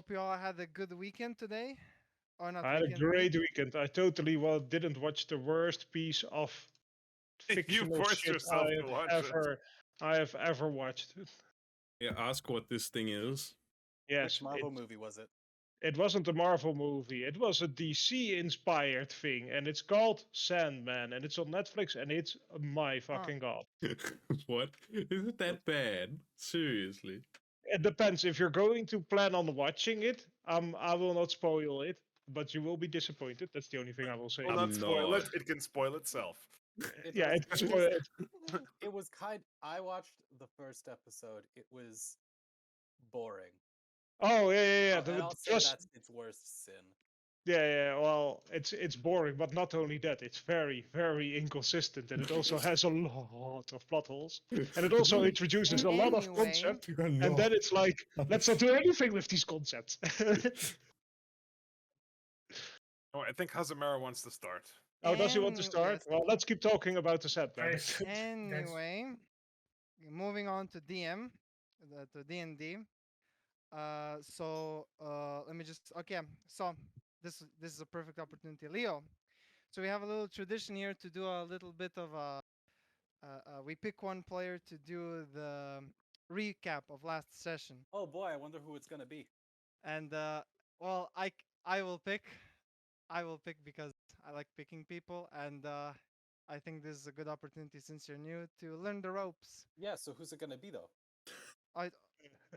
hope you all had a good weekend today. Or not I had a weekend, week. great weekend. I totally didn't watch the worst piece of You fictional forced shit yourself to watch it. I have ever watched. Yeah, ask what this thing is. Yes, Which Marvel movie was it? it wasn't a Marvel movie. It was a DC inspired thing, and it's called Sandman, and it's on Netflix, and it's my Huh. fucking god. What? Is it that bad? Seriously? It depends if you're going to plan on watching it. I will not spoil it, but you will be disappointed. That's the only thing I will say. Will I'm not spoil it. not. It can spoil itself. Yeah, was- it's it spoiled. was- It was kind. I watched the first episode. It was boring. Oh yeah. Oh, and I'll say Just that's its worst sin. yeah. Well, it's boring, but not only that, it's very inconsistent, and it also has a lot of plot holes, and it also introduces a lot of Anyway. concepts, and then it's like, let's not do anything with these concepts. Oh, I think Hazamero wants to start. Oh, does he want to start? Yes. Well, let's keep talking about the setback. Guys, Anyway, moving on to DM, to D&D. Let me just okay. So this is a perfect opportunity, Leo. So we have a little tradition here to do a little bit of a. We pick one player to do the recap of last session, Oh boy, I wonder who it's gonna be. and well, I will pick. I will pick because I like picking people, and I think this is a good opportunity since you're new to learn the ropes. Yeah, so who's it gonna be though?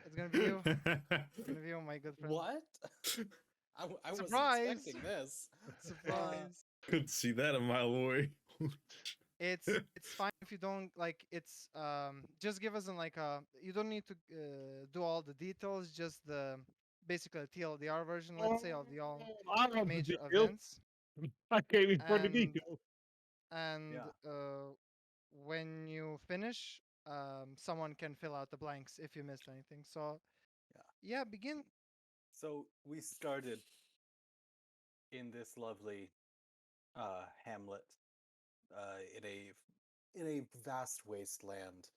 It's gonna be you. It's gonna be you, my good friend. What? I wasn't Surprise! expecting this. Surprise! Could see that a mile away. It's fine if you don't like. It's just give us like a. You don't need to do all the details. Just the basically a TLDR version, let's say, of the all I love the major detail. events. I came in for the And- detail. And Yeah. when you finish, someone can fill out the blanks if you missed anything. So yeah, begin. So we started in this lovely hamlet in a vast wasteland.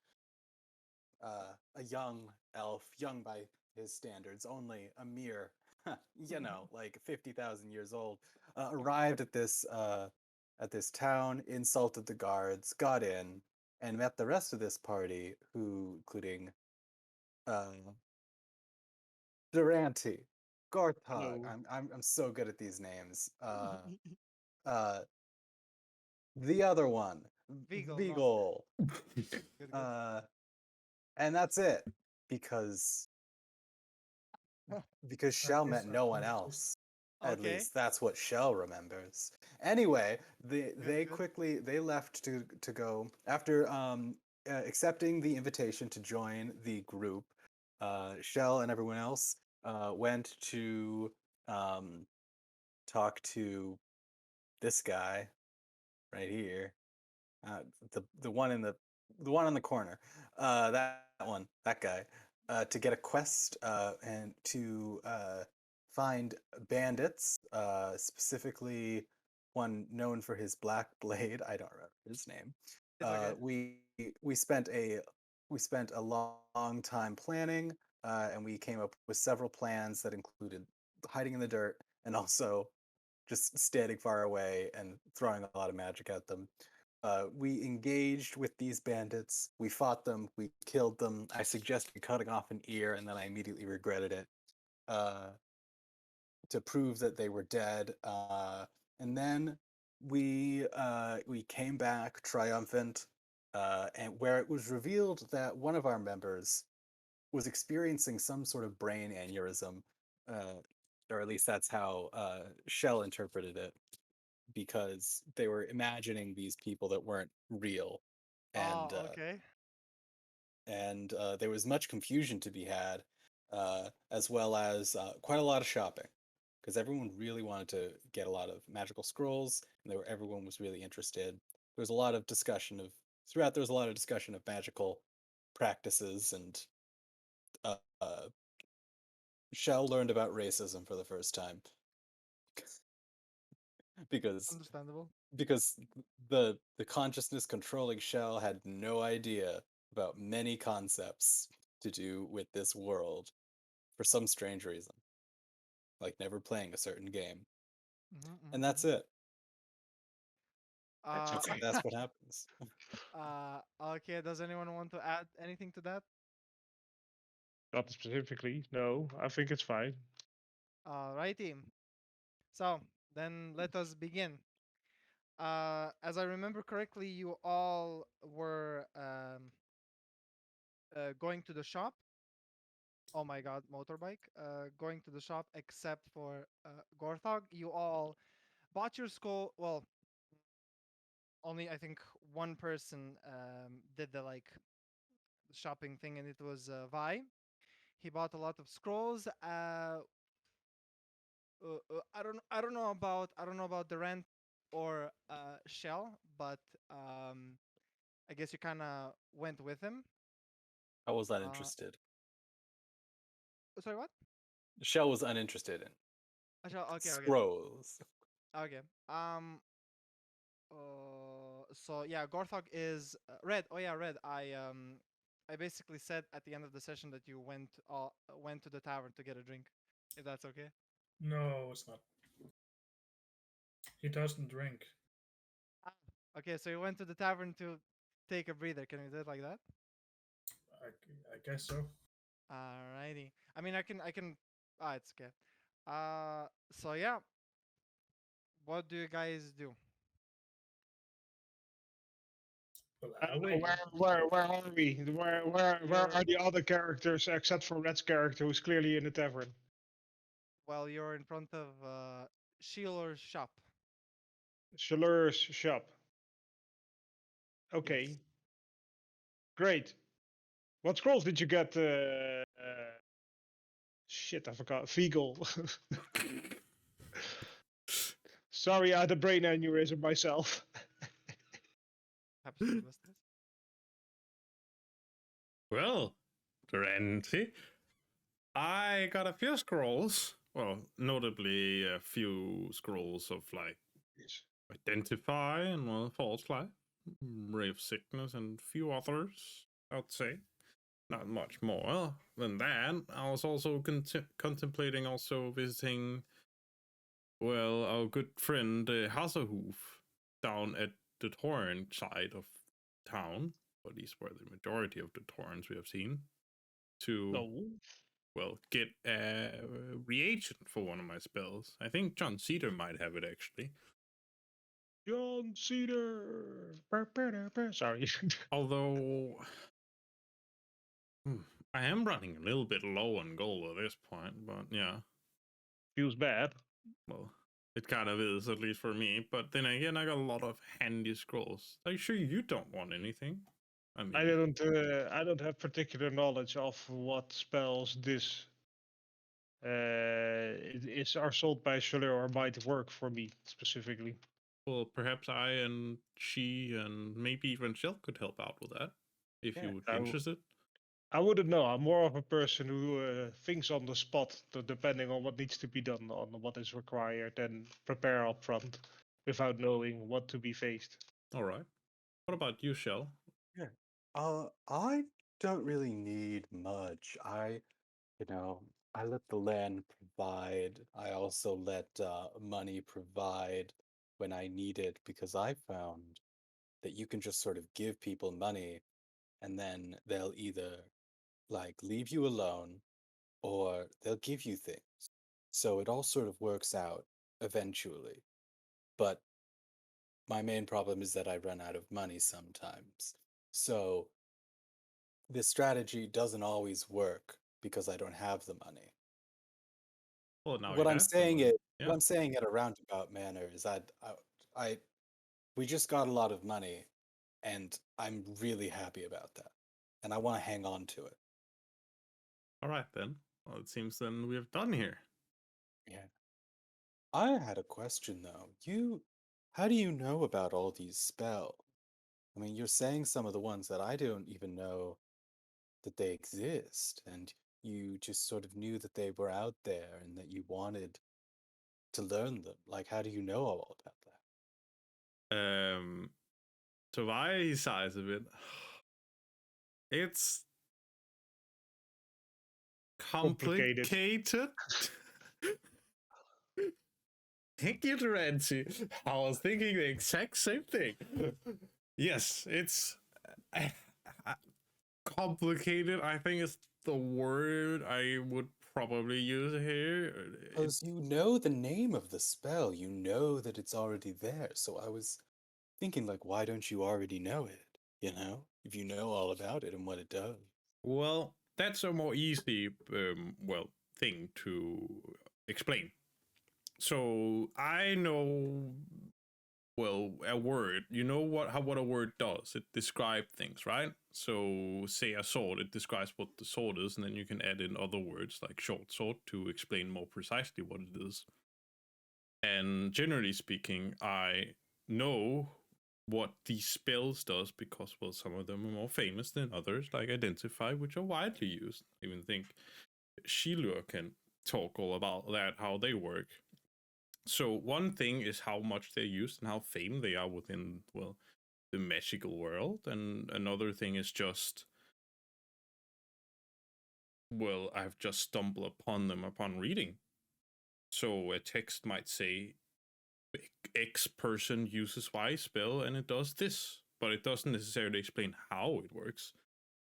A young elf, young by his standards, only a mere, like 50,000 years old, arrived at this town, insulted the guards, got in, and met the rest of this party, who including Deranty, Garthog. No. I'm so good at these names. Uh, the other one, Beagle, Beagle. Good. And that's it, because Shell met no one else. At Okay. least that's what Shell remembers. Anyway, they good. left to go after accepting the invitation to join the group. Shell and everyone else went to talk to this guy right here, the one in the one on the corner, that guy, to get a quest and to find bandits, specifically one known for his black blade. I don't remember his name. It's okay. We spent a long time planning, and we came up with several plans that included hiding in the dirt and also just standing far away and throwing a lot of magic at them. We engaged with these bandits. We fought them. We killed them. I suggested cutting off an ear, and then I immediately regretted it, to prove that they were dead. And then we came back triumphant, and where it was revealed that one of our members was experiencing some sort of brain aneurysm, or at least that's how Shell interpreted it, because they were imagining these people that weren't real, and Okay. there was much confusion to be had, as well as quite a lot of shopping, because everyone really wanted to get a lot of magical scrolls, and everyone was really interested. There was a lot of discussion of There was a lot of discussion of magical practices, and Shell learned about racism for the first time, because Understandable. the consciousness controlling Shell had no idea about many concepts to do with this world for some strange reason. like never playing a certain game, Mhm, and that's it. Uh, That's what happens. okay. Does anyone want to add anything to that? Not specifically. No, I think it's fine. Alrighty. So then let us begin. As I remember correctly, you all were going to the shop. Oh my god, motorbike. Going to the shop except for Gorthog. You all bought your skull. Well, only I think one person did the like shopping thing, and it was Vi. He bought a lot of scrolls. I don't know about the rent or Shell, but I guess you kind of went with him. I was Uh, uninterested. sorry, what? Shell was uninterested in Shell. Okay, okay, scrolls. okay. So yeah, Gorthog is Red. Oh yeah, Red. I basically said at the end of the session that you went to the tavern to get a drink, if that's okay. No, it's not. He doesn't drink. Ah, okay, so you went to the tavern to take a breather. Can we do it like that? I guess so. Alrighty. I mean, I can. Ah, it's okay. So yeah, what do you guys do? Well, I are don't know, we? where are we? Where You're are the other characters except for Red's character, who's clearly in the tavern? well, you're in front of Sheeler's shop. Chalur's shop. Okay, Yes. great. What scrolls did you get? Shit, I forgot. Feagle. Sorry, I had a brain aneurysm myself. Happy to list this. Well, Deranty, I got a few scrolls. Well, notably a few scrolls of like identify and well, false light, ray of sickness, and a few others. I'd say not much more than that. I was also contemplating also visiting, well, our good friend Hazahoof down at the torrent side of town. Or at least where the majority of the torrents we have seen. To No. well, get a reagent for one of my spells. I think John Cedar might have it actually. John Cedar. Sorry. Although I am running a little bit low on gold at this point, but yeah. Feels bad. Well, it kind of is, at least for me. But then again, I got a lot of handy scrolls. Are you sure you don't want anything? I mean, I don't have particular knowledge of what spells this are sold by Chalur or might work for me specifically. well, perhaps I and she and maybe even Shell could help out with that if you would be interested. I wouldn't know. I'm more of a person who thinks on the spot, depending on what needs to be done, on what is required, and prepare up front without knowing what to be faced. All right. What about you, Shell? Yeah. I don't really need much. I let the land provide. I also let money provide when I need it because I found that you can just sort of give people money and then they'll either like leave you alone or they'll give you things. So it all sort of works out eventually. But my main problem is that I run out of money sometimes. So this strategy doesn't always work because I don't have the money. Well, now What you I'm have saying someone. is, Yeah. what I'm saying in a roundabout manner is we just got a lot of money, and I'm really happy about that, and I want to hang on to it. All right then. Well, it seems then we have done here. Yeah. I had a question though. How do you know about all these spells? I mean, you're saying some of the ones that I don't even know that they exist, and you just sort of knew that they were out there and that you wanted to learn them. Like, how do you know all about that? To my size of it, it's complicated. Thank you, Deranty. I was thinking the exact same thing. Yes, it's complicated. I think is the word I would probably use here. Because you know the name of the spell, you know that it's already there. So I was thinking, like, why don't you already know it? You know, if you know all about it and what it does. Well, that's a more easy, thing to explain. So I know, a word. You know what a word does? It describes things, right? So say a sword, it describes what the sword is, and then you can add in other words like short sword to explain more precisely what it is. And generally speaking, I know what these spells does because, well, some of them are more famous than others, like Identify, which are widely used. I even think Sheila can talk all about that, how they work. So one thing is how much they're used and how famed they are within, well, the magical world, and another thing is just, well, I've just stumbled upon them upon reading. So a text might say X person uses Y spell and it does this, but it doesn't necessarily explain how it works.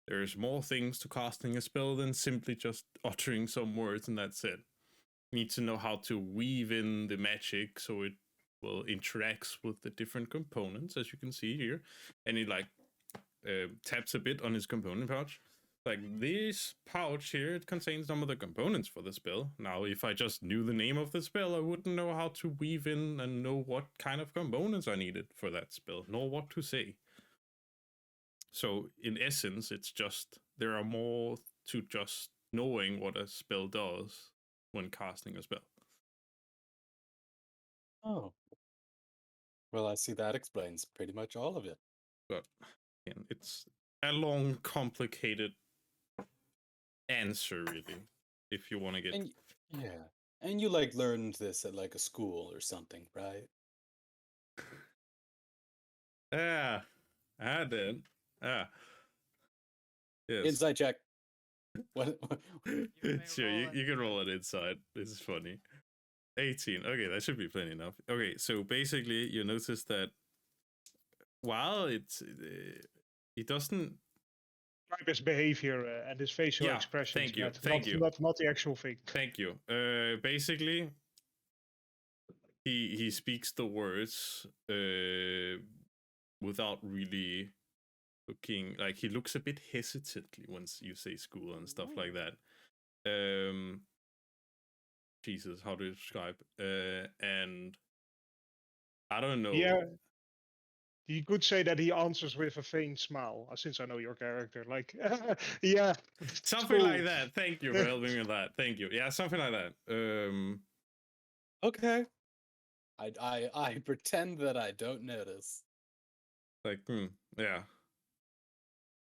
There's more things to casting a spell than simply just uttering some words and that's it. You need to know how to weave in the magic so it will interacts with the different components, as you can see here. And it like taps a bit on his component pouch. Like this pouch here, it contains some of the components for the spell. Now, if I just knew the name of the spell, I wouldn't know how to weave in and know what kind of components I needed for that spell, nor what to say. So, in essence, it's just there are more to just knowing what a spell does when casting a spell. Oh. Well, I see that explains pretty much all of it. But again, it's a long, complicated answer, really, if you want to get. And yeah. And you like learned this at like a school or something, right? Yeah, I did. Ah, yes. Inside check. What? may Sure, roll you it. can roll it inside. This is funny. 18. Okay, that should be plenty enough. Okay, so basically, you notice that while it doesn't. Describe his behavior and his facial Yeah, expressions. thank you, Matt, thank you. Not the actual thing. Thank you. Basically, he speaks the words without really looking, like he looks a bit hesitantly once you say school and stuff like that. Jesus, how to describe? And I don't know. Yeah, you could say that he answers with a faint smile, since I know your character. Like, yeah, Something cool. like that. Thank you for helping me with that. Thank you. Yeah, something like that. Okay. I pretend that I don't notice. Like, yeah.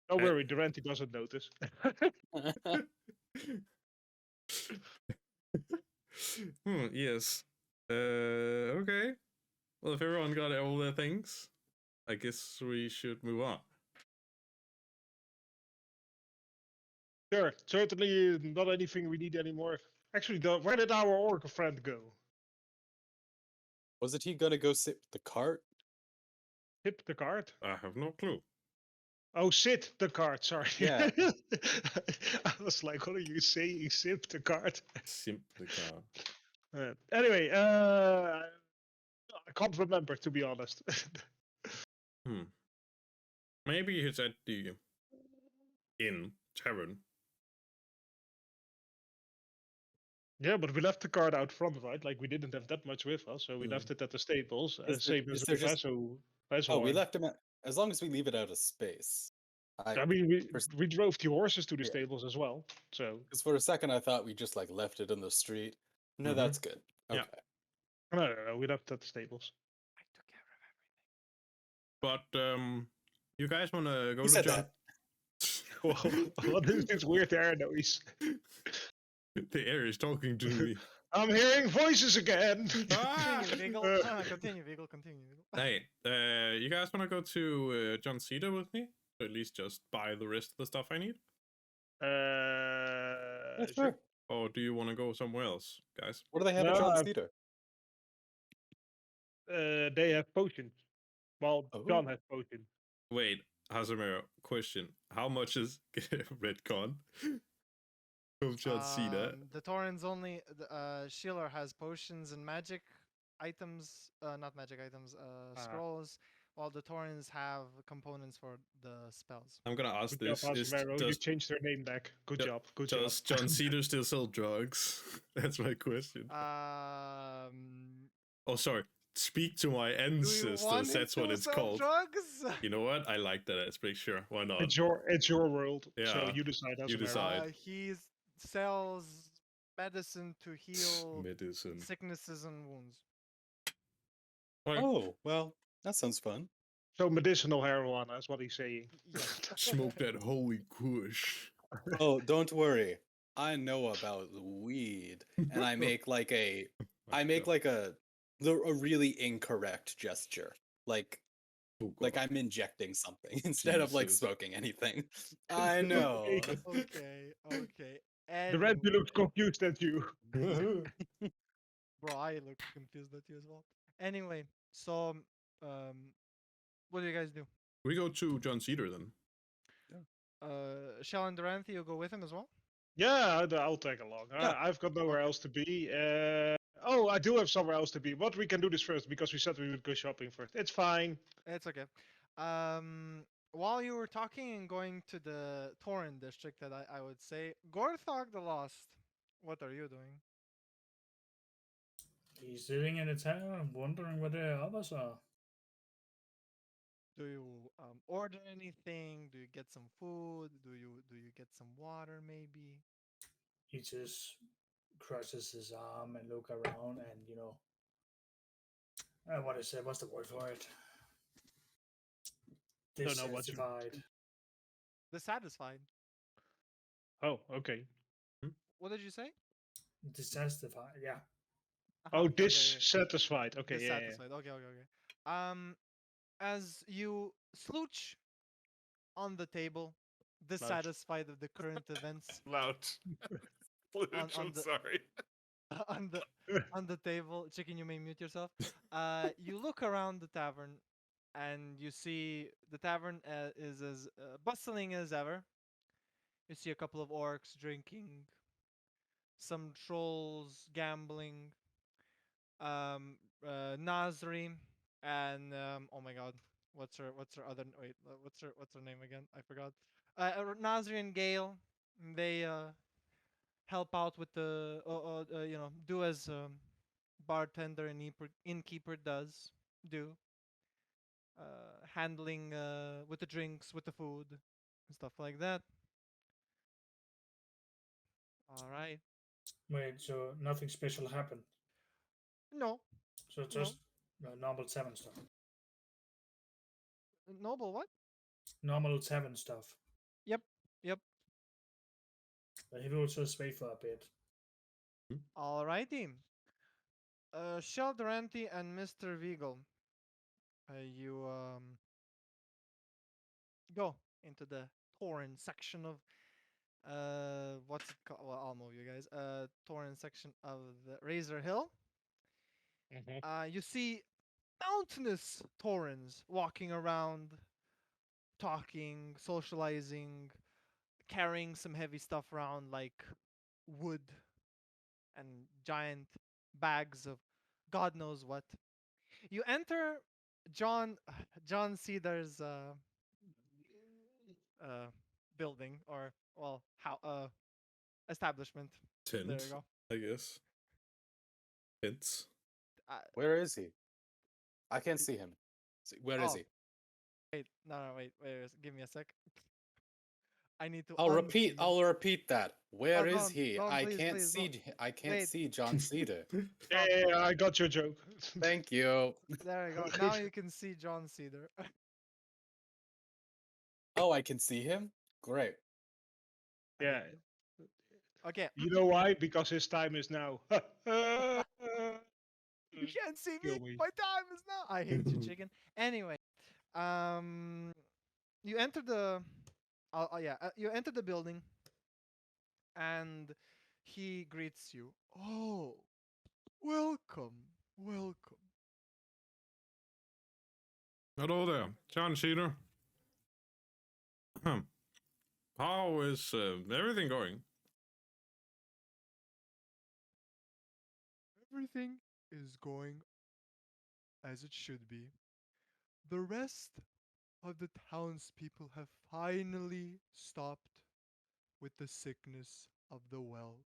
Don't worry, Deranty doesn't notice. Yes. Okay. Well, if everyone got all their things, I guess we should move on. Sure, certainly not anything we need anymore. Actually, where did our orc friend go? Wasn't he gonna go sit with the cart? Tip the cart? I have no clue. Oh, sit the cart, sorry. Yeah. I was like, what are you saying? Sip the cart? Simply can't. Anyway, I can't remember, to be honest. Maybe he's at the inn tavern. Yeah, but we left the cart out front, right? Like, we didn't have that much with us, so we left it at the stables. Same as with Oh, we left him at, as long as we leave it out of space. I mean, we drove the horses to the stables as well, so... Because for a second I thought we just like left it in the street. No, that's good. Okay. Yeah. No, we left at the stables. I took care of everything. But you guys want to go Who to said John? that? What is this weird air noise? The air is talking to me. I'm hearing voices again! Continue, Vigil. Continue, Vigil. Continue, Vigil. Hey, you guys want to go to John Cedar with me? Or at least just buy the rest of the stuff I need? Yeah, sure. Or do you want to go somewhere else, guys? What do they have at No, John Cedar? they have potions. Well, Oh. John has potions. Wait, Hazamero, question. How much is Redcon? Hope John see that. The Torrens only. Schiller has potions and magic items. Not magic items. Scrolls. While the Torrens have components for the spells. I'm gonna ask Good job, this: Hazamero. You does changed their name back. Good do- job. Good job. does John Cedar still sell drugs? That's my question. Oh, sorry. Speak to my Do you ancestors. want him That's what to it's sell called. drugs? You know what? I like that aspect. Sure, why not? It's your world. So Yeah, you decide. you Hazamero. decide. He sells medicine to heal Medicine. sicknesses and wounds. Like, Oh, well, that sounds fun. So medicinal marijuana is what he's saying. Yes. smoke that holy kush. Oh, don't worry. I know about weed, and I make like a a really incorrect gesture, like Oh, like God. I'm injecting something instead of like Jesus. smoking anything. I know. Okay. Deranty looks confused at you. Bro, I look confused at you as well. Anyway, so what do you guys do? We go to John Cedar then. Shell and Deranty, you go with him as well? Yeah, I'll tag along. Yeah. I've got nowhere Okay. else to be. I do have somewhere else to be, but we can do this first because we said we would go shopping first. It's fine. It's okay. While you were talking and going to the Torrent district, that I would say, Gorthog the Lost, what are you doing? He's sitting in a town wondering where the others are. Do you order anything? Do you get some food? Do you get some water maybe? He just crosses his arm and look around and what is it? What's the word for it? Don't know what you- Dissatisfied. Dissatisfied. Oh, okay. What did you say? Dissatisfied. Yeah. Oh, Okay, okay, dissatisfied. Okay, yeah, yeah. dissatisfied. Okay. As you slooch on the table, dissatisfied of the current events Loud. Flooch, on I'm the- sorry. on the table, chicken, you may mute yourself. You look around the tavern, and you see the tavern is as bustling as ever. You see a couple of orcs drinking, some trolls gambling, Nasri, and oh my god, what's her other wait, what's her name again? I forgot. Nasri and Gale, they help out with the do as bartender and innkeeper does do, handling with the drinks, with the food, and stuff like that. All right. Wait, so nothing special happened. No, So just normal tavern stuff. noble. What? Normal tavern stuff. Yep. But he will just wait for a bit. All righty. Shell Durante and Mr. Vigo, you go into the Torrent section of what's it called? Well, I'll move you guys. Torrent section of the Razor Hill. Mhm. You see mountainous Torrens walking around, talking, socializing, carrying some heavy stuff around like wood and giant bags of God knows what. You enter John Cedar's building, or well, how establishment. There Tent, you go. I guess. Tents. Where is he? I can't see him. Where is Oh. he? Wait, no, wait, give me a sec. I need to. I'll unsee repeat. him. I'll repeat that. Where is don't- he? don't, I please, can't please, see. don't. I can't Wait. see John Cedar. Yeah, I got your joke. Thank you. There you go. Now you can see John Cedar. Oh, I can see him. Great. Yeah. Okay, You know why? Because his time is now. you can't see me. Kill me. My time is now. I hate you, chicken. Anyway, you enter the. You enter the building, and he greets you. Oh, welcome. Hello there, John Cedar. How is everything going? Everything is going as it should be. The rest of the townspeople have finally stopped with the sickness of the well,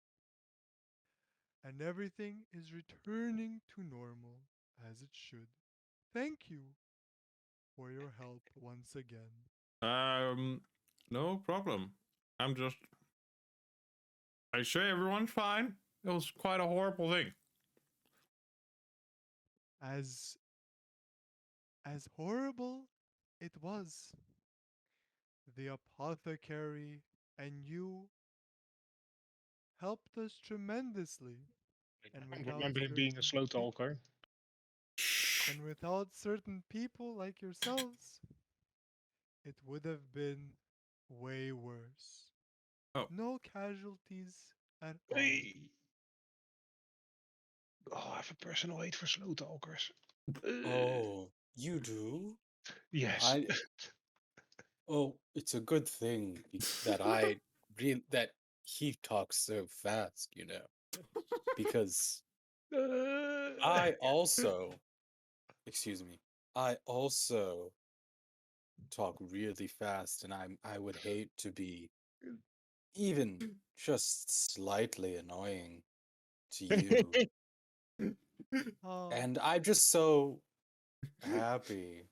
and everything is returning to normal as it should. Thank you for your help once again. No problem. I'm just. I say everyone's fine. It was quite a horrible thing. As horrible it was, the apothecary and you helped us tremendously, and I without remember him being a slow talker. certain people like yourselves, it would have been way worse. Oh. No casualties at all. Hey. Oh, I have a personal hate for slow talkers. Oh, you do? Yes. Oh, it's a good thing that that he talks so fast, because I also, excuse me, I also talk really fast, and I would hate to be even just slightly annoying to you. Oh, And I'm just so happy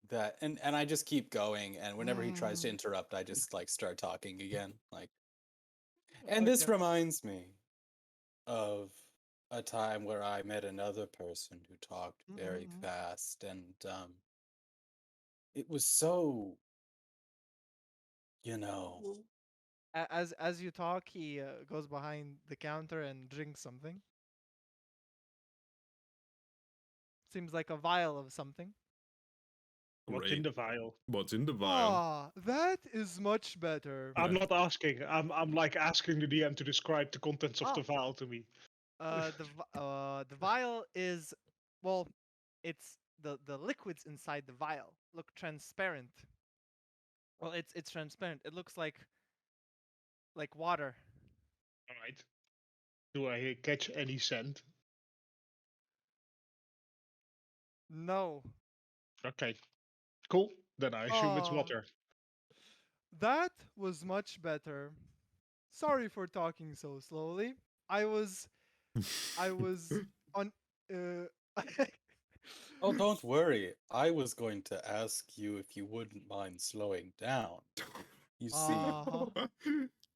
that and I just keep going, and whenever he tries to interrupt, I just like start talking again. Like, and this okay. reminds me of a time where I met another person who talked very Mhm. fast, and it was so, you know, As you talk, he goes behind the counter and drinks something. Seems like a vial of something. What's in Great. the vial? What's in the vial? Ah, that is much better. I'm not asking. I'm like asking the DM to describe the contents of the Ah. vial to me. The vial is, well, it's the liquids inside the vial look transparent. Well, it's transparent. It looks like water. All right. Do I catch any scent? No. Okay. Cool. Then I assume it's Ah, water. that was much better. Sorry for talking so slowly. I was on oh, don't worry. I was going to ask you if you wouldn't mind slowing down. You see, Uh-huh.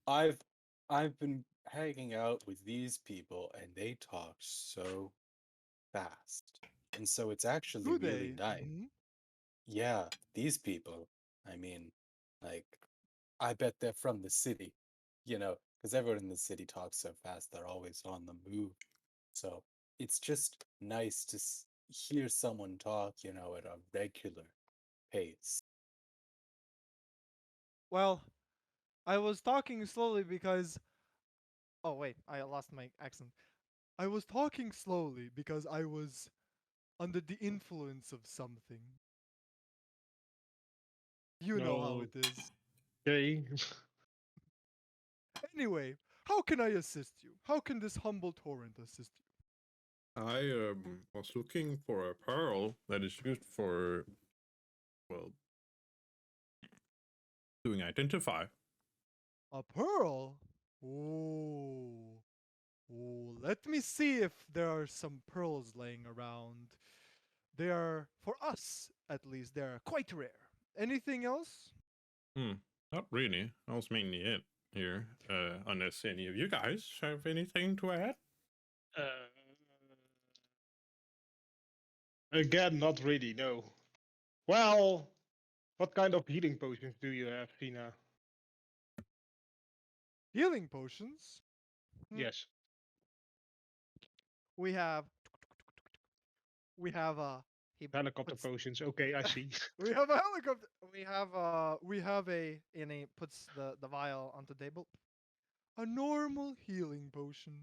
I've I've been hanging out with these people, and they talk so fast. And so it's actually Do really they? nice. Yeah, these people. I mean, like, I bet they're from the city, because everyone in the city talks so fast, they're always on the move. So it's just nice to hear someone talk, at a regular pace. Well, I was talking slowly because, oh wait, I lost my accent. I was talking slowly because I was under the influence of something. You know how No. it is. Okay. Anyway, how can I assist you? How can this humble torrent assist you? I was looking for a pearl that is used for, well, doing identify. A pearl? Oh. Oh, let me see if there are some pearls laying around. They are, for us at least, they are quite rare. Anything else? Not really. That was mainly it here. Unless any of you guys have anything to add. Uh, Again, not really. No. Well, what kind of healing potions do you have, Tina? Healing potions? Yes. We have he Helicopter puts potions. Okay, I see. we have a helicopter. We have a and he puts the vial on the table. A normal healing potion.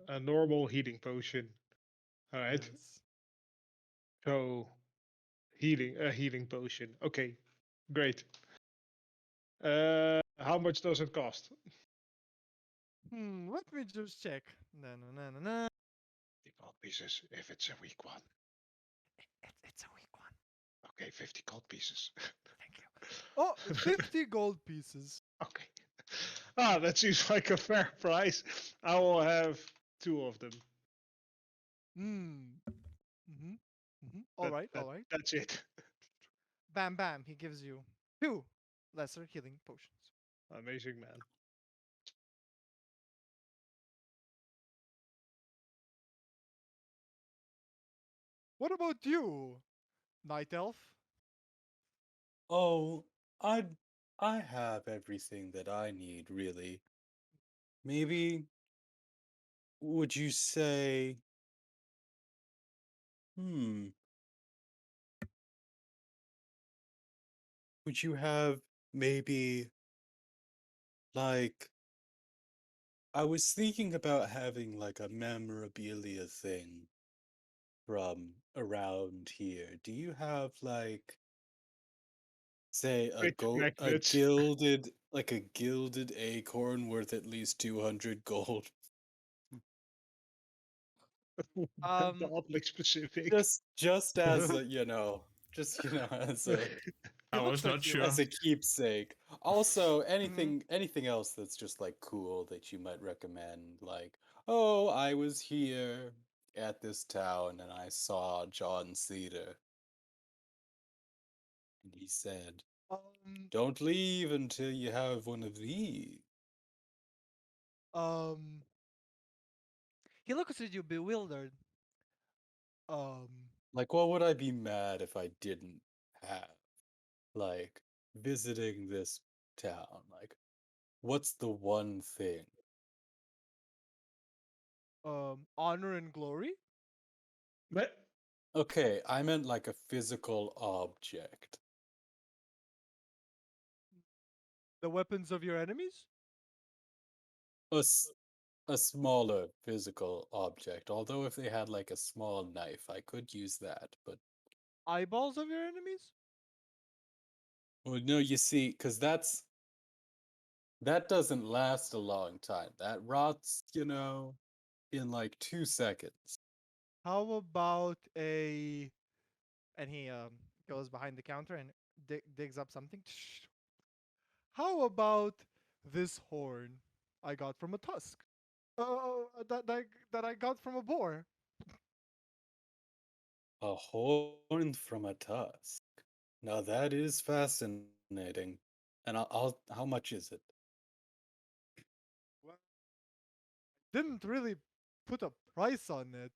A normal healing potion. All right. Yes. So a healing potion. Okay, great. How much does it cost? Let me just check. Na, na, na, na, na. 50 gold pieces if it's a weak one. It's a weak one. Okay, 50 gold pieces. Thank you. Oh, 50 gold pieces. Okay. That seems like a fair price. I will have 2 of them. All right, all That- right. That's it. Bam, bam. He gives you 2 lesser healing potions. Amazing, man. What about you, Night Elf? Oh, I I have everything that I need, really. Maybe would you say, hmm, would you have maybe like I was thinking about having like a memorabilia thing from around here. Do you have like say Rich a magnets. gilded like a gilded acorn worth at least 200 gold? Oddly specific. Just as a, just as a I He was looks at not you. sure. as a keepsake. Also, Mhm. anything else that's just like cool that you might recommend, like, oh, I was here at this town and I saw John Cedar, and he said, Um, "Don't leave until you have one of these." um, he looks at you bewildered. Um, Like, what would I be mad if I didn't have? Like, visiting this town. Like, what's the one thing? Honor and glory? But Okay, I meant like a physical object. The weapons of your enemies? A, s- a smaller physical object. Although if they had like a small knife, I could use that. But Eyeballs of your enemies? well, no, you see, because that doesn't last a long time. That rots, in like 2 seconds. How about a. And he goes behind the counter and digs up something. How about this horn I got from a tusk? That I got from a boar. A horn from a tusk. Now that is fascinating. And how much is it? Well, didn't really put a price on it.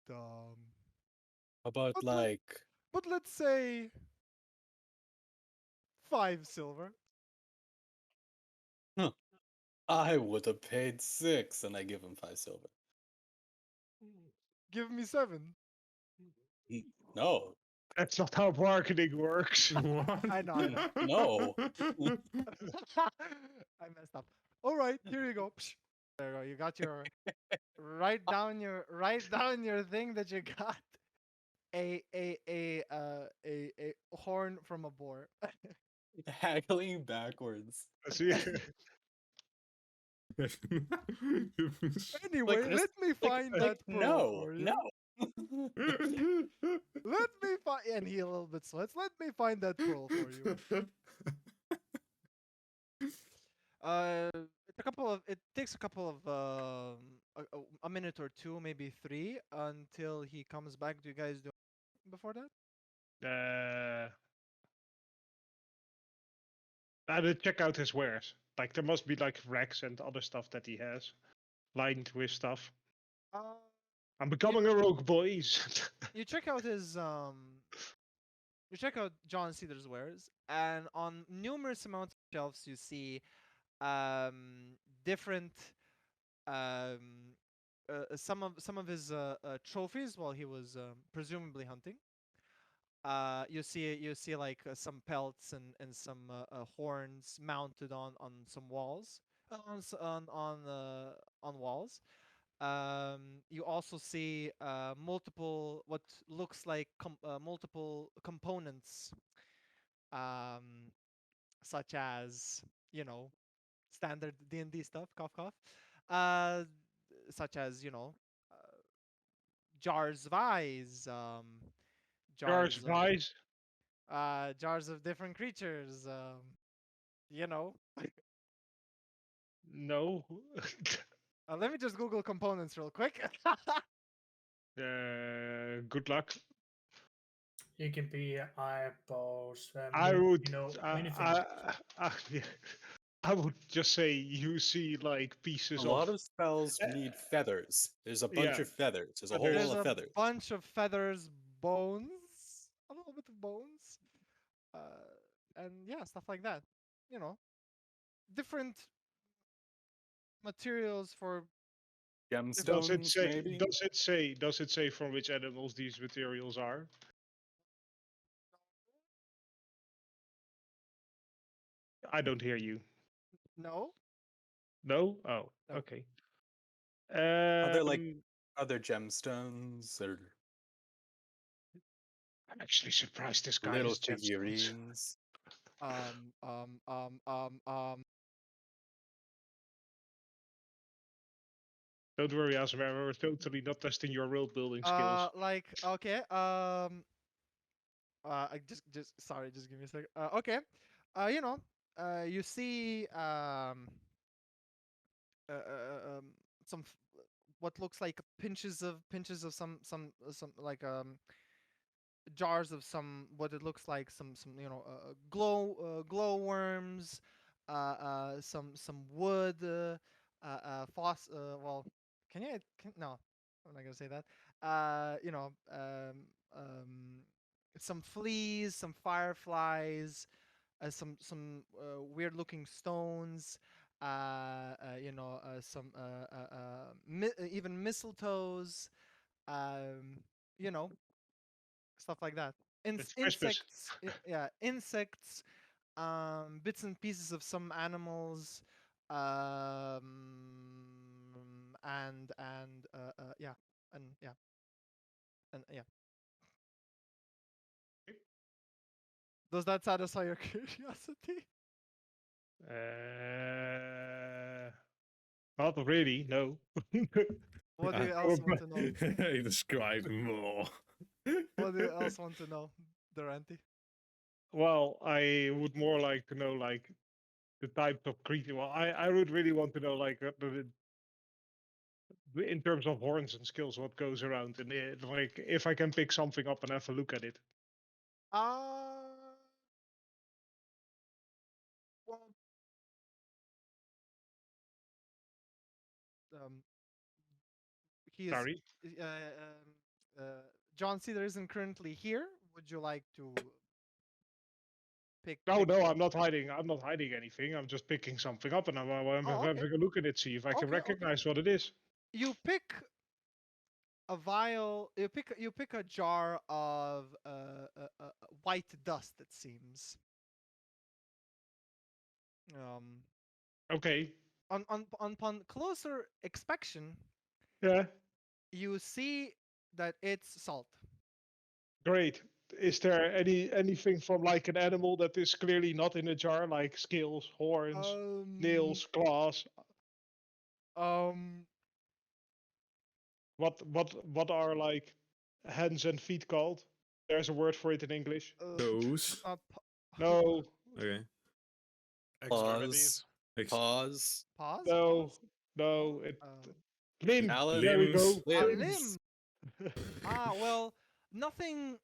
About But let like, but let's say 5 silver. huh, I would have paid 6, and I give him 5 silver. Give me 7. No, that's not how marketing works. What? I know, I know. no. I messed up. All right, here you go. Psh. There you go. You got your write down your thing that you got. A horn from a boar. Haggling backwards. See? Anyway, Just let me find like that pearl no, for no. you. Let me find, and he a little bit sweats. Let me find that pearl for you. It's a couple of. It takes a couple of a minute or two, maybe 3, until he comes back. Do you guys do before that? I did check out his wares. Like there must be like racks and other stuff that he has lined with stuff. Uh, I'm becoming a rogue, boys. you check out his You check out John Cedar's wares, and on numerous amounts of shelves you see different um, some of his trophies while he was presumably hunting. You see like some pelts and some horns mounted on some walls on walls. You also see multiple what looks like multiple components, um, such as standard D&D stuff, cough cough, uh, such as jars of eyes, George jars of Vice? jars of different creatures, you know. No. Let me just Google components real quick. Good luck. You can be eyeballs, I would. many things. Yeah, I would just say you see like A pieces lot of. of spells Uh, need feathers. There's a bunch yeah, of feathers. There's a whole feathers. wall There's of a feathers. bunch of feathers, bones, a little bit of bones, uh, and yeah, stuff like that. You know, different materials for. Does it Gemstones, say? maybe? Does it say? Does it say from which animals these materials are? I don't hear you. No, No. Oh, no. okay. Are there like Um, other gemstones or I'm actually surprised this guy little is gemstones. figurines? Um, um, um, um, um. Don't worry, Hazamero, we're totally not testing your world building skills. Like okay. I just sorry, just give me a second. Okay. You know, you see some what looks like pinches of some like jars of some what it looks like some glow worms, some wood, well, no, I'm not gonna say that. Some fleas, some fireflies, some weird looking stones, some even mistletoes, um, you know, stuff like that. It's Christmas. Insects, yeah, insects, bits and pieces of some animals, and yeah, and yeah, and yeah. Does that satisfy your curiosity? Not really, no. What do you Uh, else want to know? he described more. What do you else want to know, Deranty? Well, I would more like to know like the types of creature. Well, I would really want to know like in terms of horns and skills what goes around and like if I can pick something up and have a look at it. Uh, well, um, he is. Sorry. Uh, John Cedar isn't currently here. Would you like to pick? No, pick no, I'm not hiding. I'm not hiding anything. I'm just picking something up and I'm Oh, okay, having a look at it, see if I can okay, okay. recognize what it is. You pick a vial. You pick a jar of white dust. It seems. Um, Okay. upon closer inspection, Yeah. you see that it's salt. Great. Is there anything from like an animal that is clearly not in a jar, like scales, horns, Um, nails, claws? um, What are like hands and feet called? There's a word for it in English. it's Toes. not No, Okay. Extremities. Paws, pause. no, Pause. no. It Um, limb. talons, There we Limbs. go. a limbs. limb. Well, nothing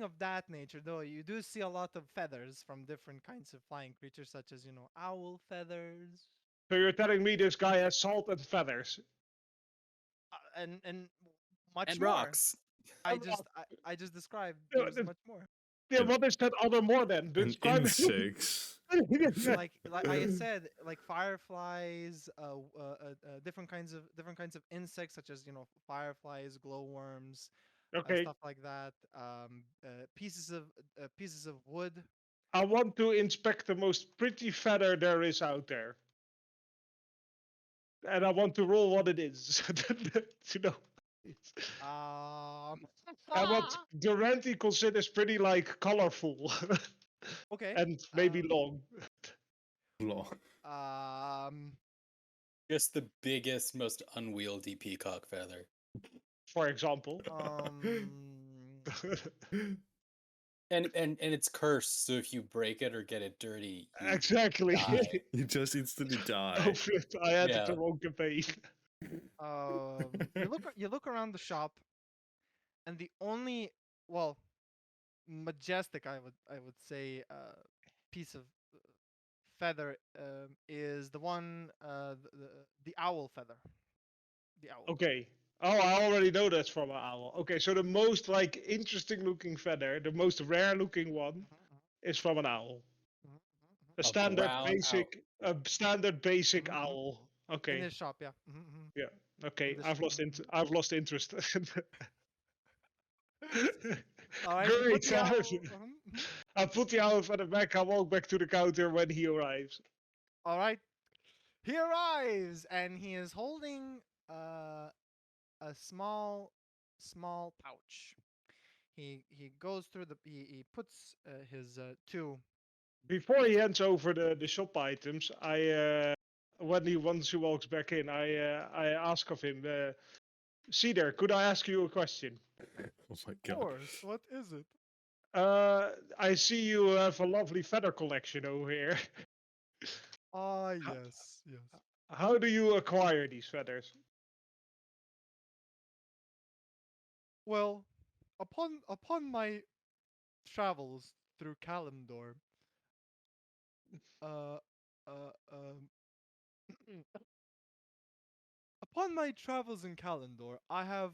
of that nature though. You do see a lot of feathers from different kinds of flying creatures, such as owl feathers, So you're telling me this guy has salt and feathers? and much And more. rocks. I just described. Yeah, There's much more. yeah, And- what is that other more then? And Describe it. insects. Like I said, like fireflies, different kinds of insects, such as fireflies, glowworms, Okay, stuff like that. Pieces of wood. I want to inspect the most pretty feather there is out there. and I want to roll what it is. You know. Um. And what Deranty considers pretty like colorful Okay. and maybe um, long. Law. Um. Just the biggest, most unwieldy peacock feather. For example. Um. And it's cursed, so if you break it or get it dirty, you Exactly. die. You just instantly die. Oh flip! I added Yeah. the wrong campaign. You look around the shop, and the only, well, majestic, I would say, piece of feather is the one, the owl feather. The owl. Okay. Oh, I already know that's from an owl. Okay, so the most like interesting looking feather, the most rare looking one, is from an owl. A standard brown basic, a standard basic Mhm. owl. In Okay. this shop, yeah. Mhm. Yeah. Okay. this- I've lost interest. All right. You put Great. the owl. I put the owl for the back. I walk back to the counter when he arrives. All right. He arrives, and he is holding a small pouch. He goes through he puts his two. Before he hands over the shop items, once he walks back in, I ask of him, Cedar, could I ask you a question? Oh my Of god. course. What is it? I see you have a lovely feather collection over here. Ah, yes, yes. How do you acquire these feathers? Well, upon my travels through Kalimdor, uh, um, upon my travels in Kalimdor, I have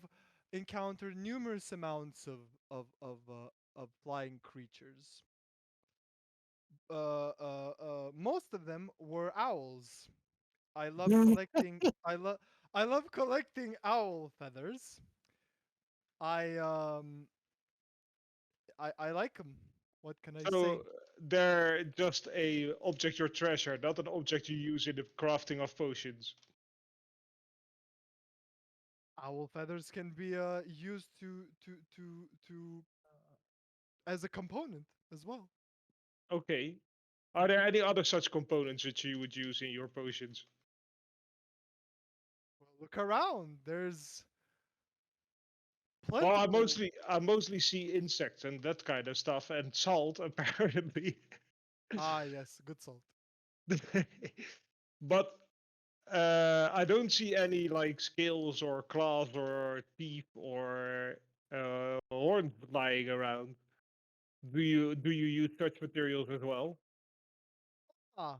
encountered numerous amounts of flying creatures. Most of them were owls. I love collecting. I love collecting owl feathers. I um. I like them. What can I say? So they're just a object you treasure, not an object you use in the crafting of potions. Owl feathers can be used to as a component as well. Okay. Are there any other such components which you would use in your potions? Well, look around. There's Well, I plentiful. mostly see insects and that kind of stuff, and salt apparently. Ah, yes, good salt. But I don't see any like scales or claws or teeth or horns lying around. Do you use such materials as well? Ah,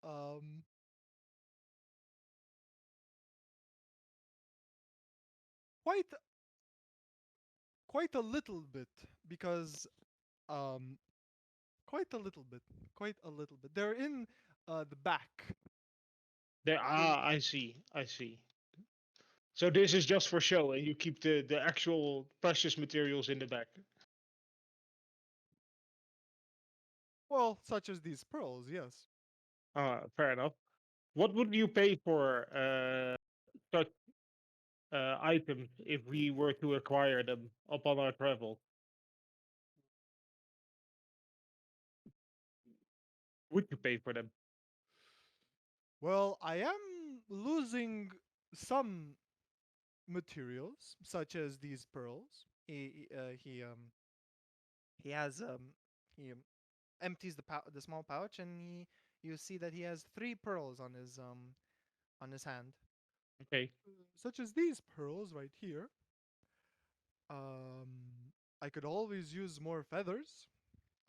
um, quite quite a little bit because um, quite a little bit. They're in the back. I see. So this is just for show, and you keep the actual precious materials in the back. Well, such as these pearls, yes. Fair enough. What would you pay for such items if we were to acquire them upon our travel? Would you pay for them? Well, I am losing some materials, such as these pearls. He has he empties the small pouch, and you see that he has 3 pearls on his hand, Okay. such as these pearls right here. I could always use more feathers.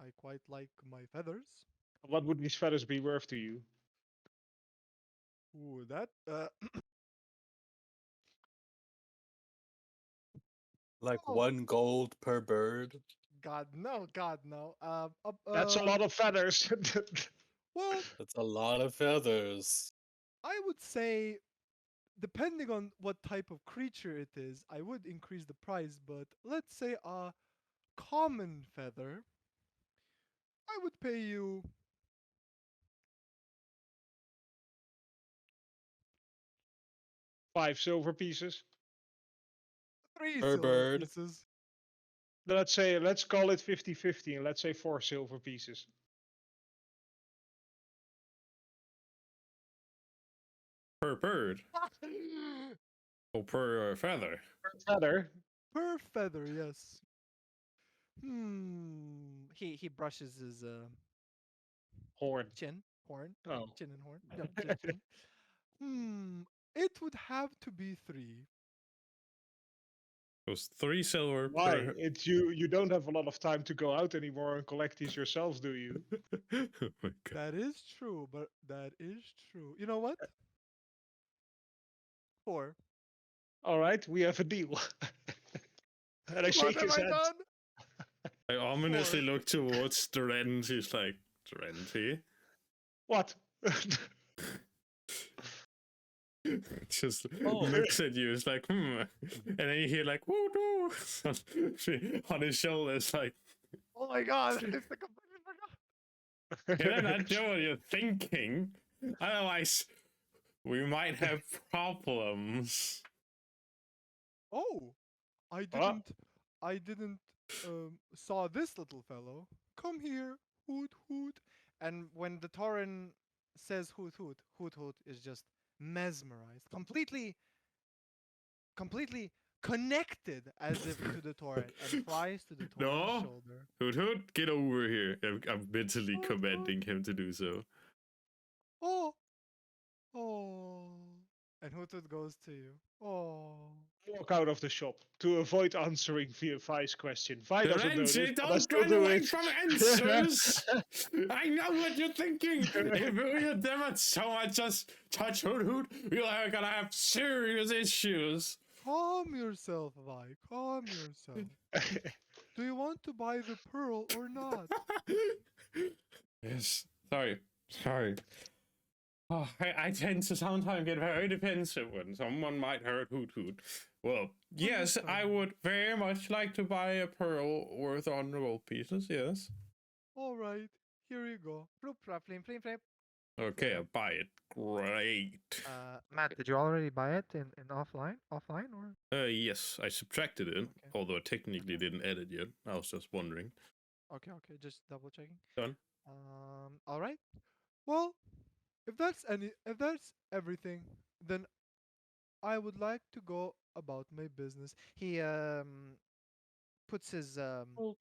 I quite like my feathers. What would these feathers be worth to you? Ooh, that Like oh, 1 gold per bird. God no. That's a lot of feathers. Well, That's a lot of feathers. I would say, depending on what type of creature it is, I would increase the price. But let's say a common feather, I would pay you. 5 silver pieces. 3 Per silver bird. pieces. Let's call it 50-50, and let's say 4 silver pieces. Per bird. Or per feather. Feather. Per feather, yes. He brushes his Horn. horn, Oh. chin and horn. No, chin. It would have to be 3. It was 3 silver Why? per. It's you don't have a lot of time to go out anymore and collect these yourselves, do you? Oh my god. That is true, but that is true. You know what? 4. Alright, we have a deal. And I What shake have his I hand. done? I ominously 4. look towards Durant. He's like, Duranty? What? Just Oh. looks at you. It's like, And then you hear like, woo no on his shoulders. Like, Oh my god! I completely forgot. can I not know what you're thinking? Otherwise, we might have problems. Oh, I Huh? didn't saw this little fellow. Come here, hoot hoot. And when the Tauren says hoot hoot, hoot hoot is just mesmerized, completely connected as if to the Tauren, and flies to the Tauren's No. shoulder. Hoot hoot, get over here. I'm mentally Hoot, commanding him to do so. Oh, oh, and hoot hoot goes to you. Oh. Walk out of the shop to avoid answering Vi's question. Vi doesn't know this, Duranty, but I don't still run do away it. from answers! I know what you're thinking! If we never so much just touch Hoot Hoot, you're gonna have serious issues! Calm yourself, Vi. Calm yourself. Do you want to buy the pearl or not? Yes, sorry. Oh, I tend to sometimes get very defensive when someone might hurt Hoot Hoot. Well, yes, I Understand. would very much like to buy a pearl worth 100 gold pieces, yes. All right, here you go. Floop, flap, flim, flim, flap. Okay, I'll buy it. Great. Matt, did you already buy it in offline? Offline or? Yes, I subtracted it, although I technically didn't add it yet. I was just wondering. Okay, just double checking. Done. All right. Well, if that's everything, then I would like to go about my business. He puts his Well,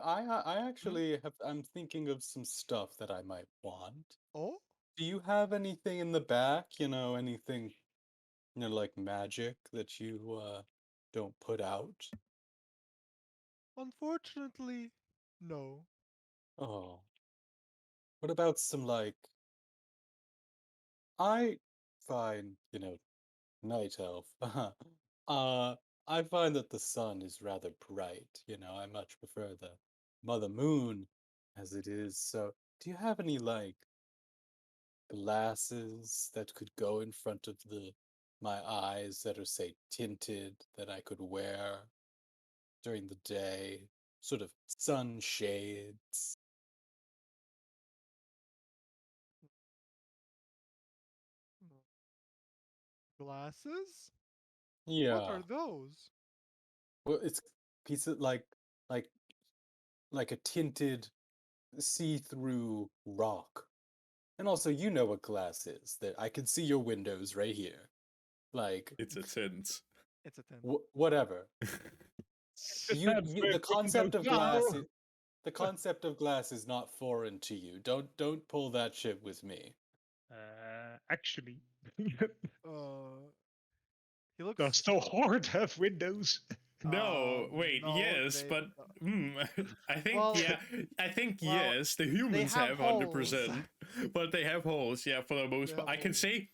I actually have. I'm thinking of some stuff that I might want. Oh, Do you have anything in the back? Anything, like magic that you don't put out? unfortunately, no. Oh. What about some I find, night elf. I find that the sun is rather bright, I much prefer the Mother Moon as it is. So, do you have any glasses that could go in front of my eyes that are, say, tinted that I could wear during the day? Sort of sunshades. Glasses? What Yeah. are those? Well, it's piece of like a tinted see-through rock. And also, you know what glass is. That I can see your windows right here. Like, It's a tent. It's a 10. whatever. That's where The concept of glass. windows The concept of glass is not foreign to you. Don't pull that shit with me. Actually, He looks. does the horde have windows? No, wait, no, yes, but I think Well, I think well, yes, the humans have have 100%, but they have holes, yeah, for the most They part. have I can holes. say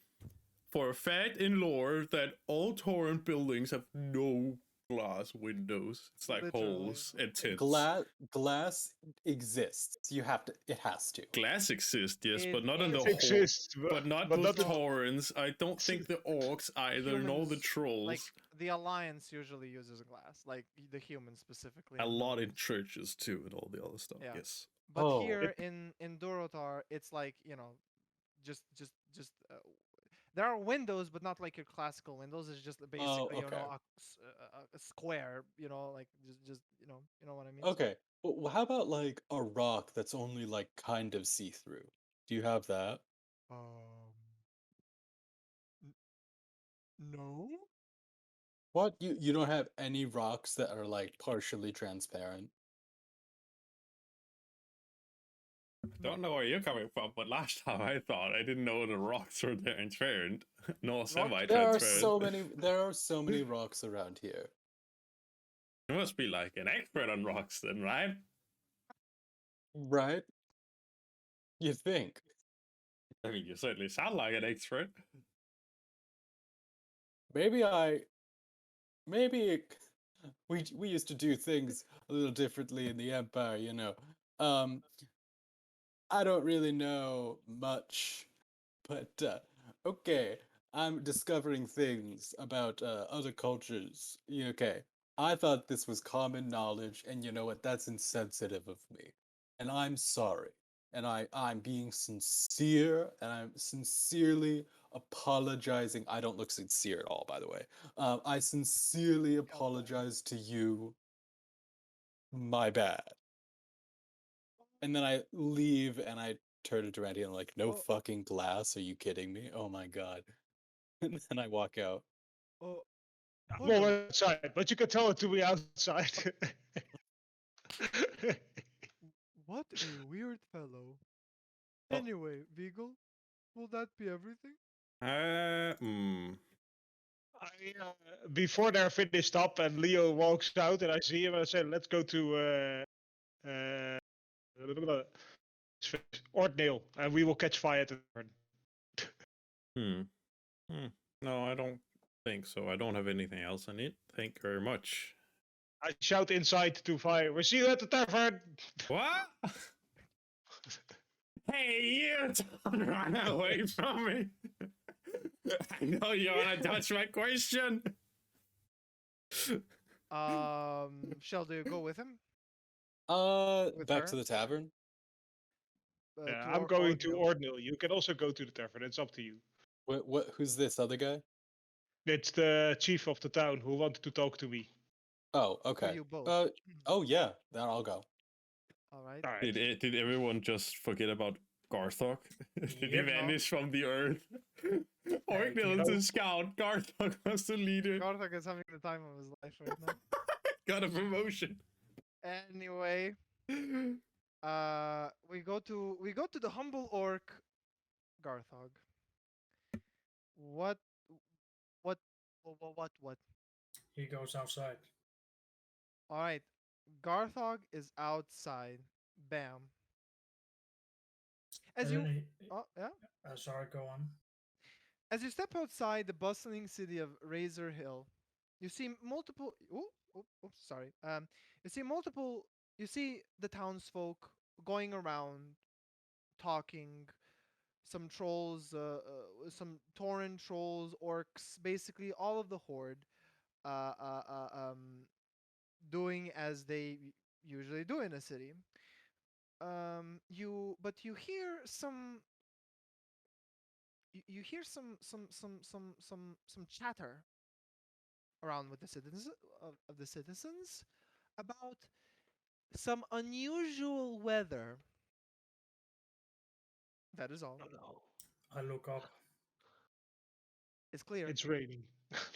for a fact in lore that all torrent buildings have no glass windows. It's like Literally. holes and tints. Glass exists. It has to. Glass exists, yes, It- but not in the it hole. exists, But not but with not in- torrents. I don't think the orcs either, nor the Humans, trolls. Like the Alliance usually uses glass, like the humans specifically. A and lot in gnomes. churches too, and all the other stuff. Yeah. Yes. But Oh. here in Dorotar, it's like just there are windows, but not like your classical windows. It's just basically okay. a square. Like just you know what I mean. Okay. Well, how about like a rock that's only like kind of see-through? Do you have that? No. What? You don't have any rocks that are like partially transparent? Don't know where you're coming from, but last time I thought I didn't know the rocks were transparent, nor semi-transparent. There are so many rocks around here. You must be like an expert on rocks, then, right? Right? You think? I mean, you certainly sound like an expert. Maybe we used to do things a little differently in the Empire, you know. I don't really know much, but okay, I'm discovering things about other cultures. Okay, I thought this was common knowledge, and you know what? That's insensitive of me, and I'm sorry. And I'm being sincere, and I'm sincerely apologizing. I don't look sincere at all, by the way. I sincerely apologize to you. My bad. And then I leave and I turn to Deranty and I'm like, no Oh. fucking glass, are you kidding me? Oh my god. And then I walk out. Oh, I'm hold all on. outside, but you can tell it to me outside. What a weird fellow. Oh. Anyway, Beagle, will that be everything? Before they're finished up and Leo walks out and I see him and I say, let's go to Orgnil and we will catch fire at the turn. No, I don't think so. I don't have anything else I need. Thank you very much. I shout inside to fire, we'll see you at the tavern! What? Hey, you! Don't run away from me! I know you want to touch my question! Shell, do you go with him? Back her? to the tavern? Yeah, To I'm going to Orgnil. Orgnil. You can also go to the tavern, it's up to you. Who's this other guy? It's the chief of the town who wanted to talk to me. Oh, For okay. you both. Oh yeah, then I'll go. All right. Alright. Did everyone just forget about Garthok? Did he Yep. vanish from the earth? Orgnil is the scout, Garthok was the leader. Garthok is having the time of his life right now. Got a promotion. Anyway, we go to the humble orc, Garthog. What? He goes outside. All right, Garthog is outside. Bam. As And you, then oh yeah. sorry, go on. As you step outside the bustling city of Razor Hill, you see multiple. Oops, sorry. You see the townsfolk going around, talking. Some trolls, some Tauren trolls, orcs, basically all of the horde, uh, uh, uh, um, doing as they usually do in a city. You hear some you hear some chatter around with the citizens of the citizens about some unusual weather. That is all. Oh no. I look up. It's clear. It's raining.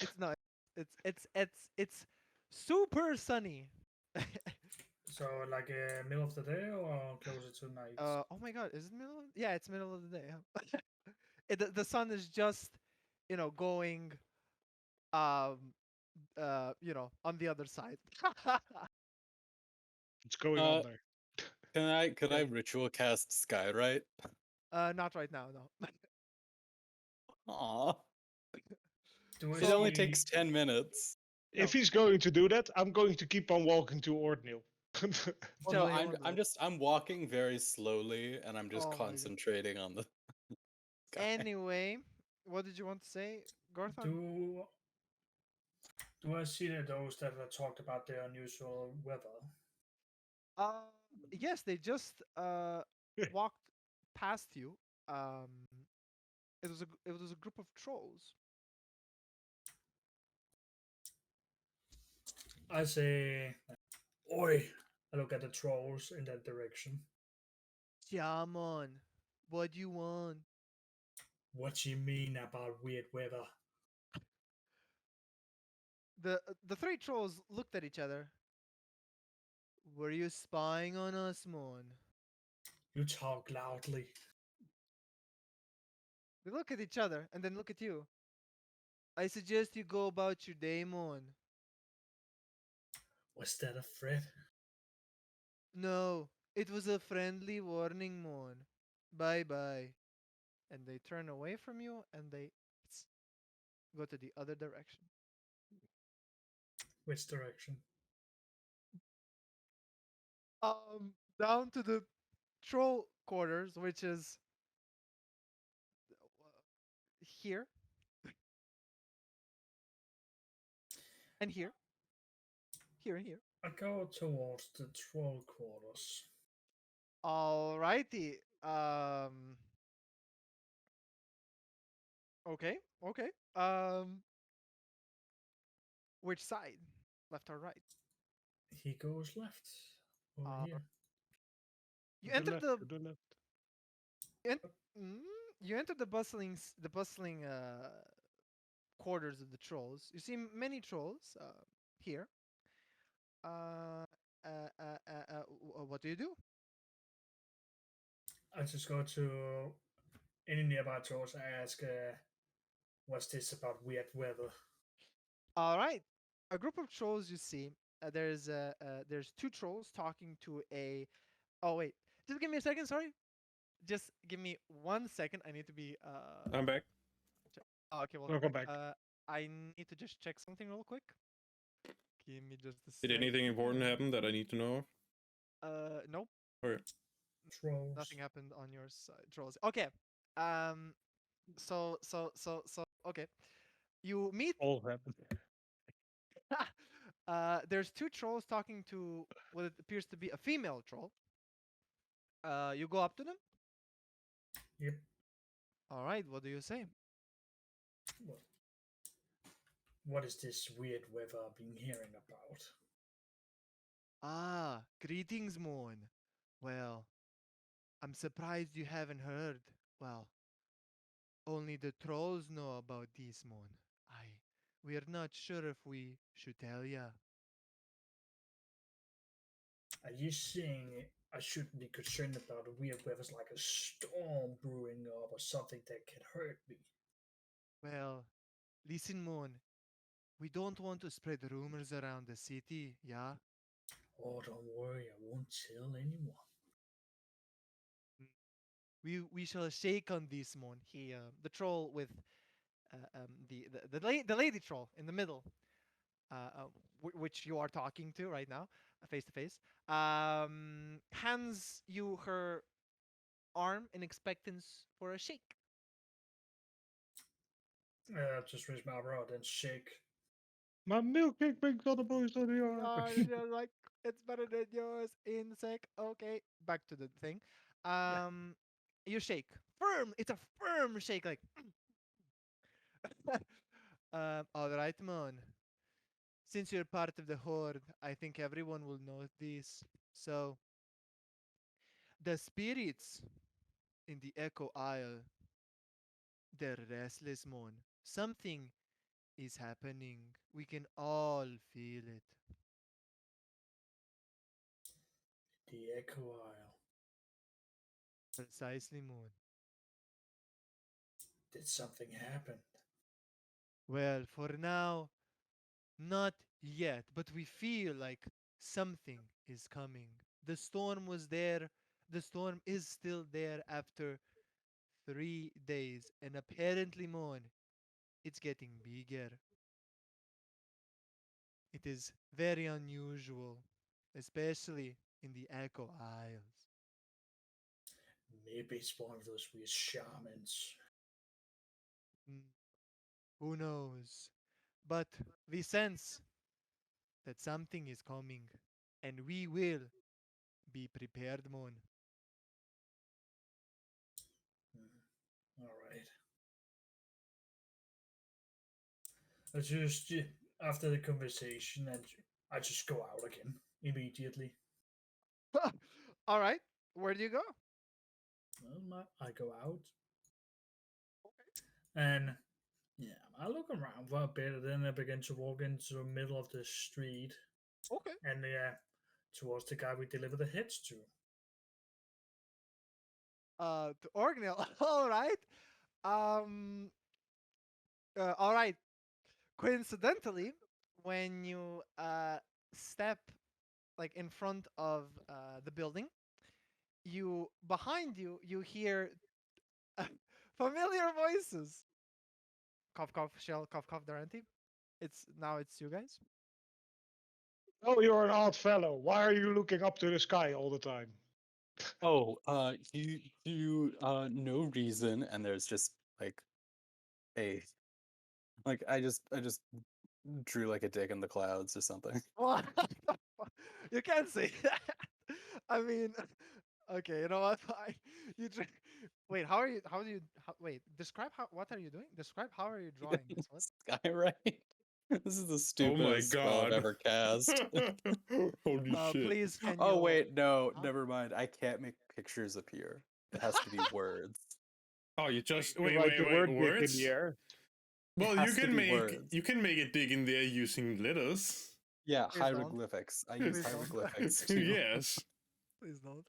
It's not. It's super sunny. So like middle of the day or closer to night? Oh my god, is it middle? Yeah, it's middle of the day. Huh? The sun is just, going, on the other side. It's going Uh, on there. Can I ritual cast Skyrite? Not right now, no. Aw. Do I It only see- takes 10 minutes. If he's going to do that, I'm going to keep on walking to Orgnil. Well, no, I'm walking very slowly and I'm just Oh my God. concentrating on the sky. Anyway, what did you want to say, Garthon? Do I see those that have talked about their unusual weather? Yes, they just walked past you. it was a group of trolls. I say, oi! I look at the trolls in that direction. Shaman, what do you want? What you mean about weird weather? The three trolls looked at each other. Were you spying on us, Mon? You talk loudly. They look at each other and then look at you. I suggest you go about your day, Mon. Was that a threat? No, it was a friendly warning, Mon. Bye bye. And they turn away from you and they go to the other direction. Which direction? Down to the troll quarters, which is here and here, here and here. I go towards the troll quarters. Alrighty. Okay. Okay. Which side? Left or right? He goes left. Over Uh, here. You To the enter left, the to the left. mm, you enter the bustling quarters of the trolls. You see many trolls here. What do you do? I just go to any nearby trolls. I ask, what's this about weird weather? All right, a group of trolls. You see, there's two trolls talking to a. Oh wait, just give me a second. Sorry, just give me 1 second. I need to be. I'm back. Oh, okay, Welcome back. I need to just check something real quick. Give me just a Did second. anything important happen that I need to know Nope. of? Okay. Trolls. Nothing happened on your side, trolls. Okay. Um. So. Okay. You meet. All happened. There's two trolls talking to what it appears to be a female troll. You go up to them. Yep. All right. What do you say? What? What is this weird weather I've been hearing about? Ah, greetings, Moon. Well, I'm surprised you haven't heard. Well, only the trolls know about this, Moon. We're not sure if we should tell ya. Are you saying I shouldn't be concerned about weird weather like a storm brewing up or something that can hurt me? Well, listen, Moon. We don't want to spread rumors around the city, yeah? Oh, don't worry, I won't tell anyone. We shall shake on this, Moon. The troll with the lady troll in the middle, which you are talking to right now, face to face, hands you her arm in expectance for a shake. Just raise my eyebrow, then shake. My milkshake brings all the boys to the yard. You're like, it's better than yours in sec. Okay, back to the thing. You shake firm. It's a firm shake, like. All right, Mon. Since you're part of the horde, I think everyone will know this. So, the spirits in the Echo Isle, they're restless, Mon. Something is happening. We can all feel it. The Echo Isle. Precisely, Mon. Did something happen? Well, for now, not yet, but we feel like something is coming. The storm was there. The storm is still there after 3 days, and apparently, Mon, it's getting bigger. It is very unusual, especially in the Echo Isles. Maybe it's one of those weird shamans. Mm, Who knows? But we sense that something is coming, and we will be prepared, Mon. All right. I just after the conversation, and I just go out again immediately. All right. Where do you go? Well, I go out, and yeah, I look around for a bit, and then I begin to walk into the middle of the street, Okay. and towards the guy we deliver the heads to. To Orgnil. All right. Um. All right. Coincidentally, when you step like in front of the building, you behind you you hear familiar voices. Cough cough shell cough cough Deranty. It's you guys. Oh, you're an odd fellow. Why are you looking up to the sky all the time? Oh, no reason, and there's just like a I just drew like a dick in the clouds or something. What? the you can't say that. I mean, okay, you know what? Fine. You dr- wait. How are you? How do you? Wait. Describe how. What are you doing? Describe how are you drawing this? What? Skywrite. This is the Oh my stupidest spell I've god. ever cast. Holy shit. Please, can Oh you? wait, no, Huh? never mind. I can't make pictures appear. It has to be words. Oh, you just You wait, write wait, the wait. word dick in Words? the air. Well, has to be words. you can make it dig in there using letters. Yeah, Please don't. hieroglyphics. I use Please don't. hieroglyphics too. Yes. Please don't.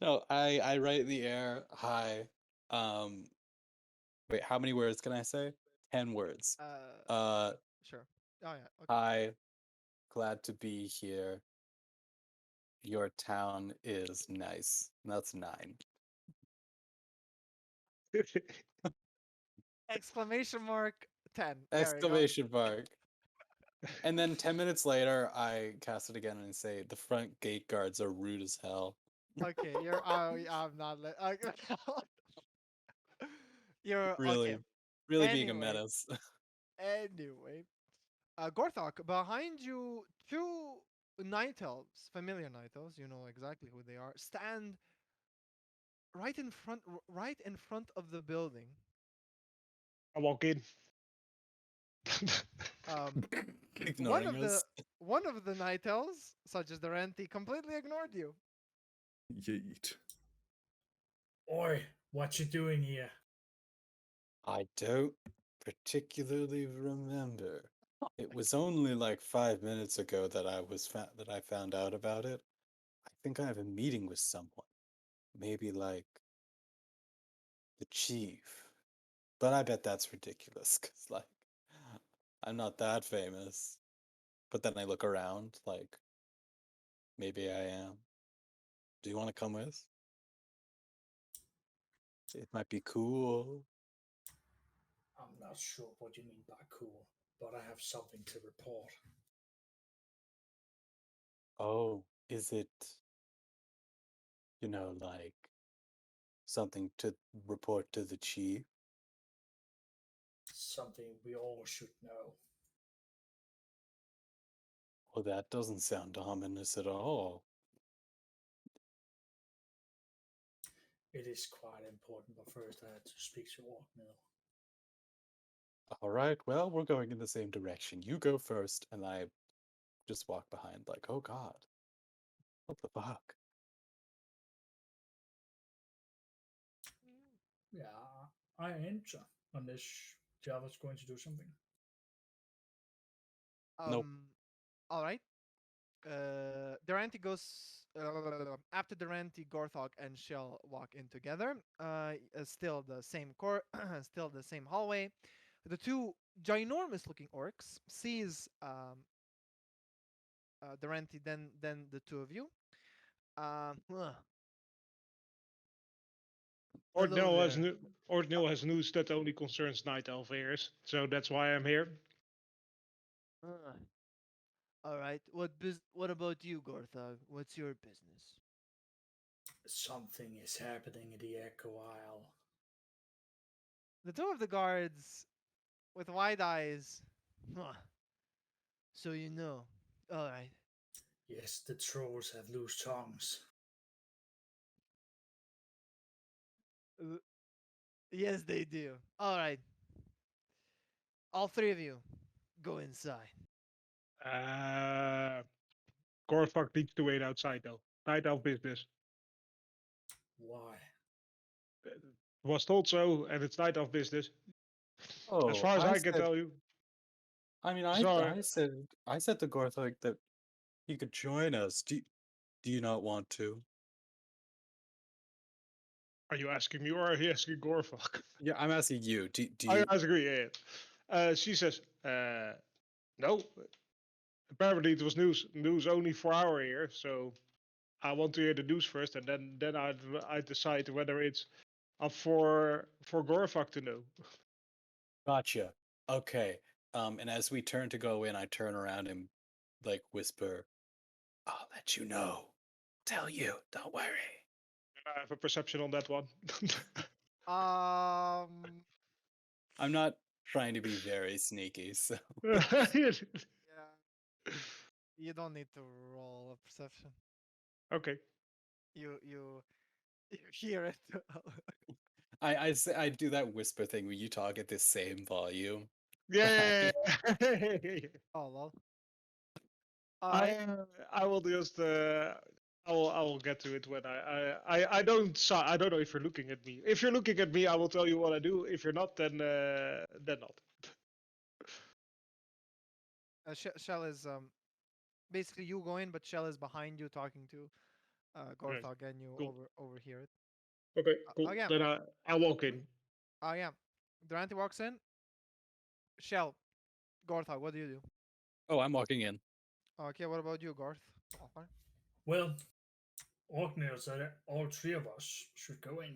No, I write in the air. Hi. Um. Wait, how many words can I say? 10 words. Sure. Oh yeah. Okay. Hi. Glad to be here. Your town is nice. That's 9. Exclamation mark 10. There you go. Exclamation mark. And then 10 minutes later, I cast it again and say, the front gate guards are rude as hell. Okay, you're. I'm not. You're Really, okay. really being a Anyway. menace. Anyway, Gorthok, behind you, two night elves, familiar night elves. You know exactly who they are. Stand right in front of the building. I walk in. Um, Ignoring us. one of the night elves, such as the Renti, completely ignored you. Yeet. Oi, what you doing here? I don't particularly remember. It was only like 5 minutes ago that that I found out about it. I think I have a meeting with someone. Maybe like the chief. But I bet that's ridiculous, cause like I'm not that famous. But then I look around, like maybe I am. Do you want to come with? It might be cool. I'm not sure what you mean by cool, but I have something to report. Oh, is it, like something to report to the chief? Something we all should know. Well, that doesn't sound ominous at all. It is quite important, but first I had to speak to Orgnil. All right, well, we're going in the same direction. You go first, and I just walk behind, like, oh god, what the fuck? Yeah, I enter unless Java's going to do something. Nope. All right. Deranty goes after Deranty, Gorthok, and Shell walk in together. Still the same still the same hallway. The two ginormous-looking orcs sees Deranty, then the two of you. Ugh. Hello there. Orgnil has news that only concerns night elf heirs, so that's why I'm here. Ugh. All right. What about you, Gorthok? What's your business? Something is happening in the Echo Isle. The two of the guards, with wide eyes. Huh. So you know. All right. Yes, the trolls have loose tongues. Yes, they do. All right. All three of you, go inside. Gorfuck needs to wait outside though. Night elf business. Why? Was told so, and it's night elf business. Oh, As far as I can said, tell you. I mean, Sorry. I said to Gorthok that he could join us. Do you not want to? Are you asking me or are you asking Gorfuck? Yeah, I'm asking you. Do I you? agree, yeah. She says, no. Apparently it was news only for our ear, so I want to hear the news first, and then I decide whether it's up for Gorfuck to know. Gotcha. Okay. And as we turn to go in, I turn around and like whisper, "I'll let you know. Tell you. Don't worry." I have a perception on that one. Um, I'm not trying to be very sneaky, so yeah, you don't need to roll a perception. Okay. You hear it. I do that whisper thing where you talk at the same volume. Yeah. Oh lol. I I will just I will get to it when I don't know if you're looking at me. If you're looking at me, I will tell you what I do. If you're not, then not. Shell is basically you go in, but Shell is behind you talking to Right. Gorthog, and you Cool. overhear it. Okay, cool. yeah. Then I walk in. Oh yeah. Deranty walks in. Shell, Gorthog, what do you do? Oh, I'm walking in. Okay, what about you, Garth? Okay. Well, Orgnil said that all three of us should go in.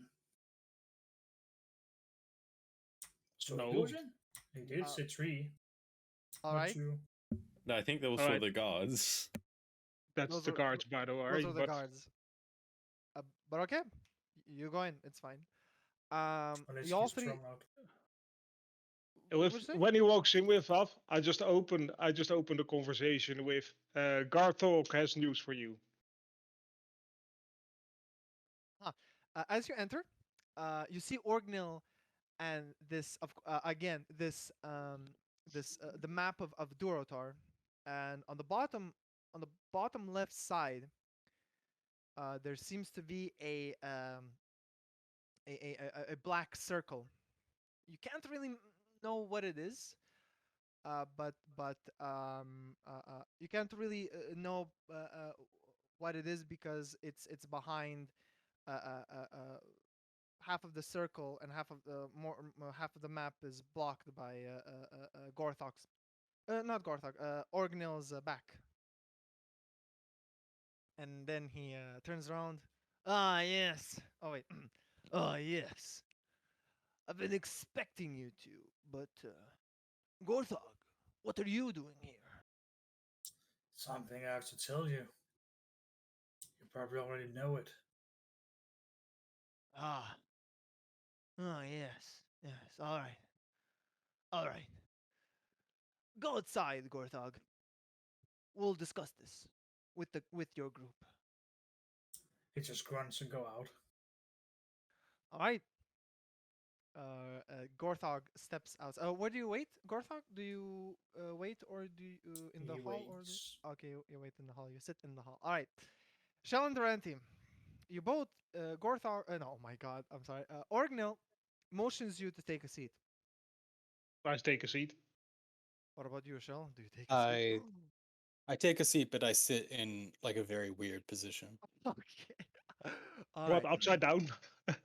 So he No. goes in. He did Uh, say three, All not right. two. No, I think those All were right. the guards. That's Those the are- cards, by the way. Those are the but guards. But okay, you go in. It's fine. Unless You all he's three. thrown out. What'd you say? when he walks in with us, I just open the conversation with Garthok has news for you. As you enter, you see Orgnil and this again this the map of Durotar, and on the bottom left side, there seems to be a black circle. You can't really know what it is, but you can't really know what it is because it's behind uh, uh, uh, uh, half of the circle, and half of the map is blocked by Gorthok's not Gorthok, Orgnil's back. And then he turns around. Ah yes. Oh wait. Ah yes. I've been expecting you to, but Gorthok, what are you doing here? Something I have to tell you. You probably already know it. Ah. Ah yes. Yes. All right. All right. Go outside, Gorthog. We'll discuss this with your group. He just grunts and go out. All right. Gorthog steps out. Where do you wait, Gorthog? Do you wait, or do you in the He hall, or waits. okay, you wait in the hall. You sit in the hall. All right. Shell and Deranty, you both Gorthog. No, oh my God, I'm sorry. Orgnil motions you to take a seat. I take a seat. What about you, Shell? Do you take a seat? I take a seat, but I sit in like a very weird position. Okay. All What, right. upside down?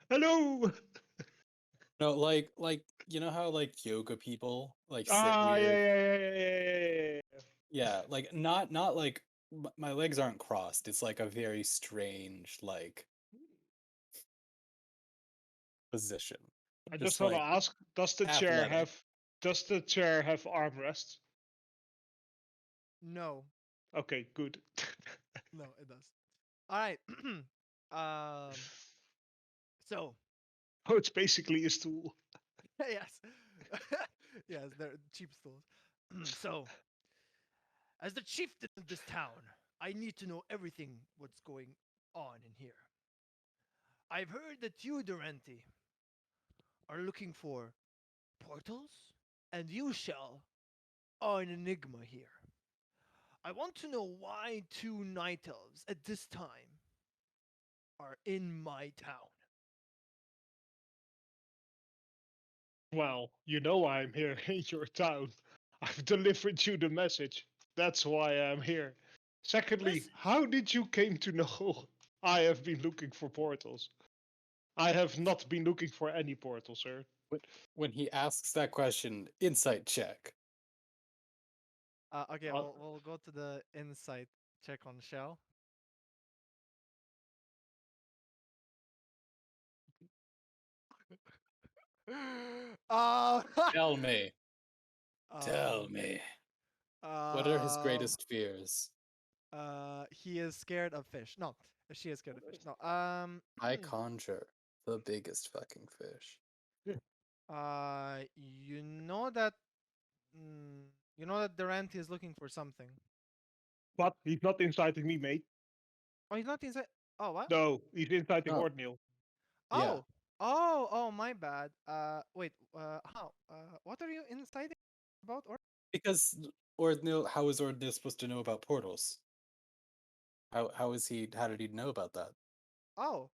Hello. No, like you know how like yoga people like sit Ah, weird. yeah. Yeah, like not like my legs aren't crossed. It's like a very strange like position. I Just just want to like ask: Does the athletic. chair have armrests? No, Okay, good. no, it does. All right. So Oh, it's basically a stool. yes, yes, they're cheap stools. So, as the chieftain of this town, I need to know everything what's going on in here. I've heard that you, Deranty, are looking for portals. and you, Shell, are an enigma here. I want to know why two night elves at this time are in my town. Well, you know I'm here in your town. I've delivered you the message. That's why I'm here. Secondly, Listen, how did you came to know I have been looking for portals? I have not been looking for any portal, sir. When he asks that question, insight check. Okay, Uh, we'll go to the insight check on Shell. uh, Tell me. Tell um, me. What are his greatest fears? he is scared of fish. No, she is scared of fish. No. I conjure the biggest fucking fish. You know that. You know that Deranty is looking for something. but he's not inciting me, mate. Oh, he's not inside. Oh, what? No, he's inciting No. Orgnil. Yeah. Oh, my bad. Wait. How? What are you inciting about? Or Because Orgnil, how is Orgnil supposed to know about portals? How did he know about that? oh,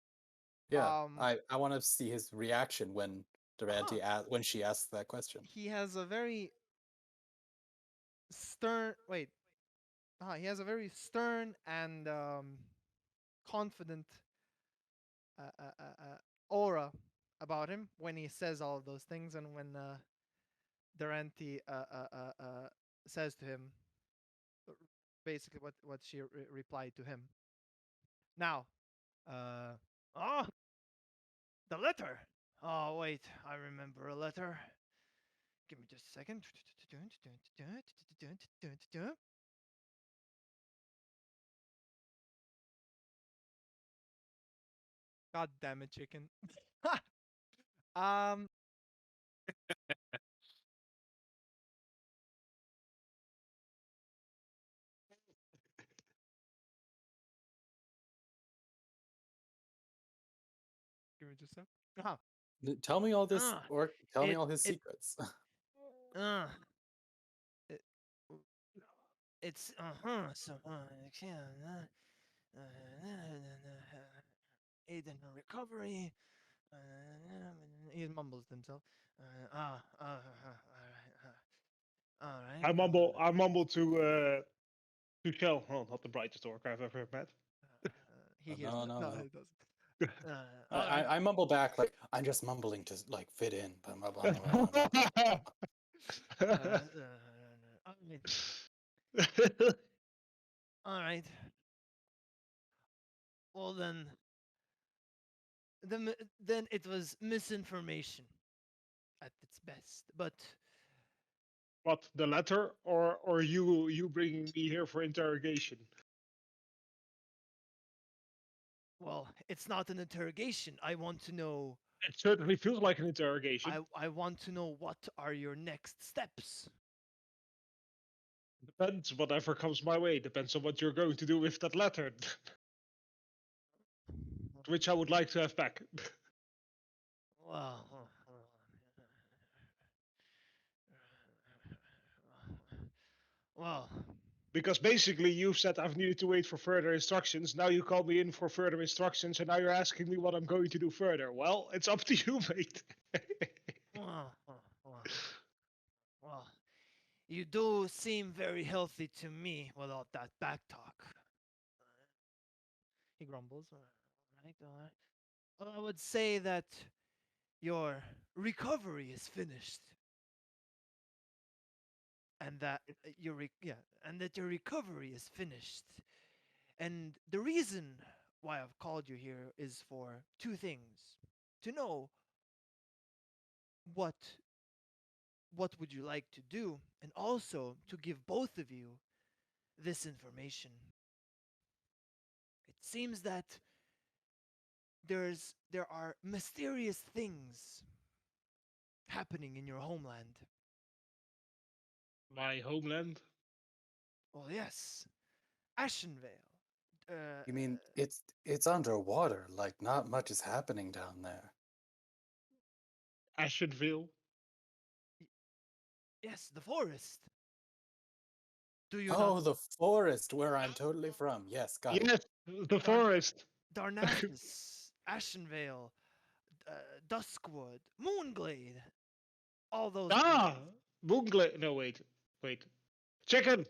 Yeah. um, I want to see his reaction when Deranty when she asks that question. he has a very stern. Wait. He has a very stern and confident aura about him when he says all of those things, and when Deranty says to him basically what she replied to him. Now, oh, the letter. Oh wait, I remember a letter. Give me just a second. God damn it, chicken. um. Give me just a second. Tell me all this, Uh, or tell me it all his it secrets. uh it, it's so aid in her recovery. He mumbles to himself. All right. I mumble to Shell. Oh, not the brightest orc I've ever met. He hears No, that. no, No, no. he doesn't. All right. I mumble back like I'm just mumbling to like fit in. Blah, blah, blah, blah, blah. All right. Well then it was misinformation at its best. But What, the letter, or you bringing me here for interrogation? well, it's not an interrogation. I want to know. It certainly feels like an interrogation. I want to know what are your next steps. Depends, whatever comes my way. Depends on what you're going to do with that letter. Which I would like to have back. Well, well, Because basically you said I've needed to wait for further instructions. Now you call me in for further instructions, and now you're asking me what I'm going to do further. Well, it's up to you, mate. well, well, you do seem very healthy to me without that back talk. He grumbles. All right, all right. Well, I would say that your recovery is finished, and that and that your recovery is finished. And the reason why I've called you here is for two things: to know what would you like to do, and also to give both of you this information. It seems that there are mysterious things happening in your homeland. My homeland? Well, yes, Ashenvale. You mean it's underwater? Like not much is happening down there. Ashenvale? Yes, the forest. Do you Oh, not? the forest where I'm totally from. Yes, got it. Yes, the forest. Darnassus, Ashenvale, Duskwood, Moonglade, all those Ah, places. Moonglade. No, wait. Chicken.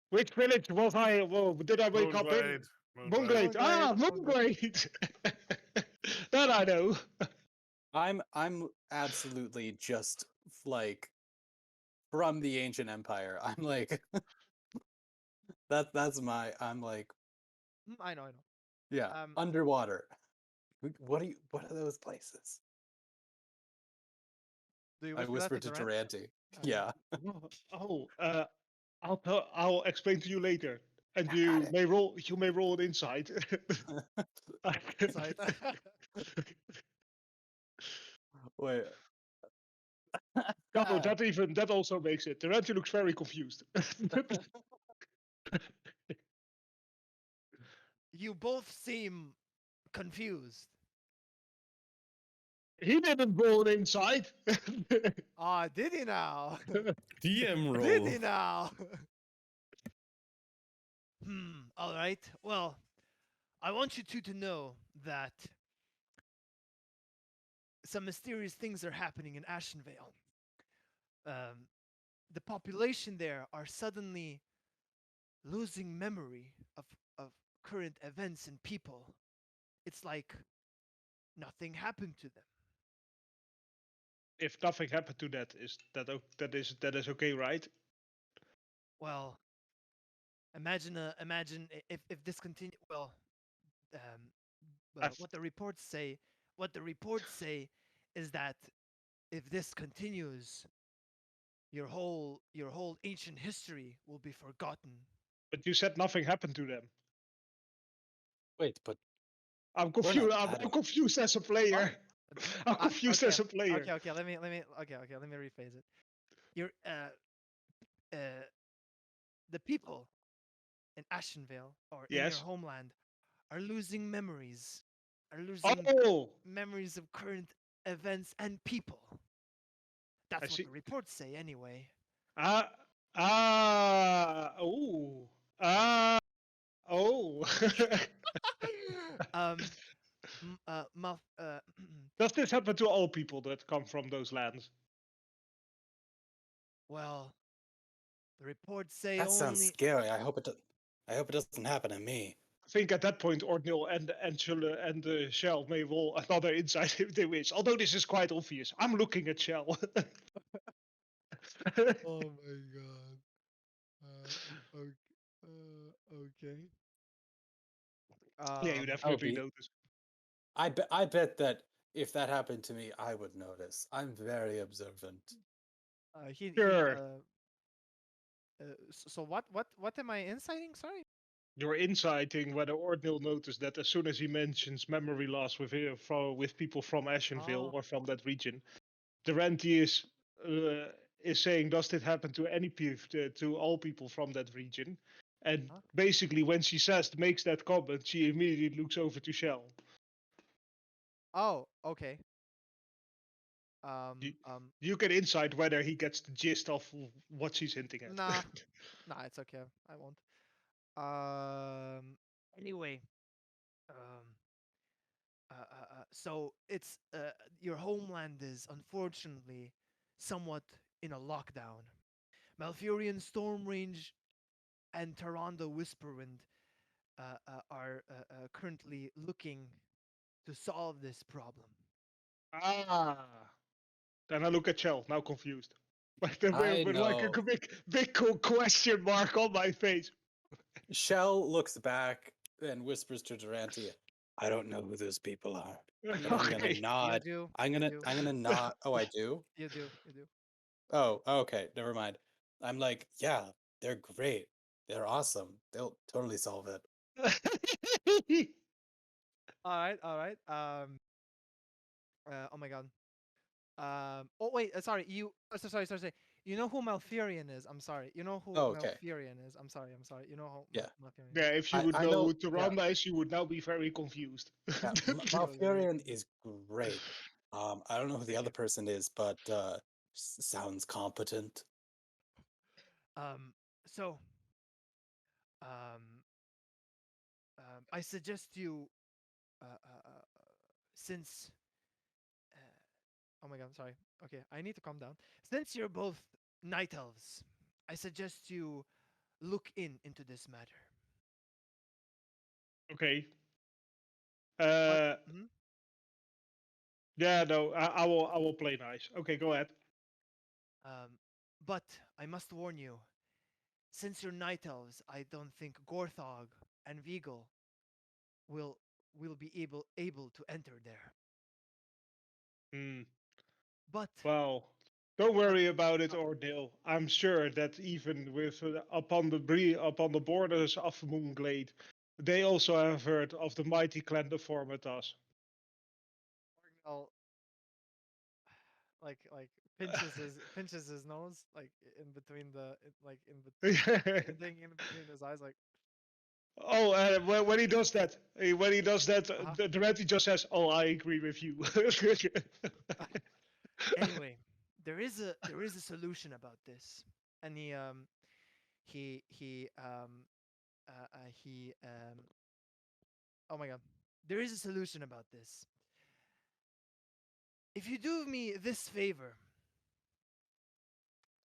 Which village was I? Well, did I wake up in? Moonglade. Moonglade. Ah, Moonglade. Moonglade. That I know. I'm absolutely just like from the ancient empire. I'm like that's my I'm like I know. yeah, underwater. What are those places? Do you I whisper that whispered to to Durant? Deranty. Yeah. Oh, I'll explain to you later, and I got you it. may roll. You may roll an insight. Sight. Wait. No, that also makes it. Deranty looks very confused. You both seem confused. He didn't roll an insight. Ah, did he now? DM Did roll. he now? All right. Well, I want you two to know that some mysterious things are happening in Ashenvale. The population there are suddenly losing memory of current events and people. It's like nothing happened to them. If nothing happened to that, that is okay, right? Well, imagine if this continue. Well, I've- what the reports say. What the reports say is that if this continues, your whole ancient history will be forgotten. But you said nothing happened to them. Wait, but I'm we're confused. not I'm planning. confused as a player. I'm confused as a player. Okay. Let me rephrase it. You're the people in Ashenvale or in your Yes. homeland are losing memories. Are losing Oh, memories of current events and people. I That's what see. the reports say, anyway. Ah, oh, oh. um, m- Mal- Does this happen to all people that come from those lands? well, the reports say That sounds only. scary. I hope it doesn't happen to me. I think at that point, Orgnil and Shell may roll another insight if they wish. Although this is quite obvious. I'm looking at Shell. Oh my god. Okay. Yeah, you definitely Albie, notice. I bet that if that happened to me, I would notice. I'm very observant. Sure. So what am I inciting? Sorry. You're inciting whether Orgnil noticed that as soon as he mentions memory loss with people from Ashenvale Oh. or from that region, Deranty is saying, does it happen to any people, to all people from that region? And Huh? basically, when she makes that comment, she immediately looks over to Shell. Oh, okay. You, you can insight whether he gets the gist of what she's hinting at. Nah, it's okay. I won't. Anyway, um, so it's your homeland is unfortunately somewhat in a lockdown. Malfurion, Stormrange, and Tyrande Whisperwind are currently looking to solve this problem. Ah. Then I look at Shell, now confused. I With like a know. big question mark on my face. Shell looks back and whispers to Deranty, "I don't know who those people are, but I'm gonna Okay. nod. You do. I'm gonna nod. Oh, I do. You do. Oh, okay. Never mind. I'm like, yeah, they're great. They're awesome. They'll totally solve it. All right. Oh my god. Oh wait. Sorry. Sorry. You know who Malfurion is? I'm sorry. You know who Oh, okay. Malfurion is? I'm sorry. You know who Yeah. Malfurion Yeah, is? if you would I know know. who Tyrande is, you would now be very confused. Yeah, Malfurion is great. I don't know who the other person is, but Sounds competent. So, I suggest you, since, oh my god, I'm sorry. Okay, I need to calm down. Since you're both night elves, I suggest you look into this matter. Okay. But, mhm. Yeah, no, I will play nice. Okay, go ahead. But I must warn you, since you're night elves, I don't think Gorthog and Vigil will will be able to enter there. Hmm. But Well, don't worry about it, uh, Orgnil. I'm sure that even with upon the borders of Moonglade, they also have heard of the mighty clan the Formatas. Orgnil, like pinches his nose, like in between thing in between his eyes, like Oh, when he does that, uh-huh. the Deranty just says, "Oh, I agree with you." Anyway, there is a solution about this, and he he oh my god, there is a solution about this. If you do me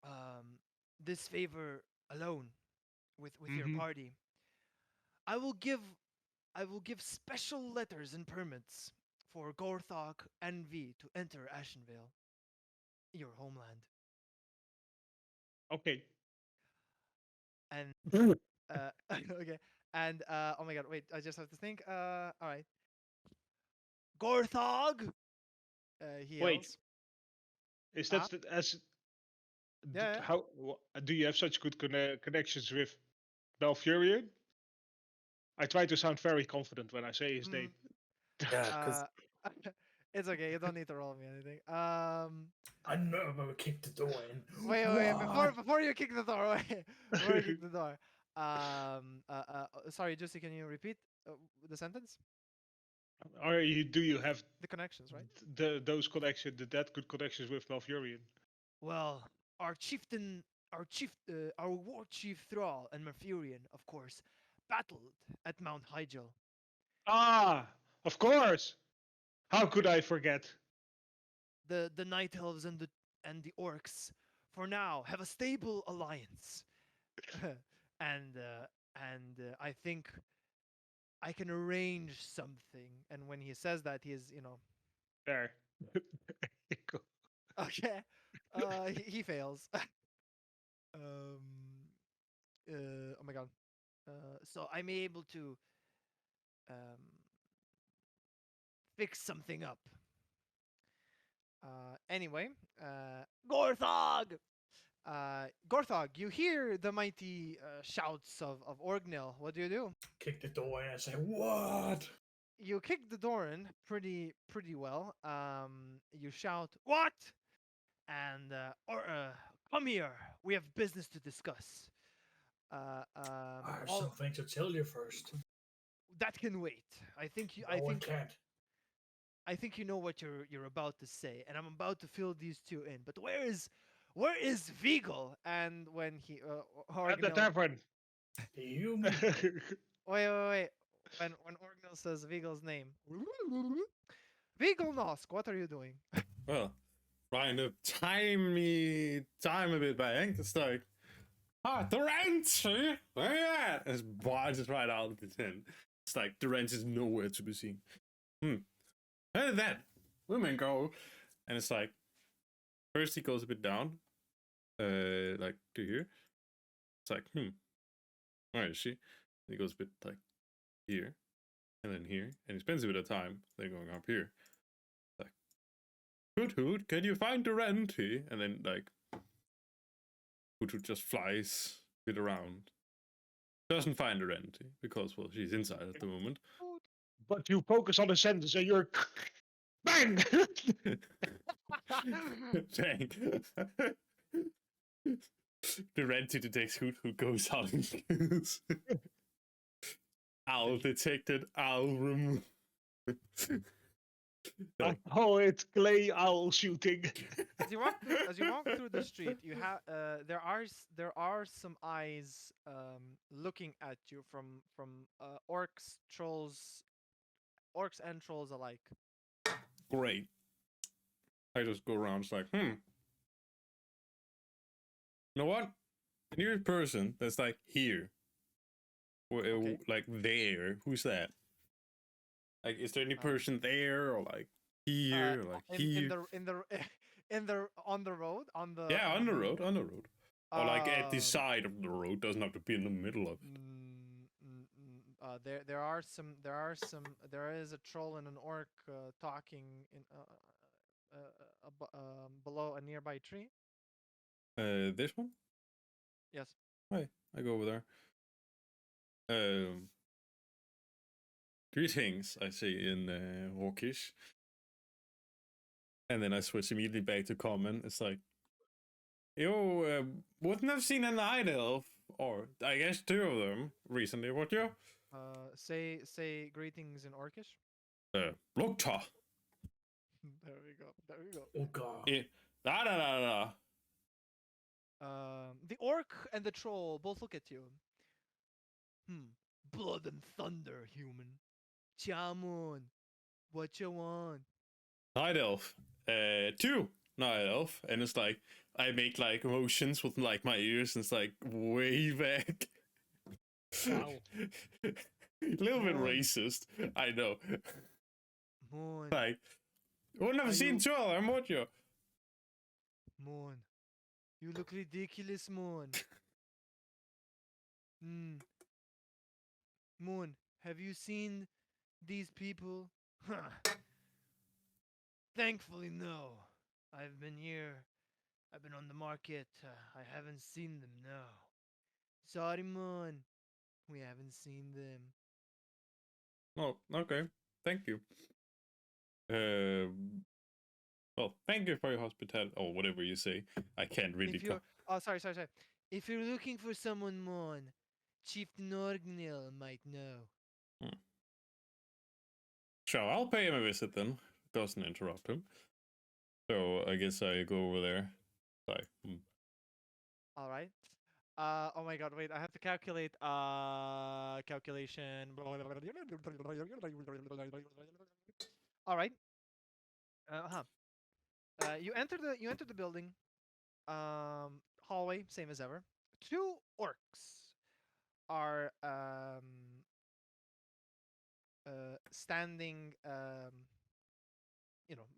um, this favor alone with your Hmm. party, I will give I will give special letters and permits for Gorthok and V to enter Ashenvale, your homeland. Okay. And okay, and oh my god, wait, I just have to think. All right, Gorthog, he Wait, yells. is Ah, as yeah, how do you have such good connections with Balfurion? I try to sound very confident when I say his yeah. name. Yeah, because It's okay. You don't need to roll me anything. I know I'm gonna kick the door in. Wait. What? Before you kick the door, wait. Before you kick the door. Sorry, Juicy. Can you repeat the sentence? Do you have The connections, right? those connections, that good connections with Malfurion? Well, our chieftain, our war chief Thrall and Merfurion, of course, battled at Mount Hyjal. Ah, of course. How could I forget? The night elves and the orcs, for now, have a stable alliance, and I think I can arrange something. And when he says that, he is, There. Cool. okay. He fails. um. Oh my god. So I'm able to um fix something up. Anyway, Gorthog. Gorthog, you hear the mighty shouts of Orgnil. What do? Kick the door in and say, "What?" You kick the door in pretty well. You shout, "What?" And come here. We have business to discuss. I have All something to tell you first. that can wait. No, I can't. I think you know what you're about to say, and I'm about to fill these two in. But where is Vigil? And when he At the Orgnil, tavern. You wait. When Orgnil says Vigil's name, Vigil Nosk, what are you doing? Well, trying to time a bit back. It's like, the wrench! Where you at? And his barges right out of the tent. It's like the wrench is nowhere to be seen. How did that women go? And it's like, first he goes a bit down, like to here. It's like, where is she? And he goes a bit like here, and then here, and he spends a bit of time then going up here. Like, Hoot, can you find Deranty? And then like, Hoot just flies a bit around. Doesn't find Deranty because, well, she's inside at the moment. But you focus on the sentence and you're bang. Dang. Deranty detects Hoot, who goes out and kills. Owl detected, owl removed. So, Oh, it's clay owl shooting. As you walk through the street, you have there are some eyes looking at you from orcs and trolls alike. great. I just go around. It's like, You know what? The nearest person that's like here, or Okay. like there. Who's that? Like, is there any person there, or like here, or like in here? in the on the road Yeah, on the main road, on the road, or like at the Um, side of the road. Doesn't have to be in the middle of it. There is a troll and an orc talking in below a nearby tree. This one. Yes. Hi, I go over there. Um, Greetings, I say in Orcish, and then I switch immediately back to common. It's like, yo, wouldn't have seen an night elf, or I guess two of them recently. What you? Say greetings in Orcish. Lokta. There we go. There we go. Oh god. Da da da da. The orc and the troll both look at you. Blood and thunder, human. Chamon, what you want? Night elf. Two night elf, and it's like I make like motions with like my ears, and it's like way back. Wow. A little bit Moon. racist, I know. Moon, Like, wouldn't have Are seen you- two of them, would you? Moon. You look ridiculous, Moon. Moon, have you seen these people? Thankfully, no. I've been here. I've been on the market. I haven't seen them, no. Sorry, Moon. We haven't seen them. Oh, okay. Thank you. Well, thank you for your hospitality, or whatever you say. I can't really. If you're, oh, sorry. If you're looking for someone, Moon, Chieftain Orgnil might know. Sure, I'll pay him a visit then. Doesn't interrupt him. So I guess I go over there. Like, All right. Oh my God! Wait, I have to calculate. Calculation. All right. You enter the building. Hallway, same as ever. Two orcs are standing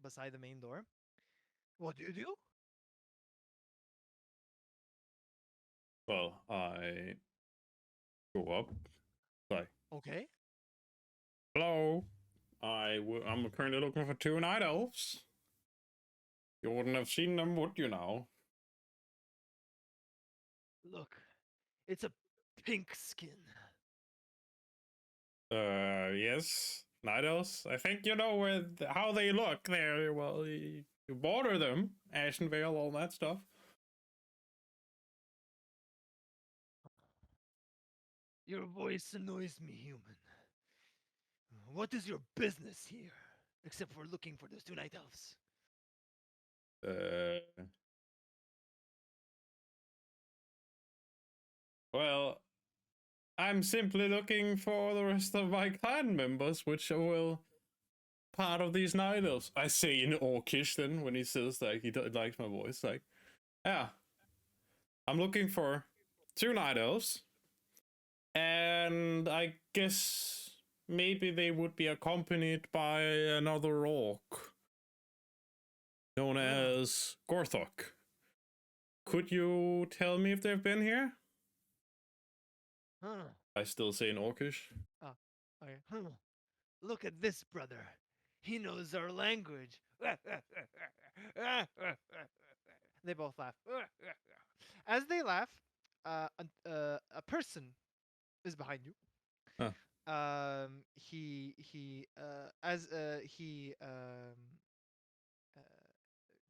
beside the main door. What do you do? well, I go up. Like, Okay. hello. I'm currently looking for two night elves. You wouldn't have seen them, would you now? Look, it's a pink skin. Yes. Night elves. I think you know how they look. There, well, you border them. Ashenvale, all that stuff. Your voice annoys me, human. What is your business here? Except for looking for those two night elves. Well, I'm simply looking for the rest of my clan members, which will part of these night elves. I say in Orcish then when he says like he likes my voice, like, yeah, I'm looking for two night elves, and I guess maybe they would be accompanied by another orc known as Gorthok. Could you tell me if they've been here? Huh. I still say in Orcish. Okay. Look at this brother. He knows our language. They both laugh. As they laugh, a person is behind you. Huh. He as he uh,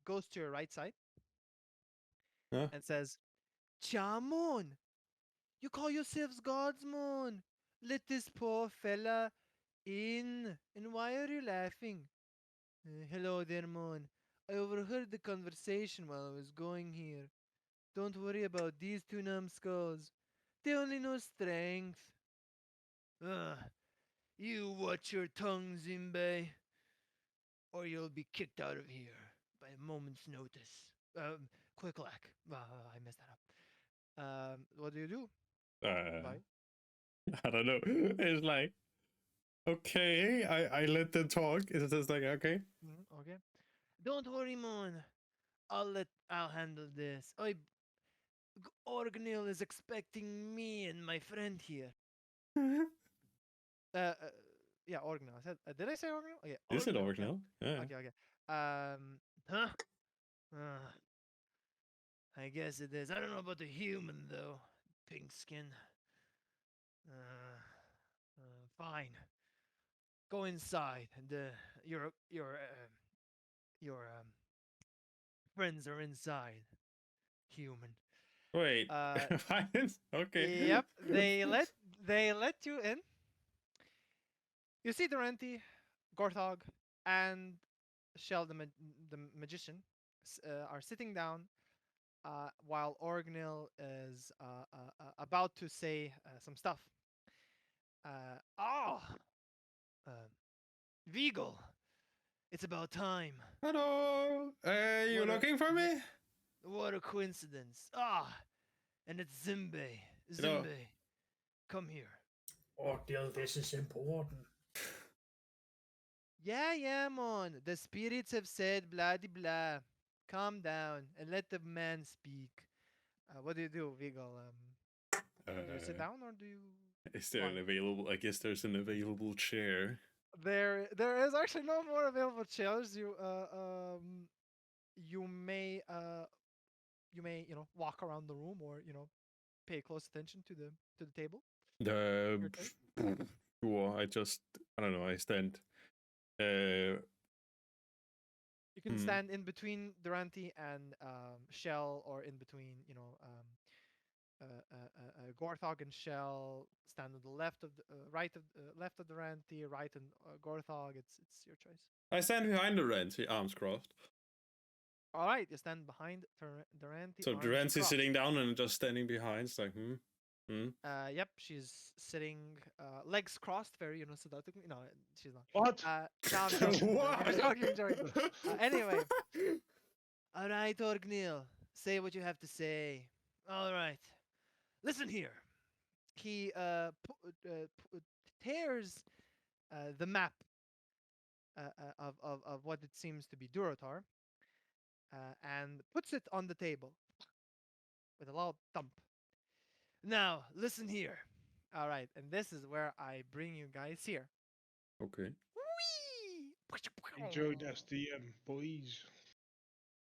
goes to your right side Huh? and says, "Chamon, you call yourselves gods, mon. Let this poor fella in. And why are you laughing? Hello there, Mon. I overheard the conversation while I was going here. Don't worry about these two numbskulls. They only know strength. Ugh. You watch your tongue, Zimbe, or you'll be kicked out of here by a moment's notice. Quick clack. I messed that up. What do you do? Bye. I don't know. It's like, okay, I let them talk. It's just like, okay. Okay. Don't worry, Mon. I'll handle this. Orgnil is expecting me and my friend here. Uh, uh yeah, Orgnil. I said. Did I say Orgnil? Okay. Is it Yeah. Orgnil? Yeah. Okay. Huh? I guess it is. I don't know about the human though. Pink skin. Fine. Go inside. And your friends are inside. Human. Wait. Okay. Yep. They let you in. You see Deranty, Gorthog, and Shell the magician are sitting down while Orgnil is about to say some stuff. Oh, uh, Vigal, it's about time. Hello. You What a- looking for me? What a coincidence. And it's Zimbe. Hello. Zimbe, come here. Orgnil, this is important. Yeah, man. The spirits have said blah de blah. Calm down and let the man speak. What do you do, Vigal? Do you sit down or do you? Is there an Fine. available? I guess there's an available chair. There is actually no more available chairs. You may walk around the room or pay close attention to the table. The sure. I don't know. I stand. You can Hmm. stand in between Deranty and Shell, or in between Gorthog and Shell. Stand on the left of the left of Deranty, right and Gorthog. It's your choice. I stand behind the Renzi, arms crossed. All right, you stand behind Deranty. So arms Durant's crossed. sitting down and just standing behind. It's like, Yep, she's sitting, legs crossed, very seductively. No, she's not. What? No, I'm joking. What? I'm joking. Anyway, all right, Orgnil, say what you have to say. All right, listen here. He tears the map of what it seems to be Durotar, and puts it on the table with a loud thump. Now, listen here. All right, and this is where I bring you guys here. okay. Whee! Enjoy the STM, boys.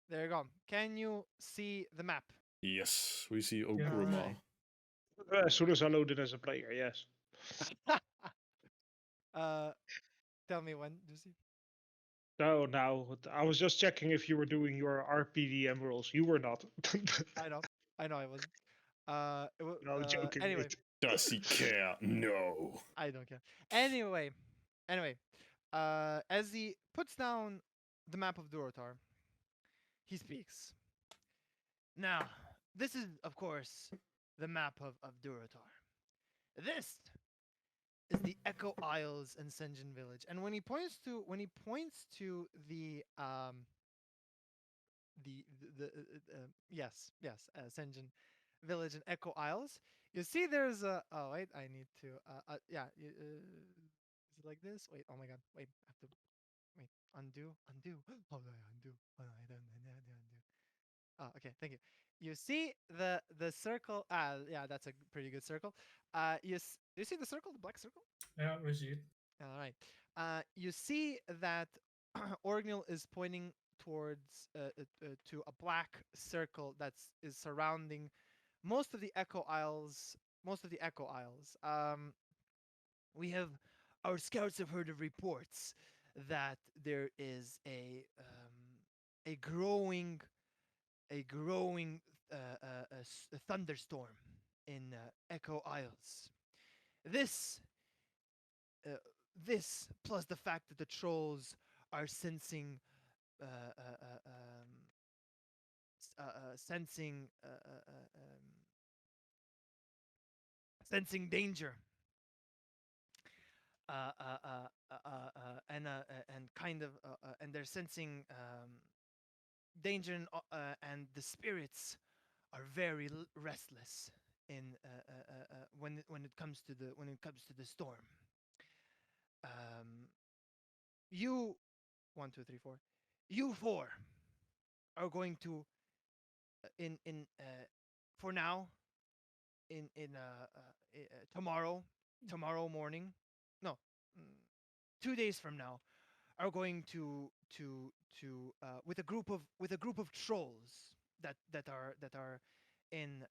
There you go. Can you see the map? Yes, we see Yeah. Ogruma. Alright. As soon as I load it as a player, yes. Tell me when, Lucy. No, now I was just checking if you were doing your RPDM rules. You were not. I know I wasn't. No, joking. Anyway, mate. Does he care? No. I don't care. Anyway, as he puts down the map of Durotar, he speaks. Now, this is, of course, the map of Durotar. This is the Echo Isles and Senjin Village. And when he points to Senjin Village and Echo Isles, you see there's a wait, I need to is it like this? Wait, oh my god, wait, I have to wait, undo. How do I undo? Oh, no, I don't undo. Oh, okay, thank you. You see the circle? Yeah, that's a pretty good circle. You see the circle, the black circle? Yeah, we see it. All right. You see that Orgnil is pointing towards to a black circle is surrounding most of the Echo Isles. Our scouts have heard of reports that there is a growing thunderstorm in Echo Isles. This plus the fact that the trolls are sensing uh, uh, uh, um, sensing sensing danger, and kind of and they're sensing danger, and the spirits are very restless in when it comes to the storm. Um, you 1, 2, 3, 4. You four are going to in for now tomorrow morning. No, 2 days from now are going to with a group of trolls that are in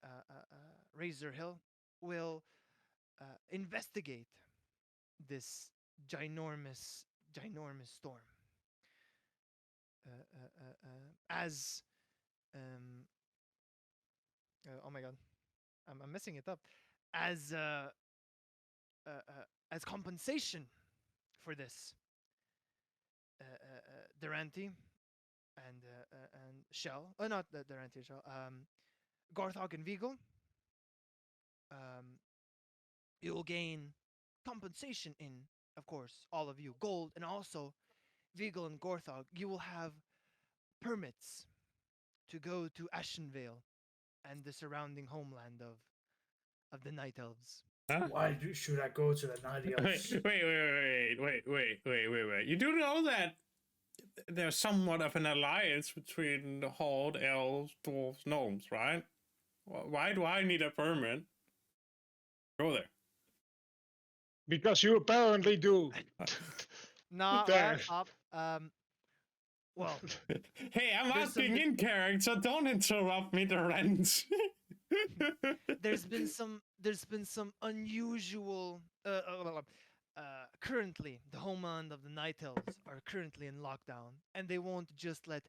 Razor Hill will investigate this ginormous storm as oh my god, I'm messing it up, as as compensation for this. Deranty and Shell, not Deranty and Shell, Garthog and Vigo, um, you will gain compensation in, of course, all of you, gold, and also Vigo and Gorthog, you will have permits to go to Ashenvale and the surrounding homeland of the Night Elves. Huh? Why should I go to the Night Elves? Wait. You do know that there's somewhat of an alliance between the Horde, elves, dwarves, gnomes, right? Why do I need a permit? Go there. Because you apparently do. Nah, There. well, Hey, I'm There's asking some- in character. Don't interrupt me, Deranty. there's been some unusual currently the homeland of the Night Elves are currently in lockdown, and they won't just let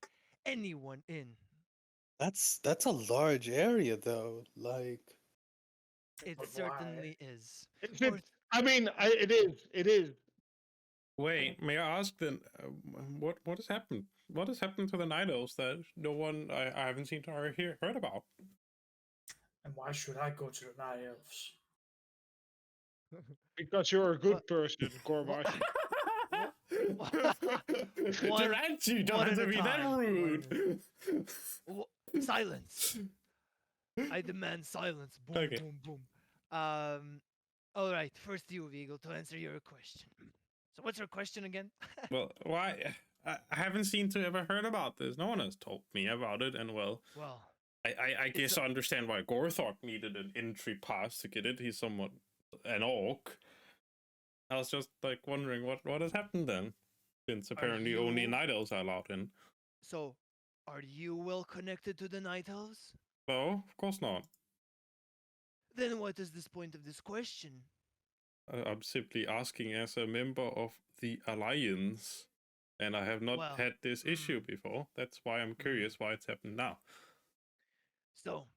anyone in. That's a large area though. Like, It But why? certainly is. Is it- Gorth- I mean, it is. It is. Wait, may I ask then, what has happened? What has happened to the Night Elves that no one I haven't seen or heard about? And why should I go to the Night Elves? Because you're a good What- person, Korvash. Deranty, don't one have at to a be that time. rude. Silence. I demand silence. Boom, Okay. boom, boom. All right. First, you, Eagle, to answer your question. So, what's your question again? Well, why? I haven't seen to ever heard about this. No one has told me about it, and well, Well, I It's guess I understand why Gorthok needed an entry pass to get it. He's somewhat an orc. I was just like wondering what has happened then, since apparently only you- Night Elves are allowed in. so are you well connected to the Night Elves? So of course not. Then what is this point of this question? I'm simply asking as a member of the Alliance, and I have not Well, had this issue before. That's why I'm curious why it's happened now. So,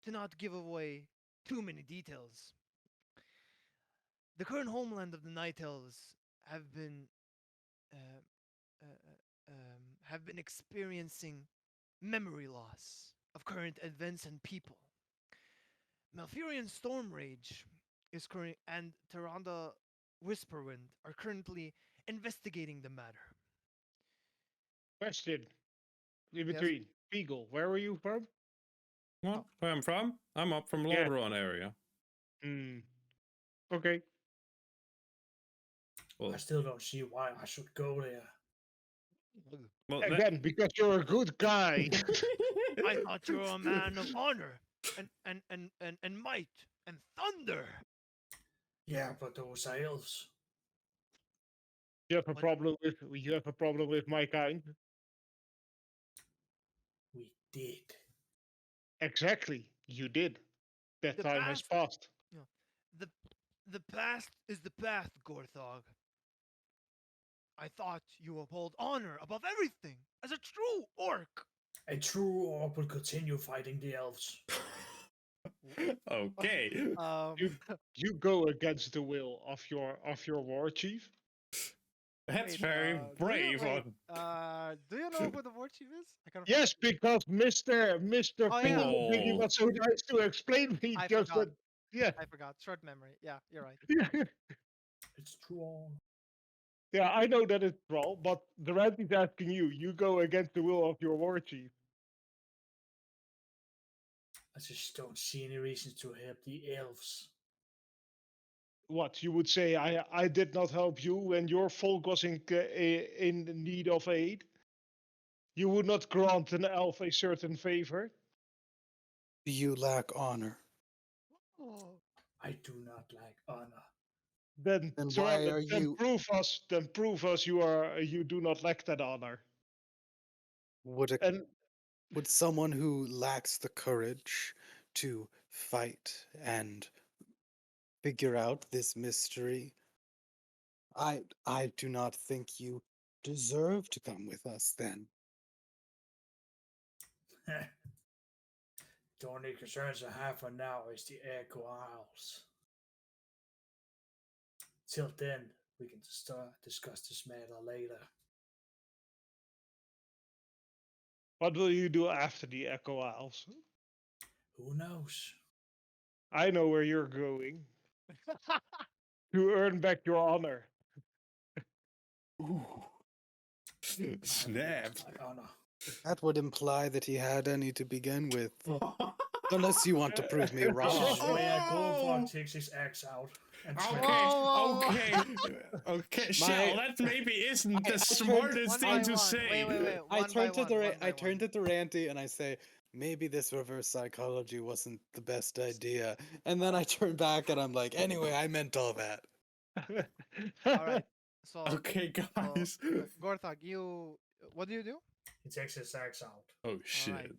to not give away too many details, the current homeland of the Night Elves uh, have been experiencing memory loss of current events and people. Malfurion Stormrage is current and Tyrande Whisperwind are currently investigating the matter. Question. In Yes? between. Beagle, where were you from? Well, where I'm from? I'm up from Yeah. Lordaeron area. Hmm. Okay. Well, I still don't see why I should go there. well Again, because you're a good guy. I thought you were a man of honor and might and thunder. Yeah, but those are elves. You have a What- problem with my kind. We did. Exactly. You did. That The time has past- passed. The past is the path, Gorthog. I thought you uphold honor above everything as a true orc. A true orc will continue fighting the elves. okay. You go against the will of your war chief. That's Wait, very brave. do you know who the war chief is? I kind of Yes, because Mr. Oh, Finger yeah. Thingy Oh. was so nice to explain me I just forgot. that. Yeah. I forgot. Short memory. Yeah, you're right. It's true. Yeah, I know that it's troll, but Deranty's asking you. You go against the will of your war chief. I just don't see any reason to help the elves. What you would say? I did not help you when your folk was in need of aid. You would not grant an elf a certain favor. Do you lack honor? Oh, I do not like honor. Then, Then so, why are then you? prove us. Then prove us you do not lack that honor. Would And someone who lacks the courage to fight and figure out this mystery? I do not think you deserve to come with us then. The only concerns I have for now is the Echo Isles. Till then, we can discuss this matter later. what will you do after the Echo Isles? Who knows? I know where you're going to earn back your honor. Snapped. My honor. That would imply that he had any to begin with. Unless you want to prove me This wrong. is where Goldfrog takes his axe out. And Okay, Whoa, whoa. okay, Shell, that maybe isn't the turned- smartest One thing by to one. say. Wait. I One by turned to one, the one by I turned one. to Deranty and I say, maybe this reverse psychology wasn't the best idea. And then I turn back and I'm like, anyway, I meant all that. All right. So, Okay, guys. Gorthog, you. What do you do? he takes his axe out. Oh shit.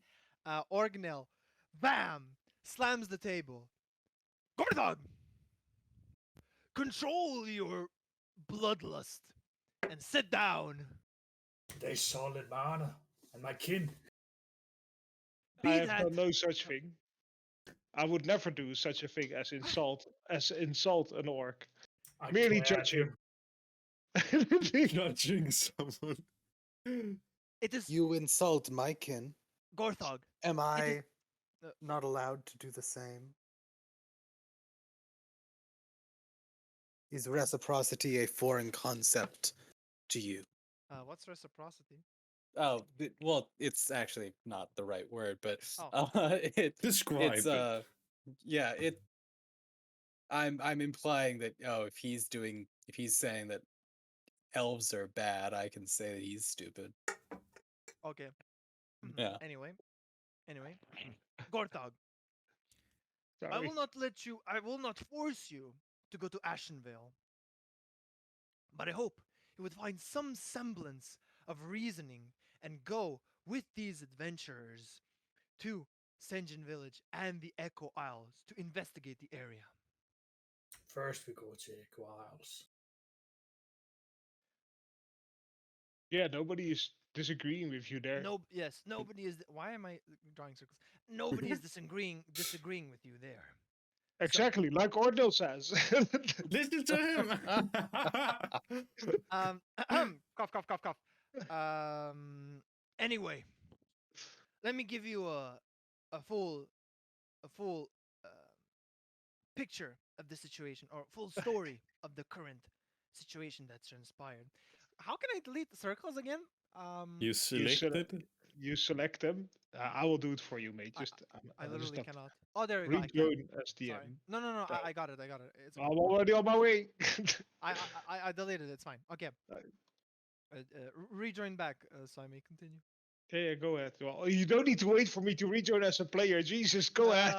Orgnil, bam, slams the table. Gorthog, control your bloodlust and sit down. They solid my honor and my kin. Be I have that done no such thing. I would never do such a thing as insult an orc. I Merely clad judge him. Judging someone. it is You insult my kin. Gorthog. Am I uh, not allowed to do the same? Is reciprocity a foreign concept to you? What's reciprocity? Oh, well, it's actually not the right word, but Oh. Describe it's it. yeah, I'm implying that if he's saying that elves are bad, I can say that he's stupid. Okay. Yeah. Anyway, Gorthog, I Sorry. will not I will not force you to go to Ashenvale. But I hope you would find some semblance of reasoning and go with these adventurers to Senjin Village and the Echo Isles to investigate the area. First, we go to Echo Isles. Yeah, nobody is disagreeing with you there. Nobody is. Why am I drawing circles? Nobody is disagreeing with you there. Exactly, like Orgnil says. Listen to him. Cough. Anyway, let me give you a full uh, picture of the situation or full story of the current situation that's transpired. How can I delete the circles again? You selected. You select them. I will do it for you, mate. I- Just I just literally have cannot. Oh, there we go. I can. rejoin as DM. Sorry. No. No. I got it. It's I'm already on my way. I deleted it. It's fine. Okay. Uh, Rejoin back so I may continue. yeah, go ahead. Well, you don't need to wait for me to rejoin as a player. Jesus, go ahead.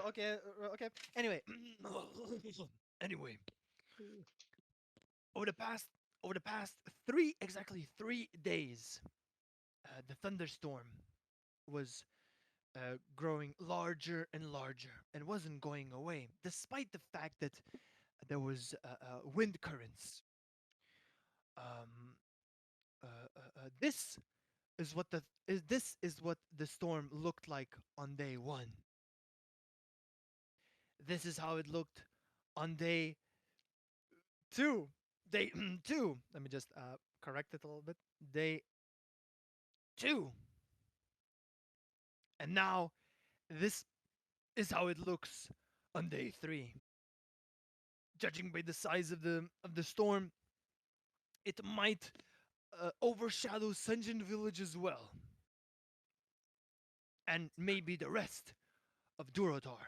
Okay. Okay. Anyway. Anyway. Over the past exactly 3 days, the thunderstorm was growing larger and larger and wasn't going away, despite the fact that there was wind currents. Um, this is what the storm looked like on day 1. This is how it looked on day 2. Day 2. Let me just correct it a little bit. Day 2. And now, this is how it looks on day 3. Judging by the size of the storm, it might overshadow Sungeon Village as well, and maybe the rest of Durotar.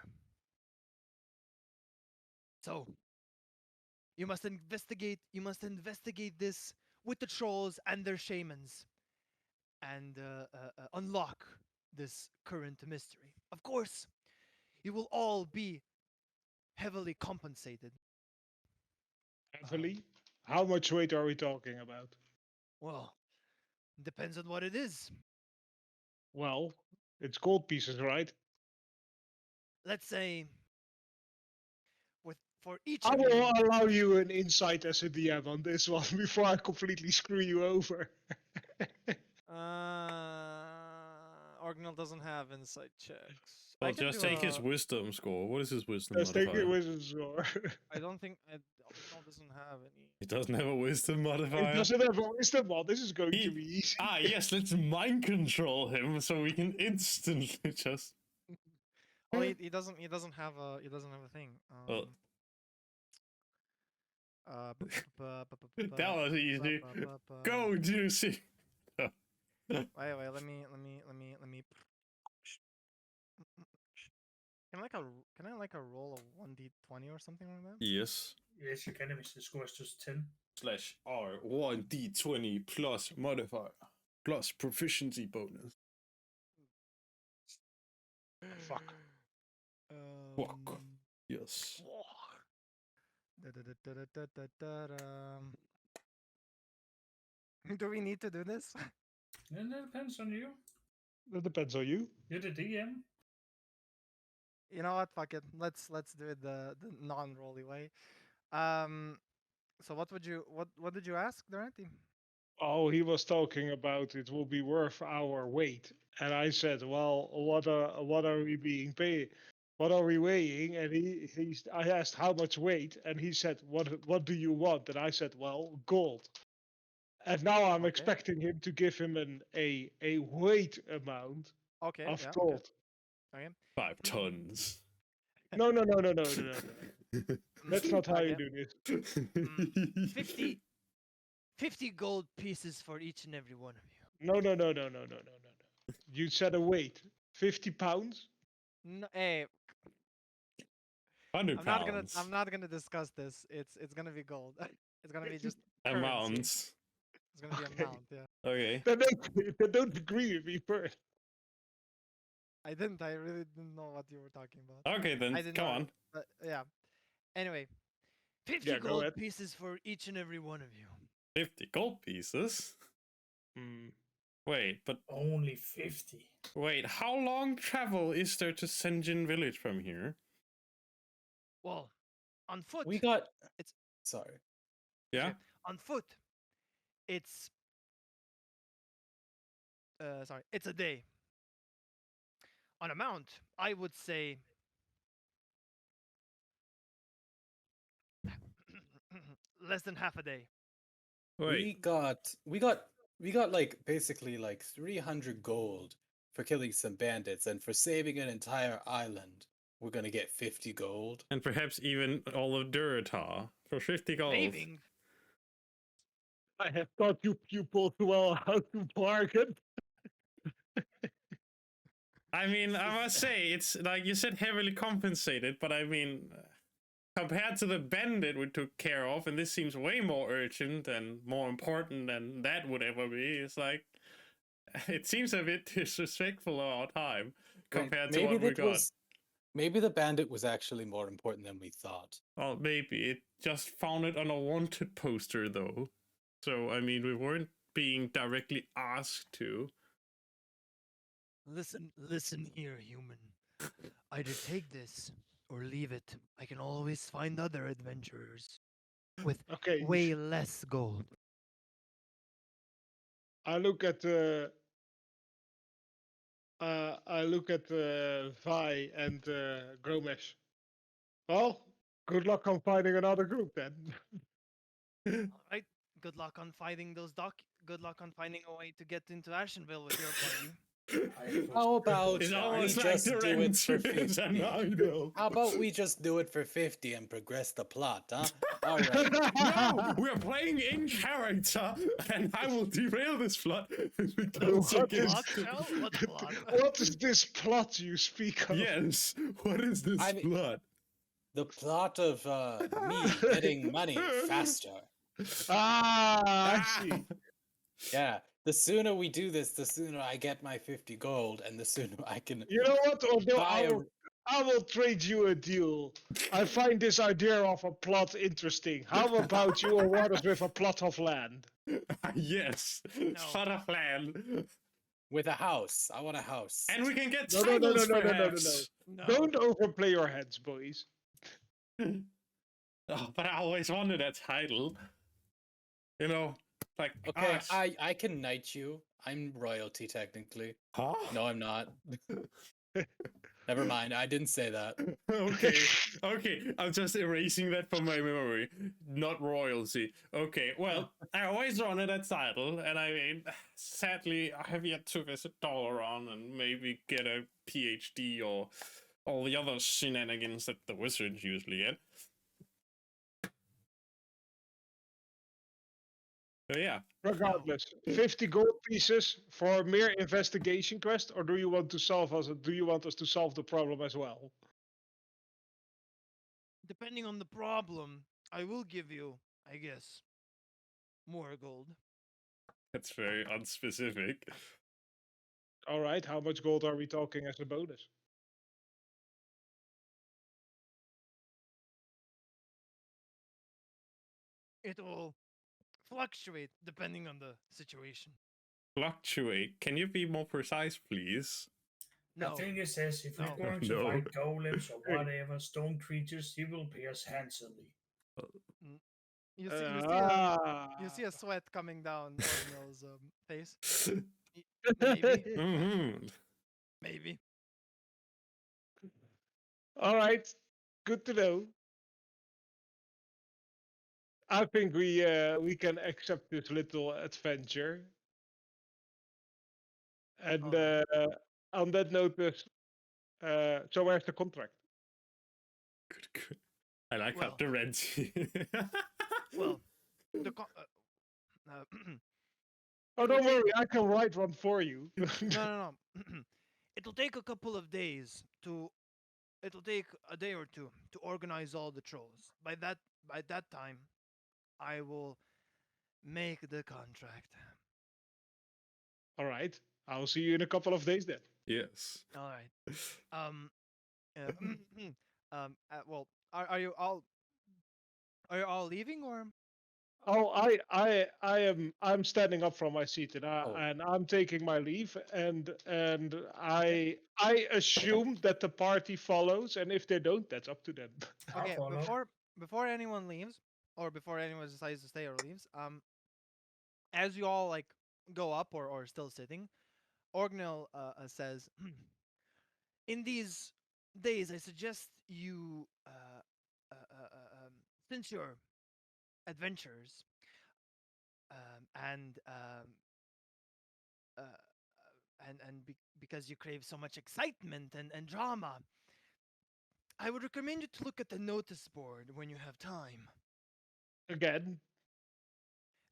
So you must investigate. You must investigate this with the trolls and their shamans, and unlock this current mystery. Of course, you will all be heavily compensated. Heavily? How much weight are we talking about? Well, depends on what it is. Well, it's gold pieces, right? Let's say, for each I of will you. allow you an insight as a DM on this one before I completely screw you over. Orgnil doesn't have insight checks. I Well, can just do take his a. wisdom score. What is his wisdom Let's take modifier? it with a score. I don't think Orgnil doesn't have any. He doesn't have a wisdom It modifier. doesn't have a wisdom mod. This is going He- to be easy. Yes, let's mind control him so we can instantly just. Oh, he doesn't. He doesn't have a. He doesn't have a thing. Well, That that was easy. Go, Juicy. Wait. Let me. Can I like a roll of 1d20 or something like that? Yes. Yes, you can if the score is just 10. Slash R1d20 plus modifier plus proficiency bonus. Fuck. Fuck. Yes. Do we need to do this? Then that depends on you. That depends on you. You're the DM. You know what? Fuck it. Let's do it the non-rolly way. So what did you ask, Deranty? Oh, he was talking about it will be worth our weight, and I said, well, what are we being paid? What are we weighing? And I asked how much weight, and he said, what do you want? And I said, well, gold. And now I'm Okay. expecting him to give him a weight amount Okay. of Yeah. gold. Okay. 5 tons. No. That's not how you Okay. do this. 50 gold pieces for each and every one of you. No. You said a weight. 50 pounds? No, hey, 100 pounds. I'm not gonna discuss this. It's gonna be gold. It's gonna be just currency. Amounts. It's gonna be Okay. amount. Yeah. Okay. Then don't agree with me first. I didn't. I really didn't know what you were talking about. Okay, then. I didn't Come know, on. But yeah. Anyway, 50 Yeah, go gold ahead. pieces for each and every one of you. 50 gold pieces? Hmm. Wait, but Only 50. wait, how long travel is there to Senjin village from here? Well, on foot. We got. It's- Sorry. Yeah? Okay, on foot. It's it's a day. On a mount, I would say less than half a day. Wait. We got like basically like 300 gold for killing some bandits, and for saving an entire island, we're gonna get 50 gold. And perhaps even all of Durotar for 50 gold. Saving. I have taught you pupils well how to bargain. I mean, I must say, it's like you said, heavily compensated, but I mean, compared to the bandit we took care of, and this seems way more urgent and more important than that would ever be, it's like, it seems a bit disrespectful of our time compared to what we got. Maybe the bandit was actually more important than we thought. Well, maybe. It just found it on a wanted poster, though. So, I mean, we weren't being directly asked to. Listen here, human. Either take this or leave it. I can always find other adventurers with Okay. way less gold. I look at Vi and Gromesh. Well, good luck on finding another group then. Alright. Good luck on finding those Good luck on finding a way to get into Ashenvale with your party. How about It's we almost like just the do it for rent is an 50? idol. How about we just do it for 50 and progress the plot, huh? All right. No, we're playing in character, and I will derail this plot if it goes What is- Plot, Shell? What plot? What is this plot you speak of? Yes, what is this I mean- plot? The plot of me getting money faster. I see. Yeah. The sooner we do this, the sooner I get my 50 gold, and the sooner I can You know what? Although buy a. I will trade you a deal. I find this idea of a plot interesting. How about you award us with a plot of land? Yes, plot of land. With a house. I want a house. And we can get No, titles, perhaps. No. Don't overplay your hands, boys. Oh, but I always wanted that title. You know, like Okay, us. I can knight you. I'm royalty technically. Huh? No, I'm not. Never mind. I didn't say that. Okay, okay. I'm just erasing that from my memory. Not royalty. Okay, well, I always wanted that title, and I mean, sadly, I have yet to visit Dalaran and maybe get a PhD or all the other shenanigans that the wizards usually get. So yeah. Regardless, 50 gold pieces for a mere investigation quest, or do you want to solve us? Do you want us to solve the problem as well? Depending on the problem, I will give you, I guess, more gold. That's very unspecific. All right, how much gold are we talking as a bonus? It will fluctuate depending on the situation. Fluctuate. Can you be more precise, please? No. The thing is this, if No. we're going to No. find golems or whatever, stone creatures, he will pay us handsomely. You see a sweat coming down Orgnil's face. Maybe. Mm-hmm. Maybe. All right, good to know. I think we can accept this little adventure. And Alright. on that note, so where's the contract? Good, good. I like Well. how Deranty. Well, the Oh, don't worry, I can write one for you. no. It'll take a couple of days to. It'll take a day or two to organize all the trolls. By that time, I will make the contract. All right, I'll see you in a couple of days then. Yes. All right. Well, are you all? Are you all leaving or? Oh, I'm standing up from my seat and Oh. I'm taking my leave and I assume that the party follows, and if they don't, that's up to them. I'll Okay, follow. before anyone leaves, or before anyone decides to stay or leaves, as you all like go up or still sitting, Orgnil says, in these days, I suggest you, since you're adventurers, and because you crave so much excitement and drama, I would recommend you to look at the notice board when you have time. Again,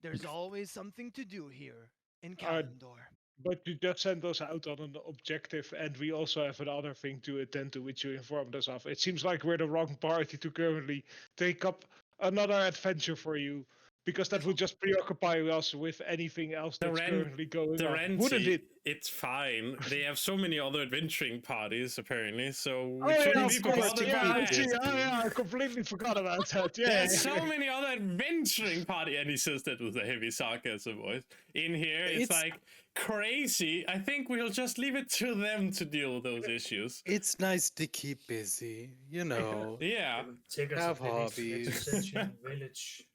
There's always something to do here in Uh, Kalendor. but you just sent us out on an objective, and we also have another thing to attend to, which you informed us of. It seems like we're the wrong party to currently take up another adventure for you, because that would just preoccupy us with anything else that's currently going on. Wouldn't Deranty, it? it's fine. They have so many other adventuring parties, apparently, so we Oh, yeah, shouldn't of be course. bothered Yeah, by I see. that. Oh, yeah, I completely forgot about that. Yeah. There's so many other adventuring party, and he says that with a heavy sarcasm voice. In here, it's like crazy. I think we'll just leave it to them to deal with those issues. It's nice to keep busy, you know. Yeah. Take us Have a village, hobbies. let's ascension village.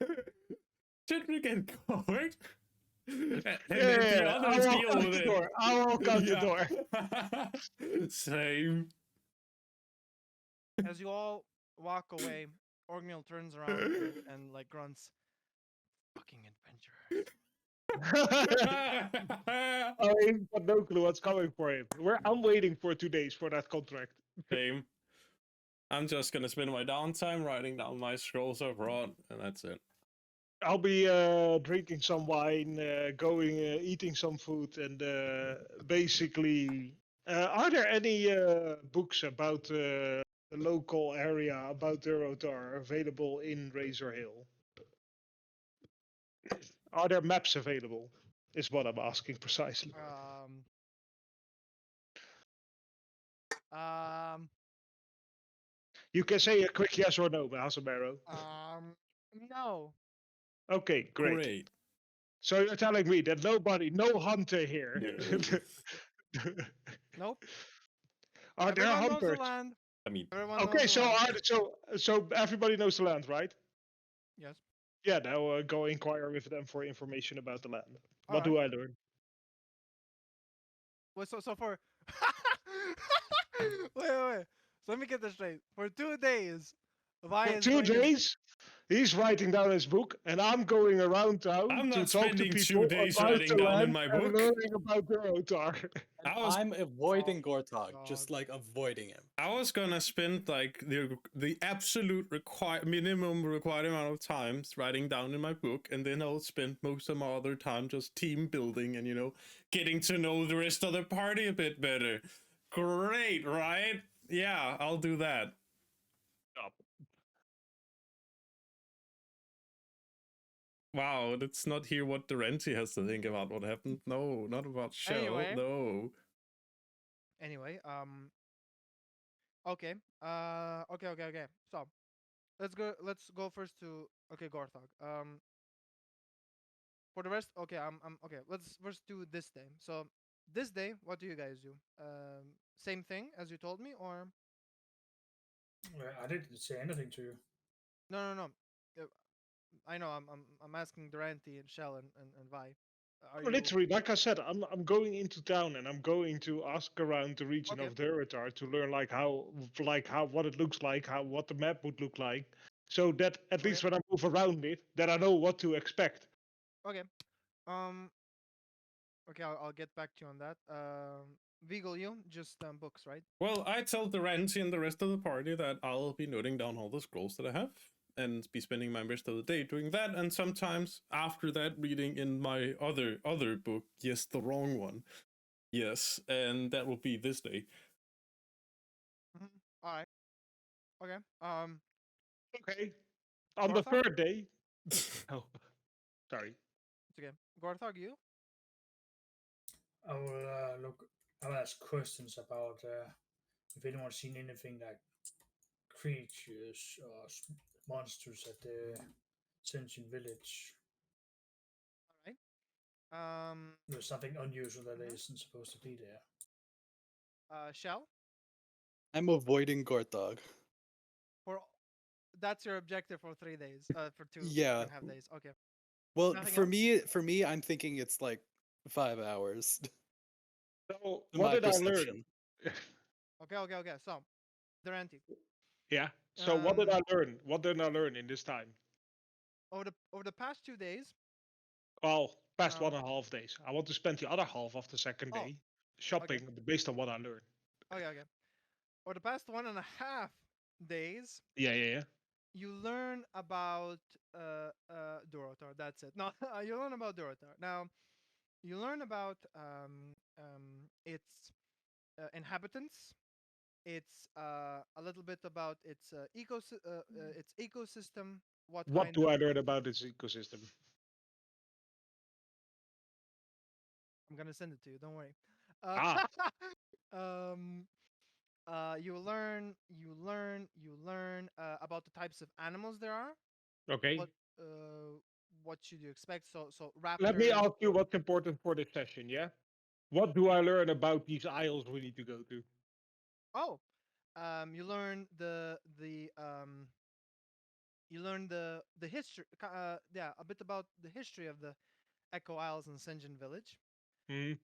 Should we get going? And Yeah, then the yeah, others I'll deal walk out with the it. door. I'll walk out the Yeah. door. Same. As you all walk away, Orgnil turns around and like grunts. Fucking adventurers. I ain't got no clue what's coming for him. I'm waiting for 2 days for that contract. Same. I'm just gonna spend my downtime writing down my scrolls I've brought, and that's it. I'll be drinking some wine, eating some food, and basically, are there any books about the local area about Durotar available in Razor Hill? Are there maps available? Is what I'm asking precisely. You can say a quick yes or no, Hazamero. No. Okay, great. So you're telling me that no hunter here. No. Nope. Are there Everyone knows hunters? the land. I mean, Everyone Okay, knows the land. so everybody knows the land, right? Yes. Yeah, now go inquire with them for information about the land. What Alright. do I learn? Wait, so for wait. So let me get this straight. For 2 days, Vi For is 2 going to- days, he's writing down his book, and I'm going around town I'm to not talk to spending 2 people days about writing the down in land my and book. learning about Durotar. And I was- I'm avoiding Oh, Gortog, God. just like avoiding him. I was gonna spend like the absolute minimum required amount of time writing down in my book, and then I'll spend most of my other time just team building and getting to know the rest of the party a bit better. Great, right? Yeah, I'll do that. Wow, let's not hear what Deranty has to think about what happened. No, not about Shell. Anyway. No. Anyway, okay. Okay. So, let's go first to Gorthog. For the rest, okay, I'm okay. Let's first do this day. So, this day, what do you guys do? Same thing as you told me, or I didn't say anything to you. no. I know. I'm asking Deranty and Shell and Vi. Are you Literally, like I said, I'm going into town and I'm going to ask around the region Okay. of Durotar to learn what it looks like, what the map would look like, so that at least when I move around it, that I know what to expect. okay? Okay, I'll get back to you on that. Vigil, you just books, right? Well, I tell Deranty and the rest of the party that I'll be noting down all the scrolls that I have and be spending my rest of the day doing that, and sometimes after that reading in my other book. Yes, the wrong one. Yes, and that will be this day. All right. Okay. Okay. On the Gorthog? 3rd day. Oh, sorry. It's okay. Gorthog, you? I will I'll ask questions about if anyone's seen anything like creatures or monsters at the sentient village. All right. There's something unusual that isn't supposed to be there. Shell. I'm avoiding Gortog. For that's your objective for 3 days. For two Yeah. and a half days. Okay. Well, Nothing for me, I'm thinking it's like 5 hours. So, to what my did I learn? perception. Okay. So, Deranty. Yeah. So, what did I learn? What did I learn in this time? Over the past 2 days. Well, past 1.5 days. I want to spend the other half of the second Oh, day shopping based on what I learned. Okay. Over the past 1.5 days, Yeah. you learn about Durotar. That's it. No, you learn about Durotar. Now, you learn about its inhabitants. It's a little bit about its ecosystem. What kind do of I learn about its ecosystem? I'm gonna send it to you. Don't worry. Ah. You learn about the types of animals there are. Okay. What should you expect? So raptors. Let me ask you what's important for this session, yeah? What do I learn about these isles we need to go to? Oh, you learn the history. Yeah, a bit about the history of the Echo Isles and Senjin Village. In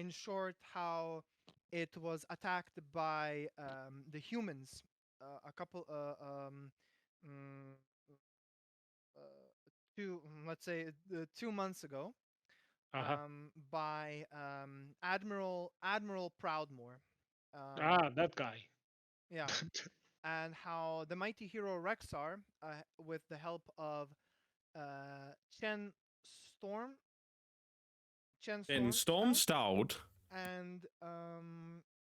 short, how it was attacked by the humans. A couple, let's say 2 months ago, Uh-huh. by Admiral Proudmore. That guy. Yeah, and how the mighty hero Rexar, with the help of Chen Storm, Chen In Storm Storm Stout. and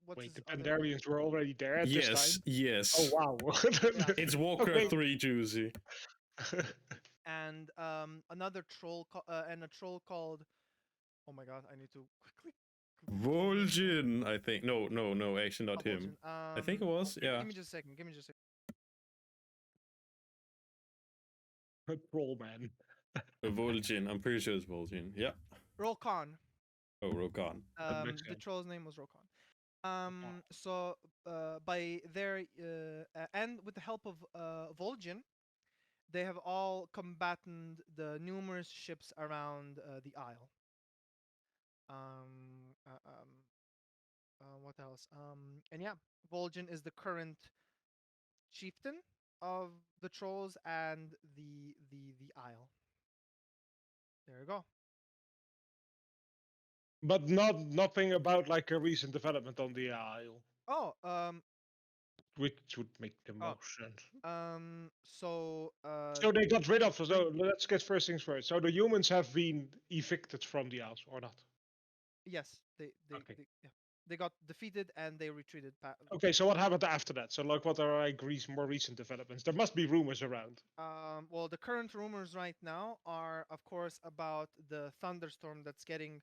what's Wait, his the other name? Pandarians were already there at this Yes, time? yes. Oh, wow. Yeah. It's Walker Okay. 3 Juicy. And another troll and a troll called. Oh my god! I need to quickly. Vol'jin, I think. No, actually not him. Vol'jin. I think it was, yeah. Give me just a second. Give me just a Troll man. Vol'jin. I'm pretty sure it's Vol'jin. Yeah. Rolcon. Oh, Rokan. That makes The sense. troll's name was Rolcon. So by their and with the help of Vol'jin, they have all combated the numerous ships around the Isle. What else? And yeah, Vol'jin is the current chieftain of the trolls and the Isle. There you go. But nothing about like a recent development on the Isle, Oh, which would make the Oh. most sense. so So they got rid of. So let's get first things first. So the humans have been evicted from the Isles, or not? yes, Okay. they got defeated and they retreated. Okay. So what happened after that? So like, what are like more recent developments? There must be rumors around. Well, the current rumors right now are, of course, about the thunderstorm that's getting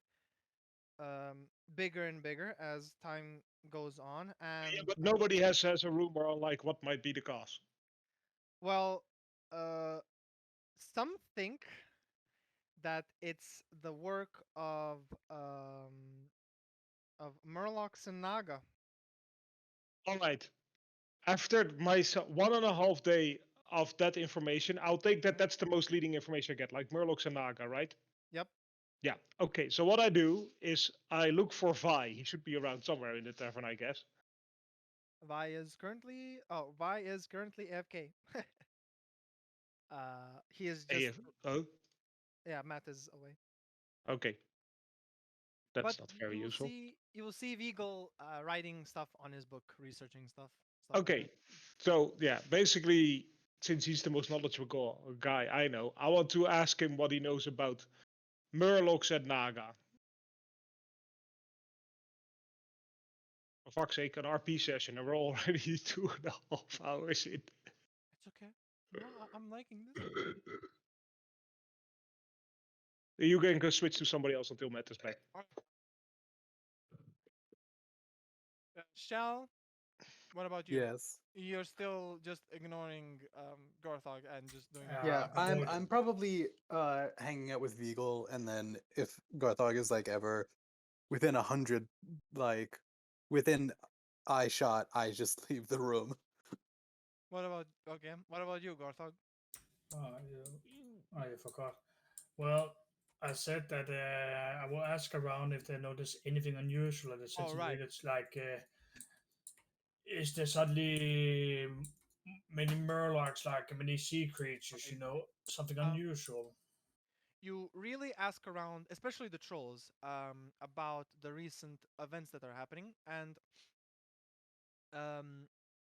bigger and bigger as time goes on, and Yeah, but nobody has a rumor on like what might be the cause. well, some think that it's the work of Murlocs and Naga. All right. After my 1.5 day of that information, I'll take that. That's the most leading information I get, like Murlocs and Naga, right? Yep. Yeah. Okay. So what I do is I look for Vi. He should be around somewhere in the tavern, I guess. Vi is currently AFK. He is just Oh, yeah. Matt is away. okay. That's But not very useful. You will see Vigal writing stuff on his book, researching stuff. like Okay. that. So yeah, basically, since he's the most knowledgeable guy I know, I want to ask him what he knows about Murlocs and Naga. For fuck's sake, an RP session, and we're already 2.5 hours in. It's okay. No, I'm liking this. You can go switch to somebody else until Matt is back. Shell, what about you? Yes. You're still just ignoring Garthog and just doing. Yeah, avoid- I'm probably hanging out with Vigal, and then if Garthog is like ever within 100, like within eye shot, I just leave the room. What about What about you, Garthog? I forgot. Well, I said that I will ask around if they notice anything unusual at the city right. village. Like, is there suddenly many murlocs, like many sea creatures? You know, something unusual. You really ask around, especially the trolls, about the recent events that are happening, and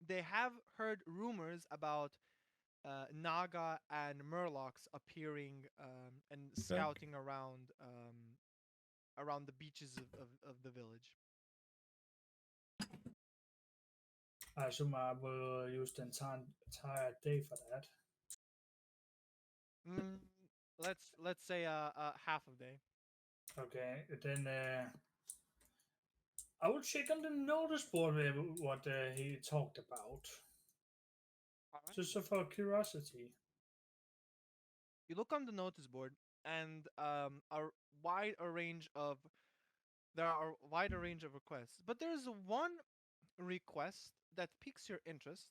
they have heard rumors about Naga and Murlocs appearing and scouting around the beaches of the village. I assume I will use the entire day for that. Let's say half a day. Okay, then I will check on the notice board what he talked about. Alright. Just for curiosity. You look on the notice board, and there are a wider range of requests, but there's one request that piques your interest,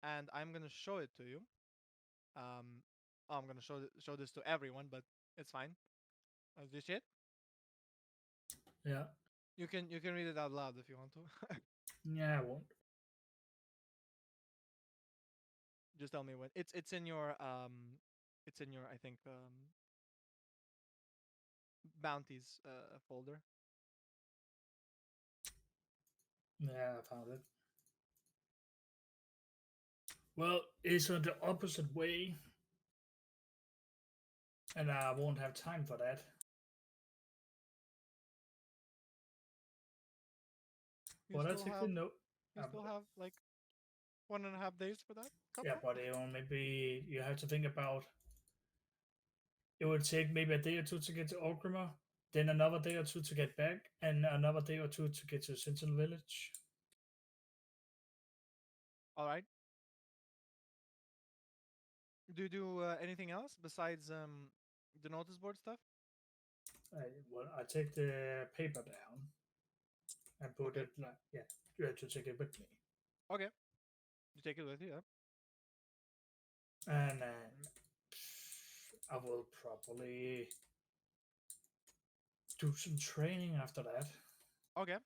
and I'm gonna show it to you. I'm gonna show this to everyone, but it's fine. Is this it? Yeah. You can read it out loud if you want to. Yeah, I won't. Just tell me when. It's in your It's in your, I think, bounties folder. Yeah, I found it. Well, it's on the opposite way, and I won't have time for that. You Well, that's still a have good note. you still have like 1.5 days for that. Yeah, Couple? but maybe you have to think about. It would take maybe a day or two to get to Orgrimmar, then another day or two to get back, and another day or two to get to Sentinel Village. All right. Do you do anything else besides the notice board stuff? I take the paper down and put Okay. it like, yeah, you have to take it with me. Okay. You take it with you, yeah? And then I will probably do some training after that. Okay.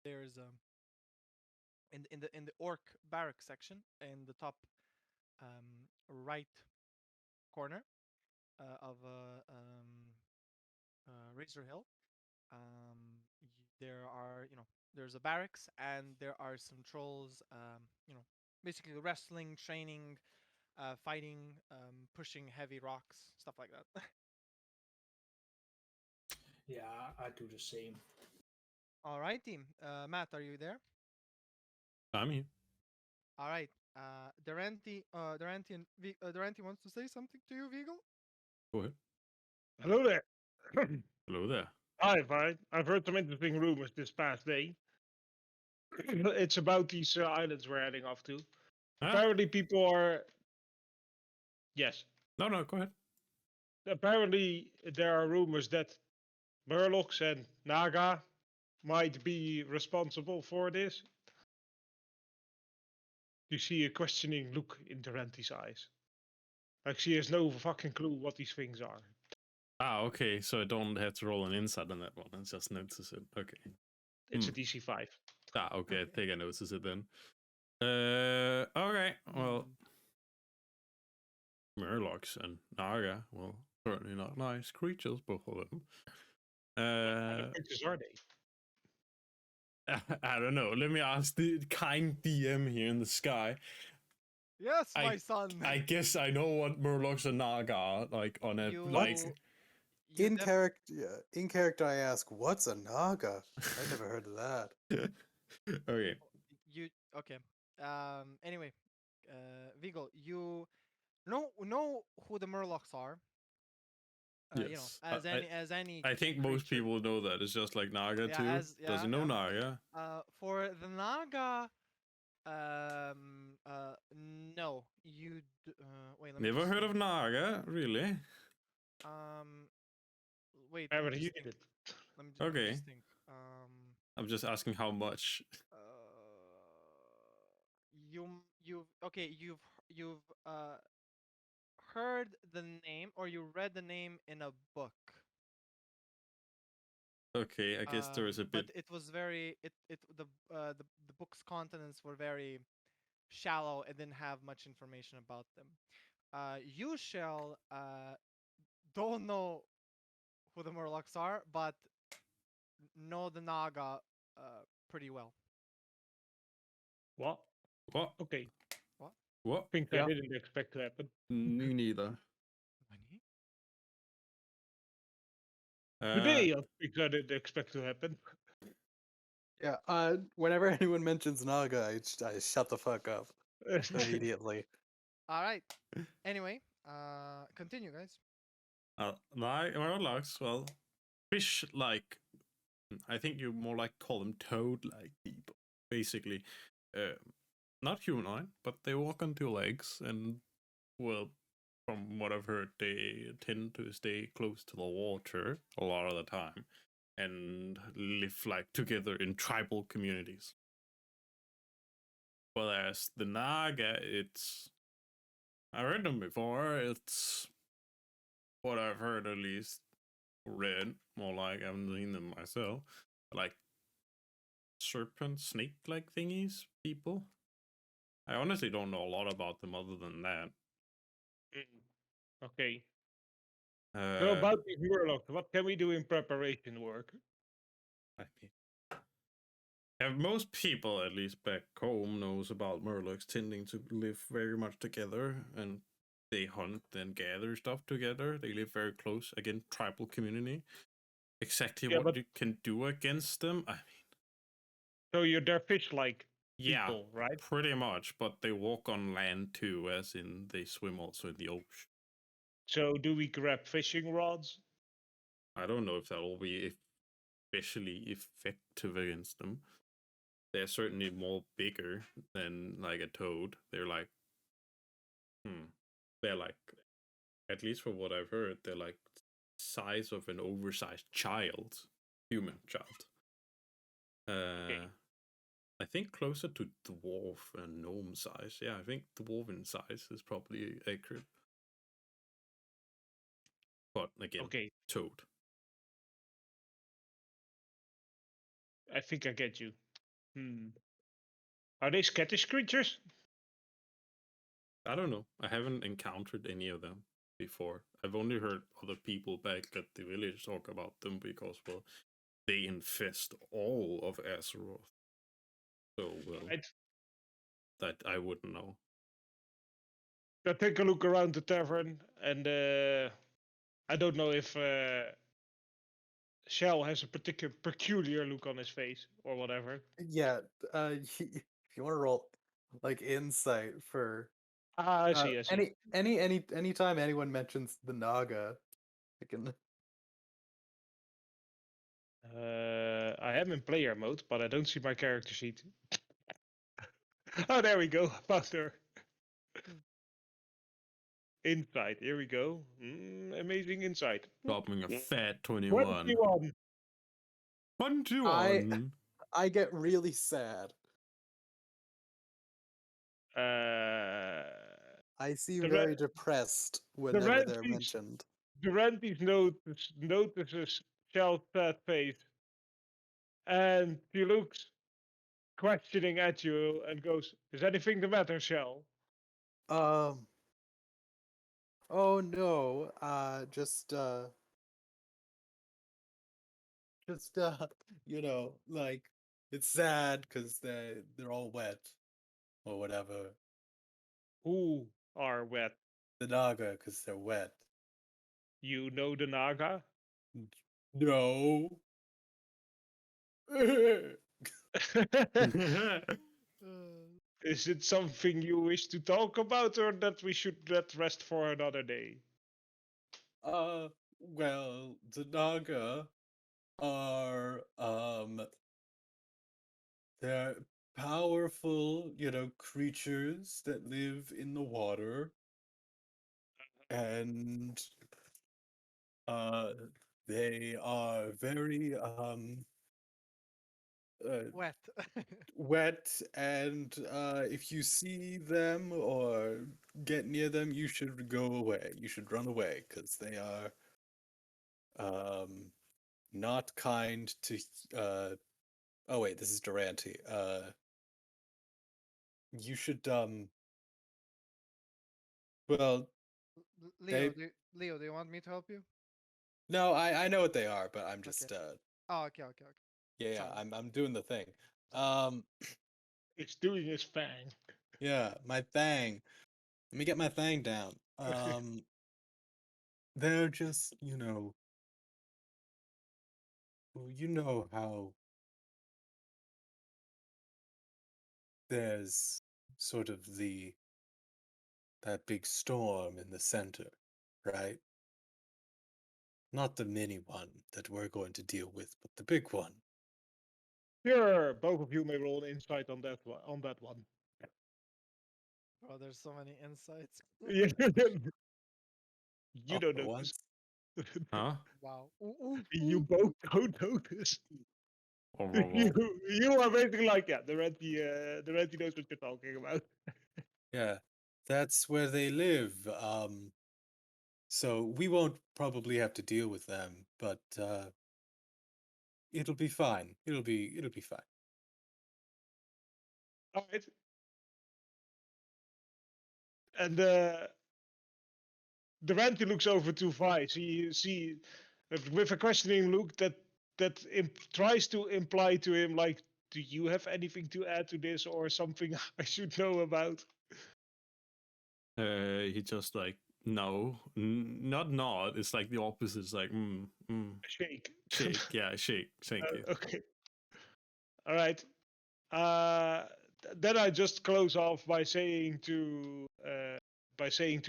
There's in the orc barrack section in the top right corner of Razor Hill. There are, there's a barracks and there are some trolls, basically wrestling, training, fighting, pushing heavy rocks, stuff like that. Yeah, I do the same. All right, team. Matt, are you there? I'm here. All right. Deranty and Deranty wants to say something to you, Vigo. Go ahead. Hello there. Hello there. Hi, fine. I've heard some interesting rumors this past day. It's about these islands we're heading off to. Ah, Apparently, people are. Yes. no, go ahead. Apparently, there are rumors that Murlocs and Naga might be responsible for this. You see a questioning look in Deranty's eyes. Like she has no fucking clue what these things are. Ah, okay, so I don't have to roll an insight on that one and just notice it. Okay. It's a DC 5. Ah, okay, I Okay. think I notice it then. Okay, well, Murlocs and Naga, well, certainly not nice creatures, both of them. What kind of creatures are they? I don't know. Let me ask the kind DM here in the sky. Yes, my son. I guess I know what Murlocs and Naga are, like, on a, You- like... You In def- character, I ask, "What's a naga?" I never heard of that. Okay. You okay? Anyway, Vigo, you know who the Murlocs are. Yes. As any. I think most creature. people know that. It's just like Naga, Yeah, too. Does he know Naga? For the Naga, no, wait. Let me Never just heard think. of Naga, really? Wait. Let me Apparently, you just did think. it. Let me Okay. just think. I'm just asking how much. You've heard the name or you read the name in a book. Okay, I guess there is a bit. But it was very the book's contents were very shallow and didn't have much information about them. You shall don't know who the Murlocs are, but know the Naga pretty well. What? What? Okay. What? Things I didn't expect to happen. Me neither. Money? Today, things I didn't expect to happen. Yeah. Whenever anyone mentions naga, I shut the fuck up immediately. All right. Anyway, continue, guys. Like Murlocs, well, fish-like. I think you more like call them toad-like people. Basically, not humanoid, but they walk on two legs, and well, from what I've heard, they tend to stay close to the water a lot of the time, and live like together in tribal communities. Whereas the Naga, I read them before. It's what I've heard, at least read, more like I haven't seen them myself. Like serpent, snake-like thingies, people. I honestly don't know a lot about them other than that. Okay. So Uh, about these murlocs, what can we do in preparation work? I mean, most people, at least back home, knows about murlocs tending to live very much together, and they hunt and gather stuff together. They live very close. Again, tribal community. Exactly Yeah, what but you can do against them. I mean, so they're fish-like yeah, people, right? pretty much. But they walk on land too, as in they swim also in the ocean. So do we grab fishing rods? I don't know if that will be especially effective against them. They're certainly more bigger than like a toad. They're like, they're like, at least from what I've heard, they're like size of an oversized child, human child. Okay. I think closer to dwarf and gnome size. Yeah, I think dwarven size is probably accurate. But again, Okay, toad. I think I get you. Are they skittish creatures? I don't know. I haven't encountered any of them before. I've only heard other people back at the village talk about them because, well, they infest all of Azeroth. So, well, Right. that I wouldn't know. I take a look around the tavern, and I don't know if Shell has a particular peculiar look on his face or whatever. Yeah, if you want to roll like insight for I see. I see. anytime anyone mentions the Naga, I can. I am in player mode, but I don't see my character sheet. Oh, there we go. Found her. Insight. Here we go. Amazing insight. Dropping a fat 21. 21. 21. I get really sad. Uh, I seem The very re- depressed whenever they're Deranty's mentioned. Durante's notices Shell's sad face, and he looks questioning at you and goes, "Is anything the matter, Shell?" Oh no, you know, like it's sad because they're all wet or whatever. Who are wet? The Naga because they're wet. You know the Naga? No. Is it something you wish to talk about, or that we should let rest for another day? Well, the Naga are they're powerful, creatures that live in the water, and they are very Wet. wet, and if you see them or get near them, you should go away. You should run away because they are not kind to. Oh wait, this is Deranty. You should Well, Leo, they. Leo, do you want me to help you? No, I know what they are, but I'm just Oh, okay. yeah, Sorry. I'm doing the thing. Um, It's doing his fang. yeah, my thang. Let me get my thang down. They're just, well, you know how there's sort of that big storm in the center, right? Not the mini one that we're going to deal with, but the big one. Sure, both of you may roll an insight on that one. Oh, there's so many insights. You Oh, don't for notice. once. Huh? Wow. You both don't notice. Or, You are basically like, yeah, the Renty knows what you're talking about. Yeah, that's where they live. So we won't probably have to deal with them, but it'll be fine. It'll be fine. All right. And Deranty looks over to Vice. See, with a questioning look that tries to imply to him, like, do you have anything to add to this or something I should know about? He just like no, not nod. It's like the opposite. It's like Shake. shake. Yeah, shake. Thank you. Okay. All right. Then I just close off by saying to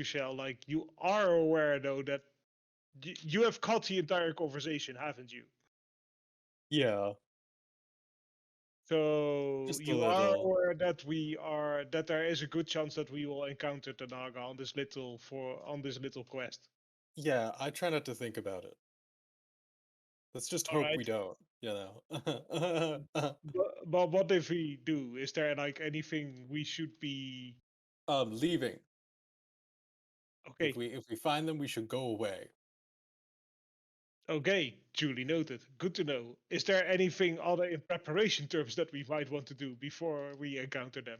Shell, like, you are aware though that you have caught the entire conversation, haven't you? Yeah. So Just a you are little. aware that there is a good chance that we will encounter the Naga on this little quest. Yeah, I try not to think about it. Let's just All hope right. we don't, you know. But what if we do? Is there like anything we should be? Leaving. Okay. If we find them, we should go away. Okay, duly noted. Good to know. Is there anything other in preparation terms that we might want to do before we encounter them?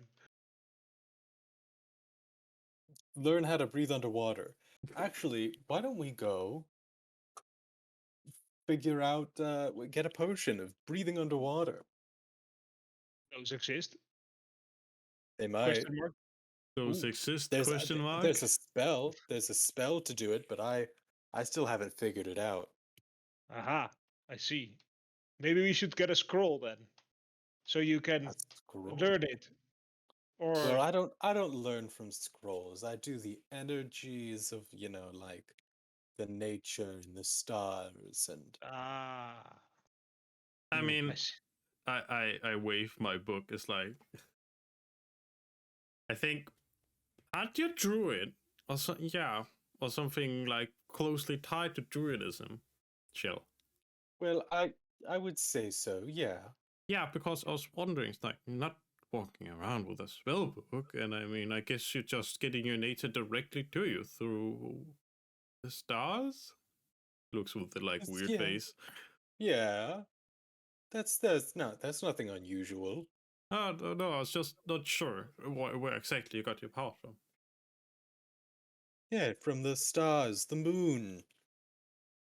Learn how to breathe underwater. Actually, why don't we go figure out, get a potion of breathing underwater? Those exist? They might. Question mark. Those Ooh. exist? There's Question mark. there's a spell. There's a spell to do it, but I still haven't figured it out. Aha, I see. Maybe we should get a scroll then, so you can A scroll. learn it. Or Well, I don't learn from scrolls. I do the energies of, you know, like the nature and the stars and ah, I mean, I see. I wave my book. It's like I think aren't you druid or or something like closely tied to druidism, Shell. well, I would say so. Yeah. Yeah, because I was wondering, it's like not walking around with a spell book, and I mean, I guess you're just getting your nature directly to you through the stars. Looks with the like weird Yeah. face. Yeah. That's nothing unusual. Oh no, I was just not sure where exactly you got your power from. Yeah, from the stars, the moon,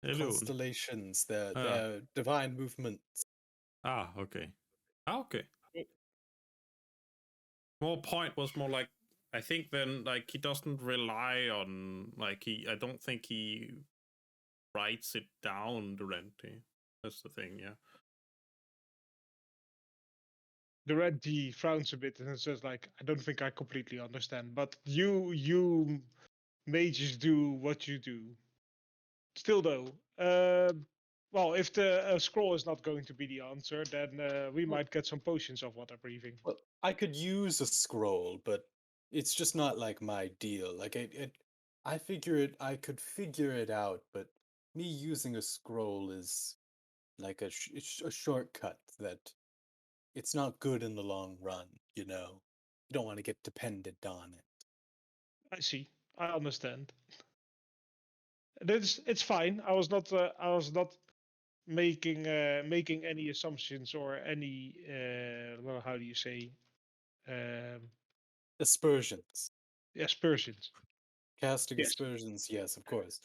Hello. constellations, their divine movements. Ah, okay. Ah, okay. More point was more like I think then like he doesn't rely on like I don't think he writes it down, Deranty. That's the thing, yeah. Deranty frowns a bit and says, like, I don't think I completely understand, but you mages do what you do. Still though, well, if the scroll is not going to be the answer, then we might get some potions of water breathing. Well, I could use a scroll, but it's just not like my deal. Like I could figure it out, but me using a scroll is like a shortcut that it's not good in the long run, you know. You don't want to get dependent on it. I see. I understand. It's fine. I was not making any assumptions or any well, how do you say, Aspersions. aspersions. Casting Yes. aspersions, yes, of course.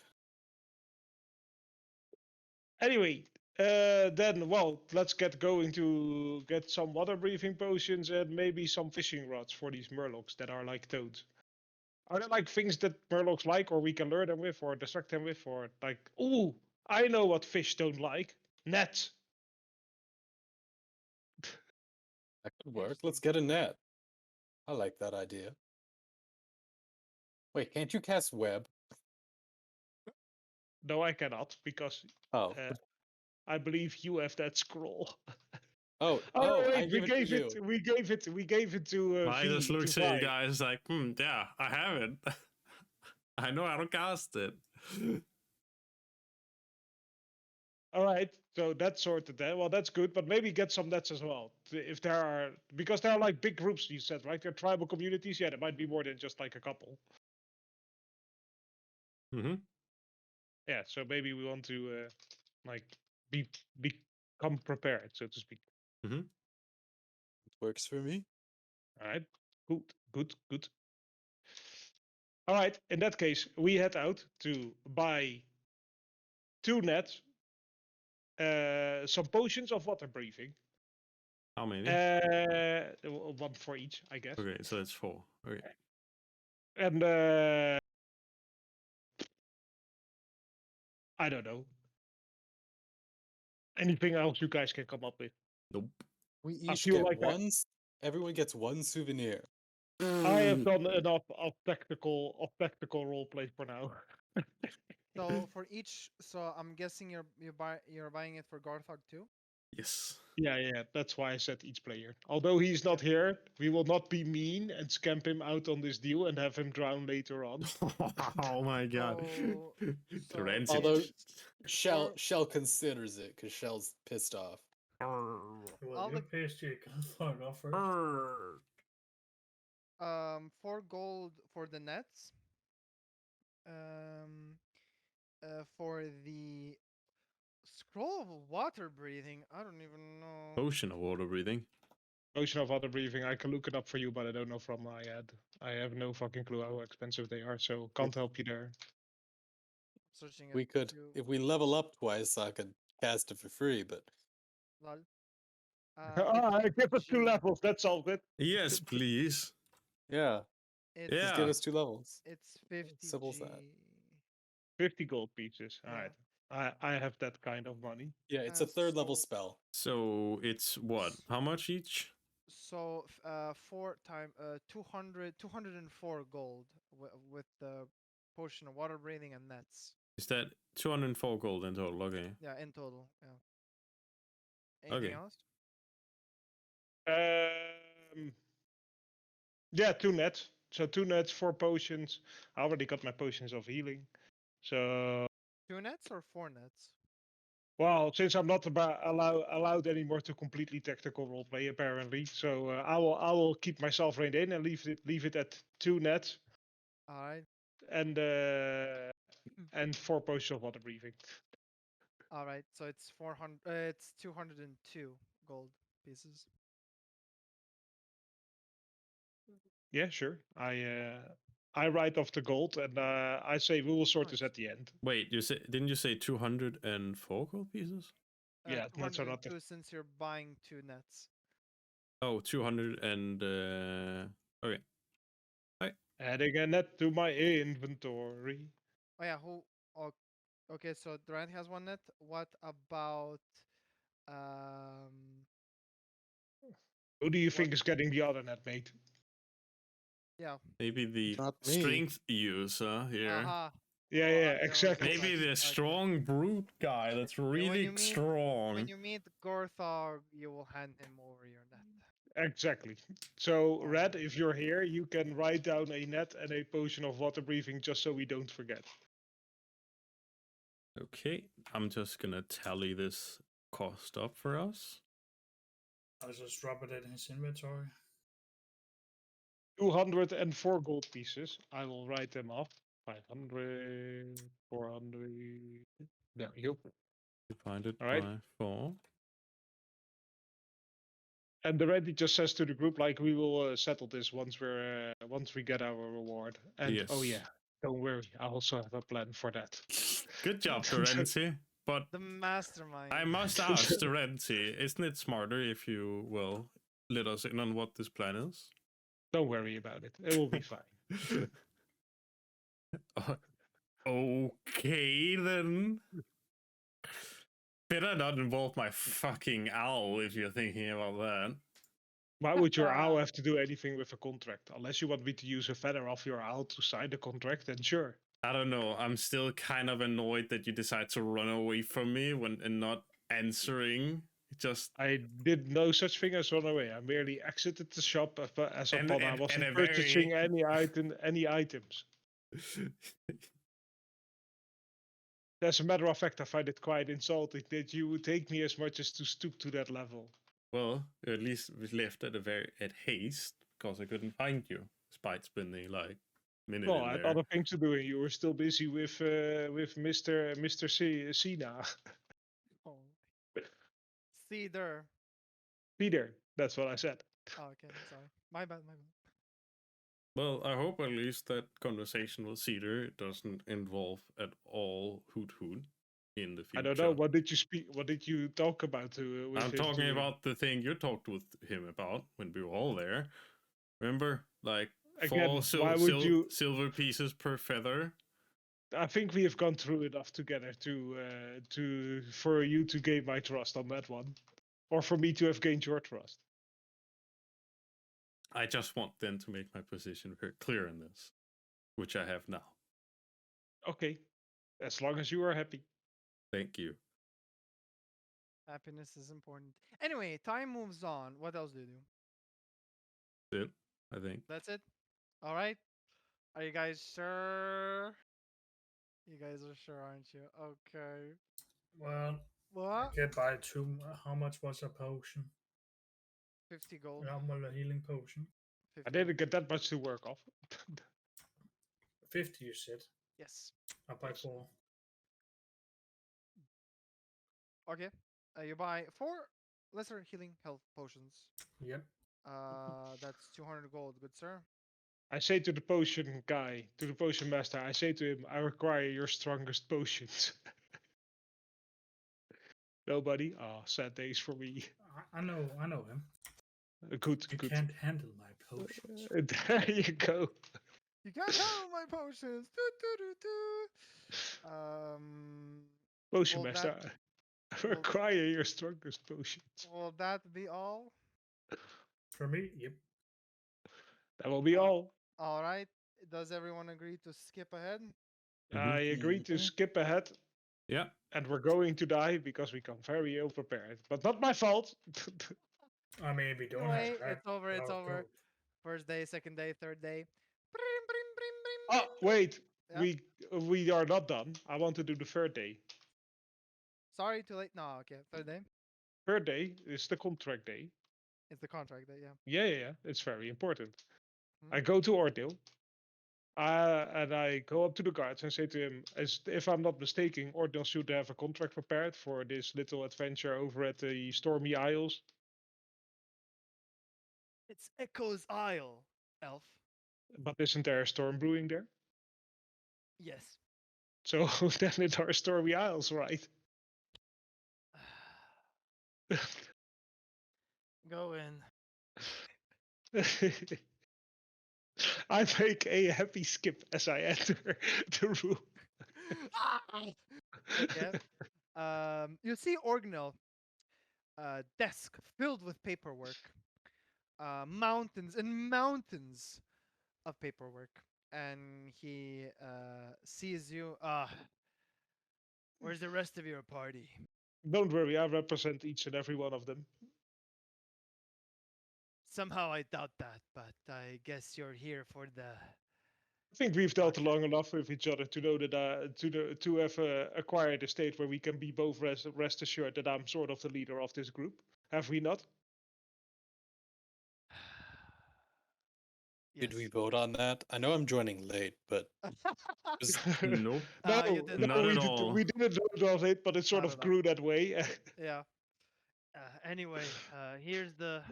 Anyway, then, well, let's get going to get some water breathing potions and maybe some fishing rods for these murlocs that are like toads. Are there like things that murlocs like, or we can lure them with, or distract them with, or like, ooh, I know what fish don't like. Nets. That could work. Let's get a net. I like that idea. Wait, can't you cast web? No, I cannot, because Oh. I believe you have that scroll. Oh, Wait, I give it to you. we gave it to I V, just looked to at you Vi. guys like, yeah, I have it. I know how to cast it. All right, so that's sorted then. Well, that's good, but maybe get some nets as well. If there are, because there are like big groups, you said, right? They're tribal communities. Yeah, there might be more than just like a couple. Mm-hmm. Yeah, so maybe we want to like become prepared, so to speak. Mm-hmm. Works for me. All right, good. All right. In that case, we head out to buy 2 nets, some potions of water breathing, How many? one for each, I guess. Okay, so it's 4. Okay. And I don't know. Anything else you guys can come up with? Nope. We I each feel get like everyone gets one souvenir. I have done enough of tactical roleplay for now. So for each, so I'm guessing you're buying it for Garthog too. Yes. Yeah, that's why I said each player. Although he's not here, we will not be mean and scamp him out on this deal and have him drown later on. Oh my god. So Terenzi. Although For- Shell considers it because Shell's pissed off. Well, All you the- pissed you can fuck off first. 4 gold for the nets. For the scroll of water breathing, I don't even know. Potion of water breathing. Potion of water breathing, I can look it up for you, but I don't know from my head. I have no fucking clue how expensive they are, so can't help you there. Searching it. We could, to- if we level up twice, I could cast it for free. But Lol. Give us 2 50G. levels, that's all good. Yes, please. yeah, It's, just give Yeah. us 2 levels. It's 50G. Simple as that. 50 gold pieces. Yeah. Alright. I have that kind of money. Yeah, it's a 3rd level So- spell. So it's what? How much each? So 4 times 204 gold with the potion of water breathing and nets. Is that 204 gold in total? Okay. Yeah, in total. Yeah. Anything Okay. else? Yeah, 2 nets. So 2 nets, 4 potions. I already got my potions of healing. So 2 nets or 4 nets? well, since I'm not allowed anymore to completely tactical roleplay, apparently, so I will keep myself reined in and leave it at 2 nets All right. and 4 potions of water breathing. All right. So it's 400. It's 202 gold pieces. Yeah, sure. I write off the gold and I say we will sort this Nice. at the end. Wait, didn't you say 204 gold pieces? Yeah, nets are not the- 202 since you're buying 2 nets. Oh, 200 and okay. Adding a net to my inventory. Oh yeah. Who? Oh, okay. So Durant has 1 net. What about um? Who do you think is getting the other net, mate? Yeah. Maybe the Not me. strength user here. Aha. Yeah, Oh, yeah, I'm the exactly. one who's Maybe like- the okay. strong brute guy that's when really you meet- strong. When you meet Gorthog, you will hand him over your net. Exactly. So, Oh, Red, yeah. if you're here, you can write down a net and a potion of water breathing just so we don't forget. Okay, I'm just gonna tally this cost up for us. I'll just drop it in his inventory. 204 gold pieces. I will write them off. 500, 400. There we go. Divided All right. by 4. And the Randy just says to the group, like, we will settle this once we get our reward. And oh Yes. yeah, don't worry, I also have a plan for that. Good job, Deranty. But The mastermind. I must ask, Deranty, isn't it smarter if you will let us in on what this plan is? Don't worry about it. It will be fine. Okay then. Better not involve my fucking owl if you're thinking about that. Why would your owl have to do anything with a contract? Unless you want me to use a feather off your owl to sign the contract, then sure. I don't know. I'm still kind of annoyed that you decide to run away from me and not answering. Just I did no such thing as run away. I merely exited the shop as And- upon I and- wasn't and a purchasing very- any items. As a matter of fact, I find it quite insulting that you would take me as much as to stoop to that level. well, at least we left at haste because I couldn't find you, despite spending like a minute Well, in I had there. other things to do, and you were still busy with Mr. Cena. Oh. Cedar. Peter, that's what I said. Oh, okay. Sorry. My bad. My bad. Well, I hope at least that conversation with Cedar doesn't involve at all Hoot Hoot in the I future. don't know. What did you speak? What did you talk about with I'm him talking to- about the thing you talked with him about when we were all there. Remember, like Again, 4 why would you? silver pieces per feather? I think we have gone through enough together to for you to gain my trust on that one, or for me to have gained your trust. I just want then to make my position very clear in this, which I have now. Okay, as long as you are happy. Thank you. Happiness is important. Anyway, time moves on. What else do you do? That's it, I think. That's it. All right. Are you guys sure? You guys are sure, aren't you? Okay. Well, I What? could buy 2. How much was a potion? 50 gold. Yeah, well, a healing potion. 50 I gold. didn't get that much to work off. 50, you said. Yes. I'll buy Yes. 4. Okay. You buy 4 lesser healing health potions. Yep. That's 200 gold, good sir. I say to the potion guy, to the potion master, I say to him, I require your strongest potions. Nobody? Ah, sad days for me. I know him. Good, You good. can't handle my potions. There you go. You can't handle my potions. Do, do, do, do. Potion Will master, that- I require your strongest potions. Will that be all? For me, yep. That will be all. All right. Does everyone agree to skip ahead? I agree to Mhm. skip ahead, Yeah. and we're going to die because we come very ill prepared. But not my fault. I mean, we don't Anyway, have it's over. It's our over. gold. First day, second day, third day. Oh, wait. Yeah. We are not done. I want to do the third day. Sorry, too late. No, okay. Third day. Third day is the contract day. It's the contract day. Yeah. Yeah. It's very important. Hmm. I go to Orgnil, and I go up to the guards and say to him, as if I'm not mistaken, Orgnil should have a contract prepared for this little adventure over at the Stormy Isles. It's Echo's Isle, elf. But isn't there a storm brewing there? Yes. So then it are Stormy Isles, right? Go in. I make a happy skip as I enter the room. Okay. You see Orgnil, desk filled with paperwork, mountains and mountains of paperwork, and he sees you. Where's the rest of your party? Don't worry, I represent each and every one of them. Somehow I doubt that, but I guess you're here for the. I think we've dealt long enough with each other to know that to have acquired a state where we can be both rest assured that I'm sort of the leader of this group. Have we not? Yes. Did we vote on that? I know I'm joining late, but was- Nope. No, you didn't. Not at all. we didn't vote on it, but it sort Not of at all. grew that way. Yeah. Anyway, here's the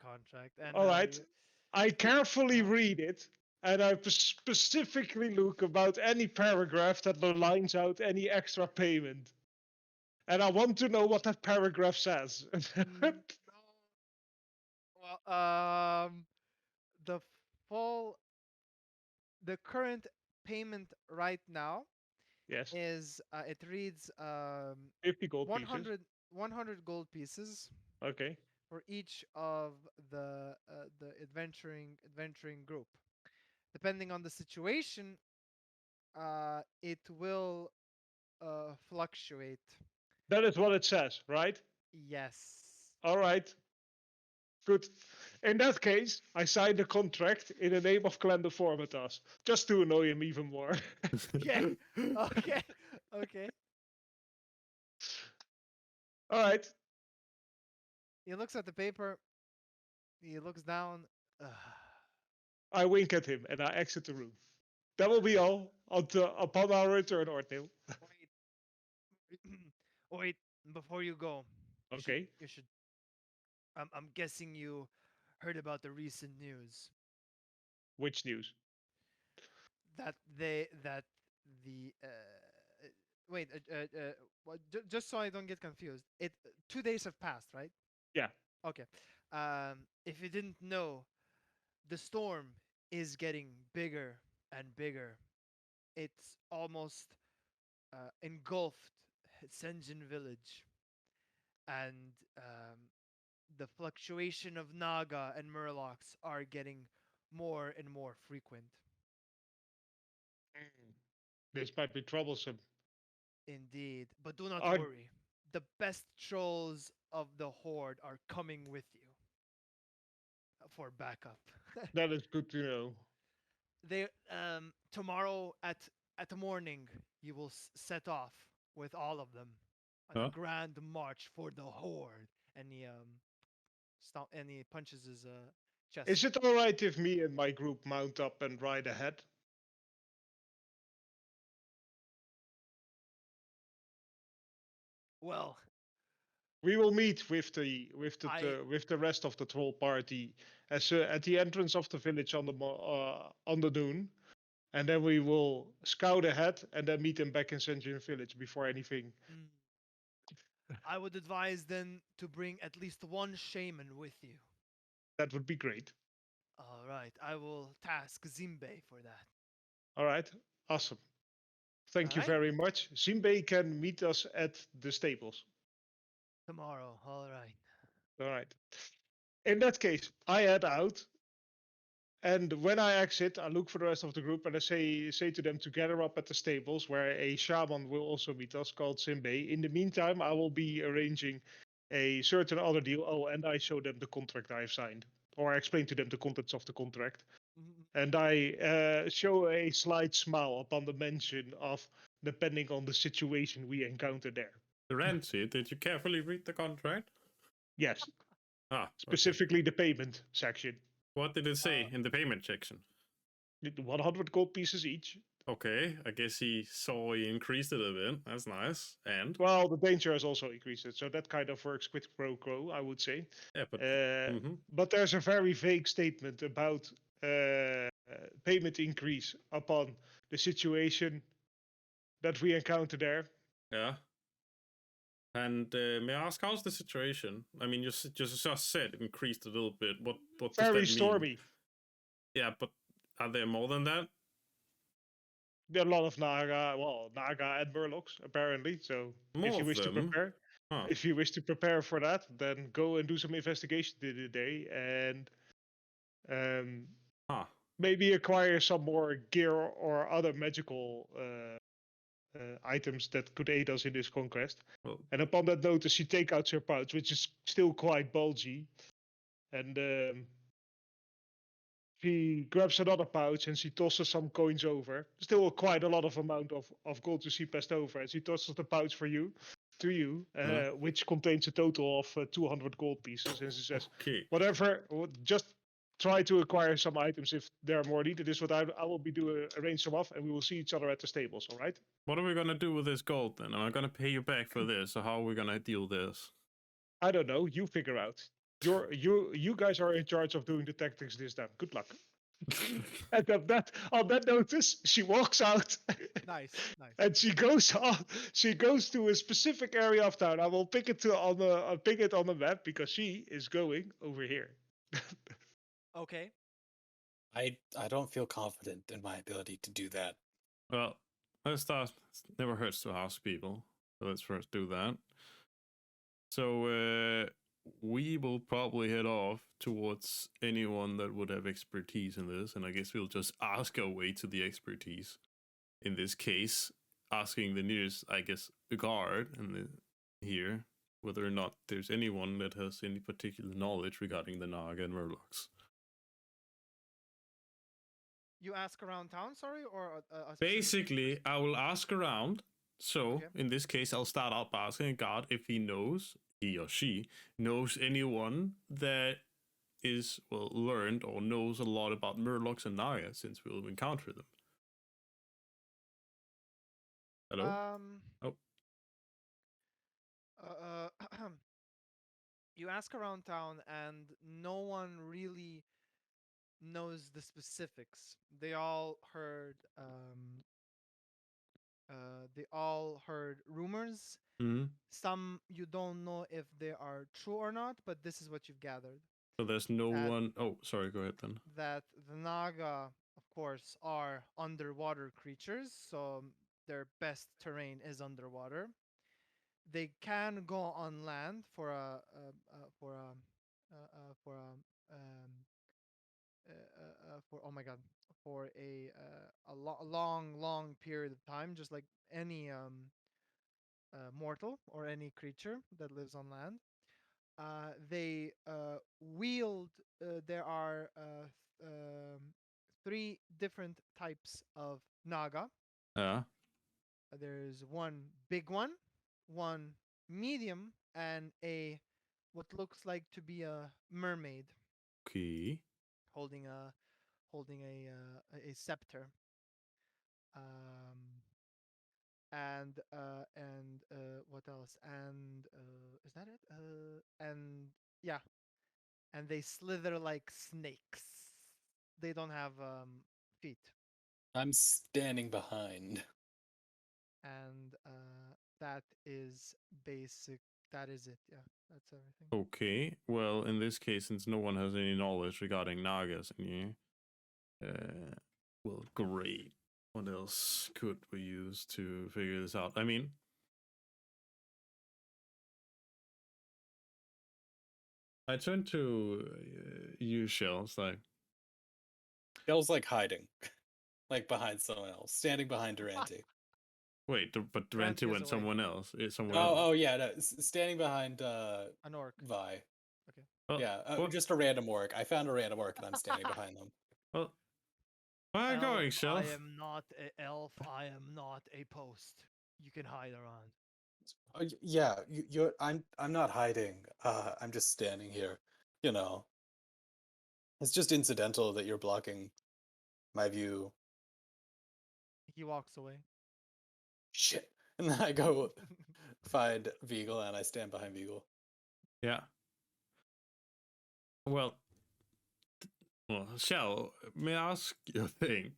contract. And All right. I carefully read it, and I specifically look about any paragraph that lines out any extra payment. And I want to know what that paragraph says. Well, the the current payment right now Yes, is it reads 50 gold 100 100 gold pieces pieces. Okay. for each of the adventuring group. Depending on the situation, it will fluctuate. That is what it says, right? Yes. All right. Good. In that case, I signed a contract in the name of Clan Deformitas, just to annoy him even more. Okay. Okay. Okay. All right. He looks at the paper. He looks down. I wink at him and I exit the room. That will be all upon our return, Orgnil. Wait, before you go. Okay. You should. I'm guessing you heard about the recent news Which news? that the wait just so I don't get confused. 2 days have passed, right? Yeah. Okay. If you didn't know, the storm is getting bigger and bigger. It's almost engulfed Senjin village, and the fluctuation of Naga and Murlocs are getting more and more frequent. This might be troublesome. Indeed, but do not Are- worry. The best trolls of the horde are coming with you for backup. That is good to know. They tomorrow at the morning you will set off with all of them on a Huh? grand march for the horde. And he punches his chest. Is it all right if me and my group mount up and ride ahead? Well, We will meet with the I- with the rest of the troll party at the entrance of the village on the noon, and then we will scout ahead and then meet them back in Senjin village before anything. I would advise then to bring at least one shaman with you. That would be great. All right, I will task Zimbe for that. All right, awesome. Thank you Alright. very much. Zimbe can meet us at the stables. Tomorrow, all right. All right. In that case, I head out, and when I exit, I look for the rest of the group, and I say to them to gather up at the stables, where a shaman will also meet us, called Zimbe. In the meantime, I will be arranging a certain other deal. Oh, and I show them the contract I have signed, or I explain to them the contents of the contract. And I show a slight smile upon the mention of depending on the situation we encounter there. Deranty, did you carefully read the contract? Yes, Ah, okay. specifically the payment section. What did it say in the payment section? 100 gold pieces each. Okay, I guess he saw he increased it a bit. That's nice. And Well, the danger has also increased it, so that kind of works quid pro quo, I would say. yeah, but But there's a very vague statement about payment increase upon the situation that we encounter there. yeah. And may I ask, how's the situation? I mean, you just said it increased a little bit. What does that Very mean? stormy. Yeah, but are there more than that? There are a lot of Naga and Murlocs apparently. So More if you of wish to them? prepare, Huh. if you wish to prepare for that, then go and do some investigation today and Huh. maybe acquire some more gear or other magical items that could aid us in this conquest. Well, And upon that notice, she take out her pouch, which is still quite bulgy, and she grabs another pouch and she tosses some coins over. Still quite a lot of amount of gold to see passed over, and she tosses the pouch to you, which contains a total of 200 gold pieces. And she says, okay. "Whatever, just try to acquire some items if there are more needed. This is what I will be doing. Arrange some off, and we will see each other at the stables. All right." What are we gonna do with this gold then? Am I gonna pay you back for this, or how are we gonna deal this? I don't know. You figure out. You guys are in charge of doing the tactics this time. Good luck. And on that notice, she walks out. Nice. And she goes on. She goes to a specific area of town. I will pick it on the map because she is going over here. Okay. I don't feel confident in my ability to do that. Well, let's start. It never hurts to ask people. So let's first do that. So we will probably head off towards anyone that would have expertise in this, and I guess we'll just ask our way to the expertise. In this case, asking the nearest, I guess, guard here whether or not there's anyone that has any particular knowledge regarding the Naga and Murlocs. You ask around town, sorry, or a specific- Basically, I will ask around. So, Okay. in this case, I'll start out by asking a guard if he or she knows anyone that is, well, learned or knows a lot about Murlocs and Naga, since we'll encounter them. Hello? Oh. You ask around town, and no one really knows the specifics. They all heard rumors. Hmm. Some you don't know if they are true or not, but this is what you've gathered. So there's no That- one. Oh, sorry. Go ahead then. That the Naga, of course, are underwater creatures, so their best terrain is underwater. They can go on land for a for a for a for oh my god, for a long period of time, just like any mortal or any creature that lives on land. They wield. There are three different types of naga. Yeah. There's one big one medium, and a what looks like to be a mermaid Okay. holding a scepter. Um, and what else? And is that it? And yeah, and they slither like snakes. They don't have feet, I'm standing behind. and that is basic. That is it. Yeah, that's everything. Okay. Well, in this case, since no one has any knowledge regarding Nagas in here, well, great. What else could we use to figure this out? I mean, I turned to you, Shells, like, Shell's like hiding, like behind someone else, standing behind Deranty. wait, but Deranty Deranty is went awake. someone else. Somewhere else. Oh yeah, no, standing behind An orc. Vi. Well, Yeah, what- just a random orc. I found a random orc and I'm standing behind them. well, where are you going, Elf, Shell? I am not an elf. I am not a post. You can hide around. Yeah, you're. I'm not hiding. I'm just standing here. You know, it's just incidental that you're blocking my view. He walks away. Shit. And then I go find Beagle and I stand behind Beagle. Yeah. Well, Shell, may I ask you a thing?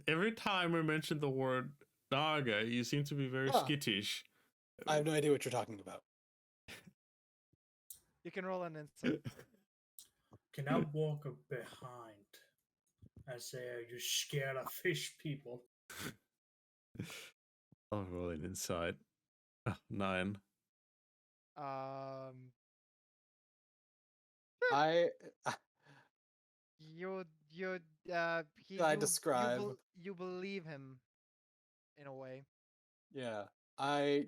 Every time we mention the word Naga, you seem to be very Ah. skittish. I have no idea what you're talking about. You can roll an insight. Can I walk up behind and say, "Are you scared of fish people?" I'll roll it inside. 9. Um, I you I describe. you believe him in a way. Yeah, I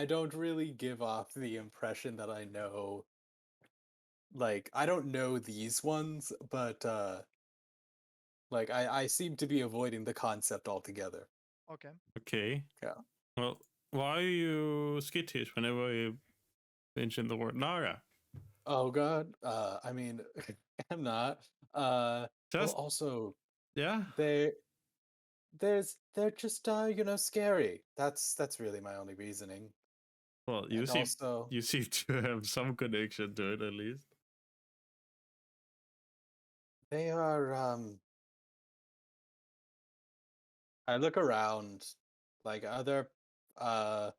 don't really give off the impression that I know. Like, I don't know these ones, but like I seem to be avoiding the concept altogether. Okay. Okay. Yeah. Well, why are you skittish whenever you mention the word Naga? Oh god. I mean, I'm not. Well, Just also yeah. they're just scary. That's really my only reasoning. Well, And also you seem to have some connection to it at least. they are I look around, like are there a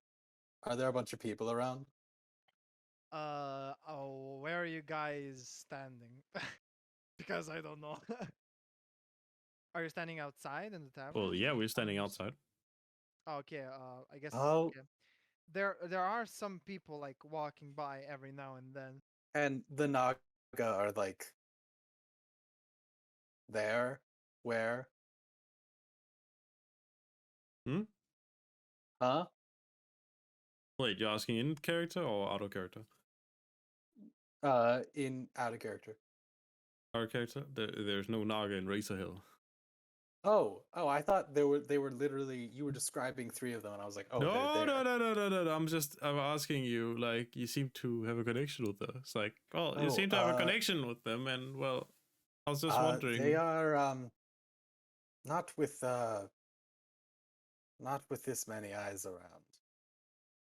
bunch of people around? Oh, where are you guys standing? Because I don't know. Are you standing outside in the tavern? Well, yeah, we're standing Um, outside. Okay. I guess. Oh. Okay. There are some people like walking by every now and then. And the Naga are like there? Where? Hmm? Huh? Wait, you're asking in character or out of character? In out of character. Out of character? There's no Naga in Razor Hill. Oh, I thought they were literally you were describing 3 of them and I was like, oh, no, they're there. no. I'm asking you, like, you seem to have a connection with them. It's like, well, you Oh, seem to have a connection with them, and well, I was just wondering. They are not with this many eyes around.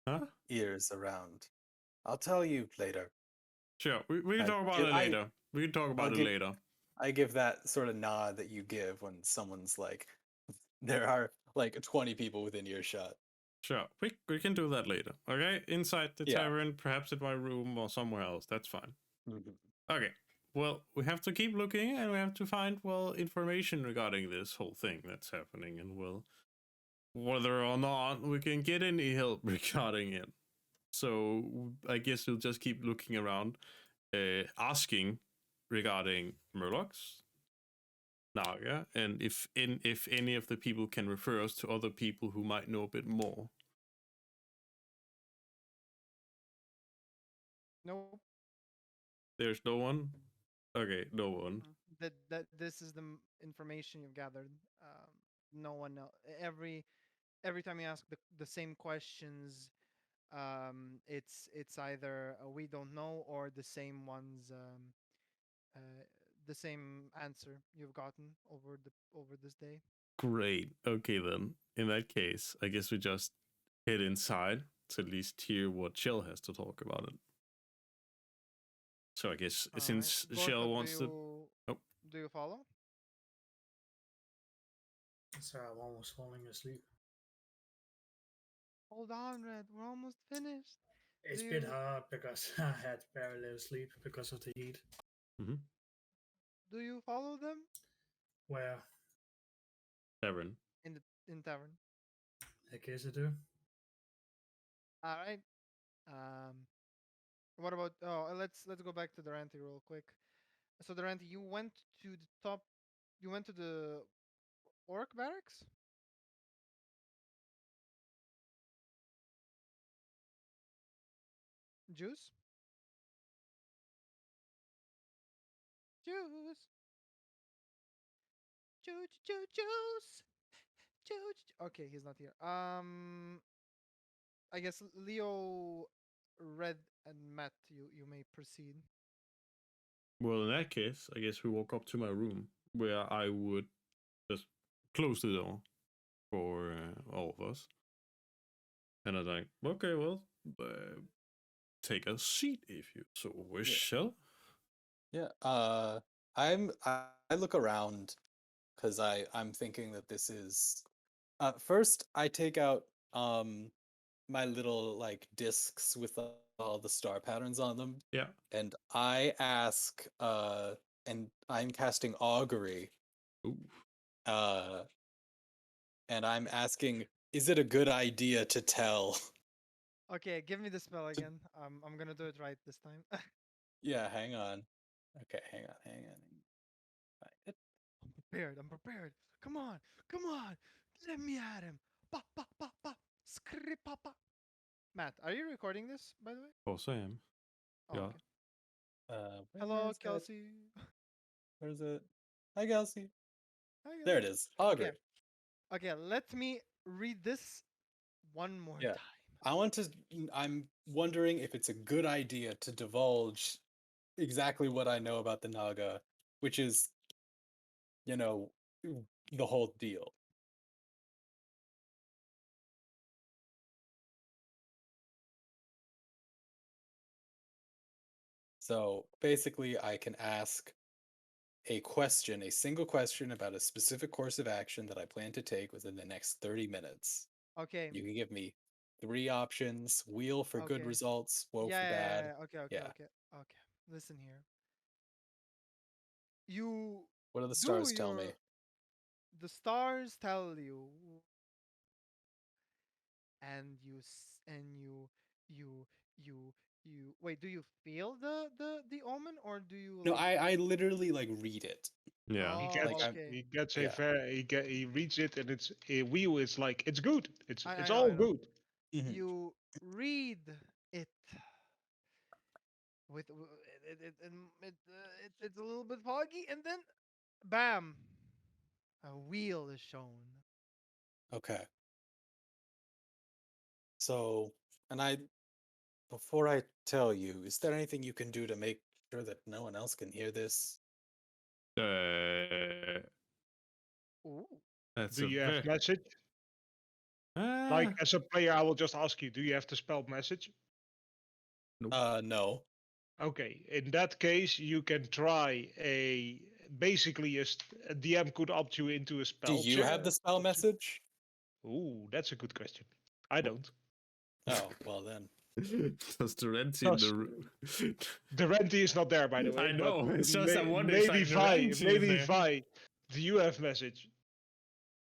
Huh? Ears around. I'll tell you later. Sure, we can I talk about give- it I- later. We can talk about I'll it give- later. I give that sort of nod that you give when someone's like, there are like 20 people within earshot. Sure, we can do that later. Okay, inside the Yeah. tavern, perhaps in my room or somewhere else. That's fine. Mhm. Okay. Well, we have to keep looking, and we have to find information regarding this whole thing that's happening, and whether or not we can get any help regarding it. So I guess we'll just keep looking around, asking regarding Murlocs, Naga, and if any of the people can refer us to other people who might know a bit more. Nope. There's no one. Okay, no one. That this is the information you've gathered. No one know. Every time you ask the same questions, it's either we don't know or the same ones, the same answer you've gotten over this day. Great. Okay, then. In that case, I guess we just head inside to at least hear what Shell has to talk about it. So I guess All since right. Shell Gorka, wants to... Oh. Do you follow? So I'm almost falling asleep. Hold on, Red. We're almost finished. It's Do a bit you- hard because I had very little sleep because of the heat. Do you follow them Where Tavern. in tavern? I guess I do. All right. What about? Oh, let's go back to Deranty real quick. So Deranty, you went to the top. You went to the orc barracks. Juice. Juice. Juice. Juice. Juice. Juice. Okay, he's not here. I guess Leo, Red, and Matt, you may proceed. Well, in that case, I guess we walk up to my room where I would just close the door for all of us. And I'm like, okay, well, take a seat if you so wish, Shell. Yeah. I look around because I'm thinking that this is. First, I take out my little like discs with all the star patterns on them. Yeah. And I ask, and I'm casting augury. Ooh. And I'm asking, is it a good idea to tell? Okay, give me the spell again. I'm gonna do it right this time. Yeah, hang on. Okay, hang on. Find it. I'm prepared. Come on, come on. Let me at him. Pa pa pa pa. Skri pa pa. Matt, are you recording this, by the way? Of course I am. Oh, Yeah. okay. Where Hello, is it? Kelsey. Where's it? Hi, Kelsey. Hi, There it Kelsey. is. Augury. Okay, let me read this one more Yeah. time. I'm wondering if it's a good idea to divulge exactly what I know about the Naga, which is, the whole deal. So basically, I can ask a single question about a specific course of action that I plan to take within the next 30 minutes. Okay. You can give me 3 options: wheel for good Okay. results, woe for bad. Okay. Yeah. Okay. Listen here. You What do the do stars tell me? The stars tell you, and you. Wait, do you feel the omen, or do you No, like? I literally like read it. Yeah. He Oh, gets, Like, I'm- okay. he gets yeah. he reads it, and it's a wheel is like it's good. It's I it's know, all I know. good. Mhm. You read it with it's a little bit foggy, and then, bam, a wheel is shown. Okay. So, before I tell you, is there anything you can do to make sure that no one else can hear this? Ooh. That's Do a you have very... message? Like as a player, I will just ask you: do you have to spell message? No. Okay, in that case, you can try basically a DM could opt you into a Do spell you check. have the spell message? Ooh, that's a good question. I don't. Oh, well then. Does Deranty in the room? Deranty is not there, by the way. I know. but It's just I'm wondering. It's maybe like Vi, Deranty is maybe there. Vi. Do you have message?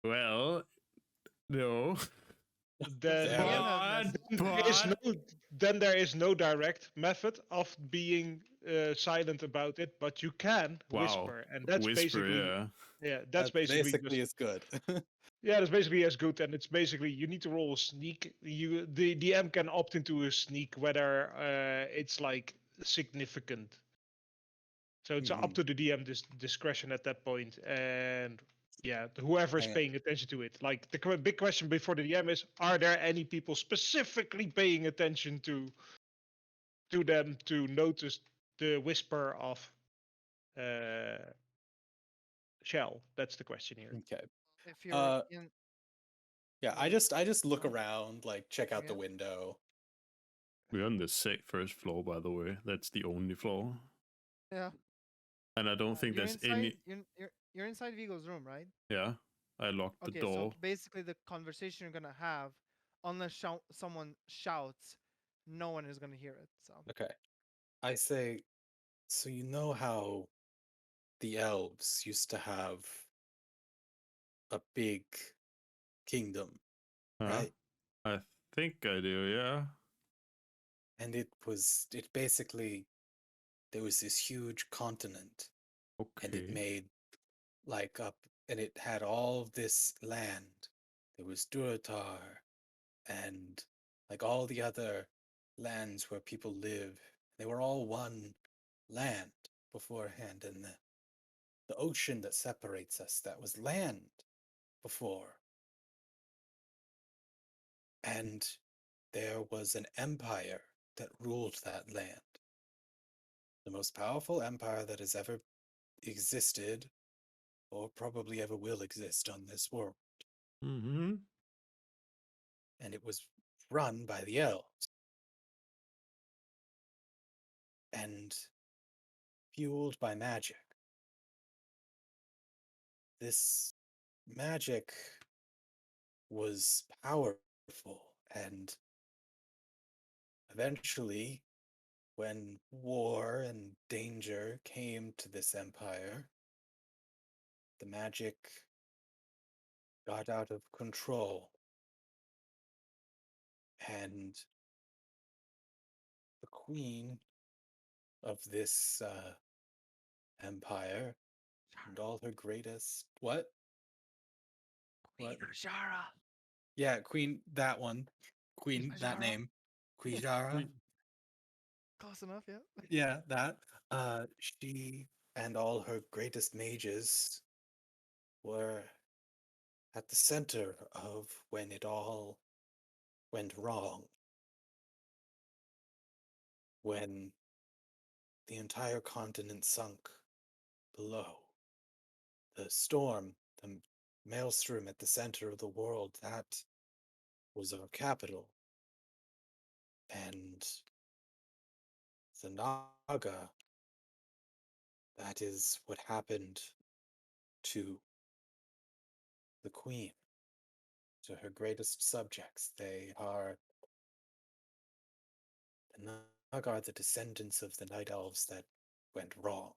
Well, no. Then, Yeah. then there is no direct method of being silent about it, but you can Wow. whisper, and that's Whisper, basically yeah. that's basically is good. yeah, that's basically as good, and it's basically you need to roll a sneak. The DM can opt into a sneak whether it's like significant. So it's up to the DM discretion at that point, and yeah, whoever is Hang on. paying attention to it. Like the big question before the DM is: are there any people specifically paying attention to them to notice the whisper of Shell? That's the question here. Okay. If you're in, Yeah, I just look around, like check out the Okay. window. We're on the first floor, by the way. That's the only floor. yeah, And I don't think you're there's inside. any. You're inside Vigo's room, right? Yeah, I locked the Okay, door. so basically the conversation you're gonna have, unless someone shouts, no one is gonna hear it. So Okay. I say, so you know how the elves used to have a big kingdom, Huh? right? I think I do, yeah. And it basically, there was this huge continent, and it Okay. made like up, and it had all of this land. There was Duratar, and like all the other lands where people live. They were all one land beforehand, and the ocean that separates us, that was land before. And there was an empire that ruled that land. The most powerful empire that has ever existed, or probably ever will exist on this world. Mm-hmm. And it was run by the elves. And fueled by magic. This magic was powerful, and eventually, when war and danger came to this empire, the magic got out of control, and the queen of this empire and all her greatest what? Shara. Yeah, Queen, that one. Queen, that Majara? name. Quijara. Close enough, yeah. Yeah, that. She and all her greatest mages were at the center of when it all went wrong. When the entire continent sunk below. The storm, the maelstrom at the center of the world, that was our capital. And the Naga, that is what happened to the queen, to her greatest subjects. The Naga are the descendants of the night elves that went wrong.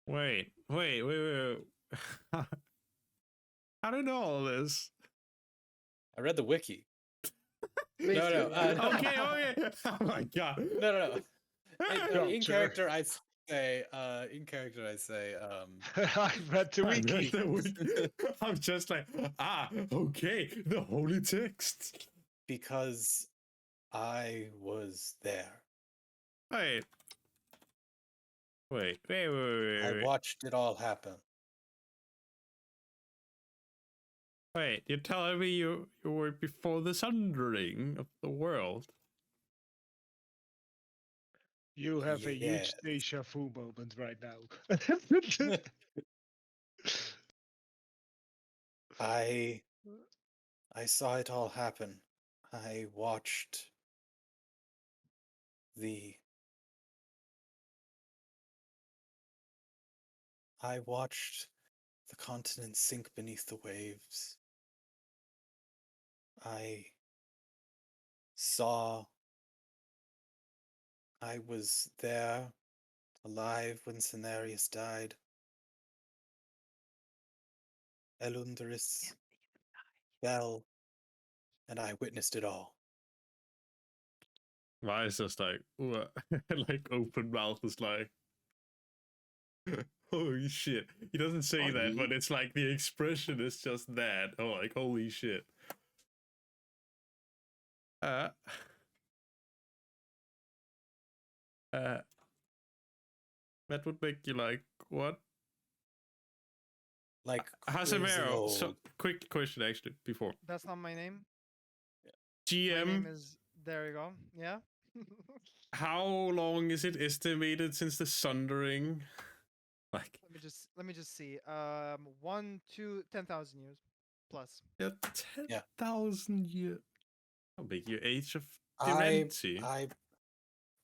Wait. How do you know all this? I read the wiki. Basically, No. Okay. Oh my god. No. In Sure. character, I say. I read the I read wiki. the wiki. I'm just like, okay, the holy text. Because I was there. Wait. I watched it all happen. Wait, you're telling me you were before the sundering of the world? You have a huge Yes. deja vu moment right now. I I saw it all happen. I watched the continent sink beneath the waves. I was there, alive when Cenarius died. Elundaris fell, and I witnessed it all. Why is just like, like open mouth is like, holy shit. He doesn't say that, but it's like the expression is just that. Oh, like, holy shit. That would make you like, what? Like Hazamero, so quick question actually before. That's not my name. GM. My name is. There you go. Yeah. How long is it estimated since the Sundering? Like. Let me just see. 10,000 years plus. Yeah, 10,000 years. How big your age of Deranty?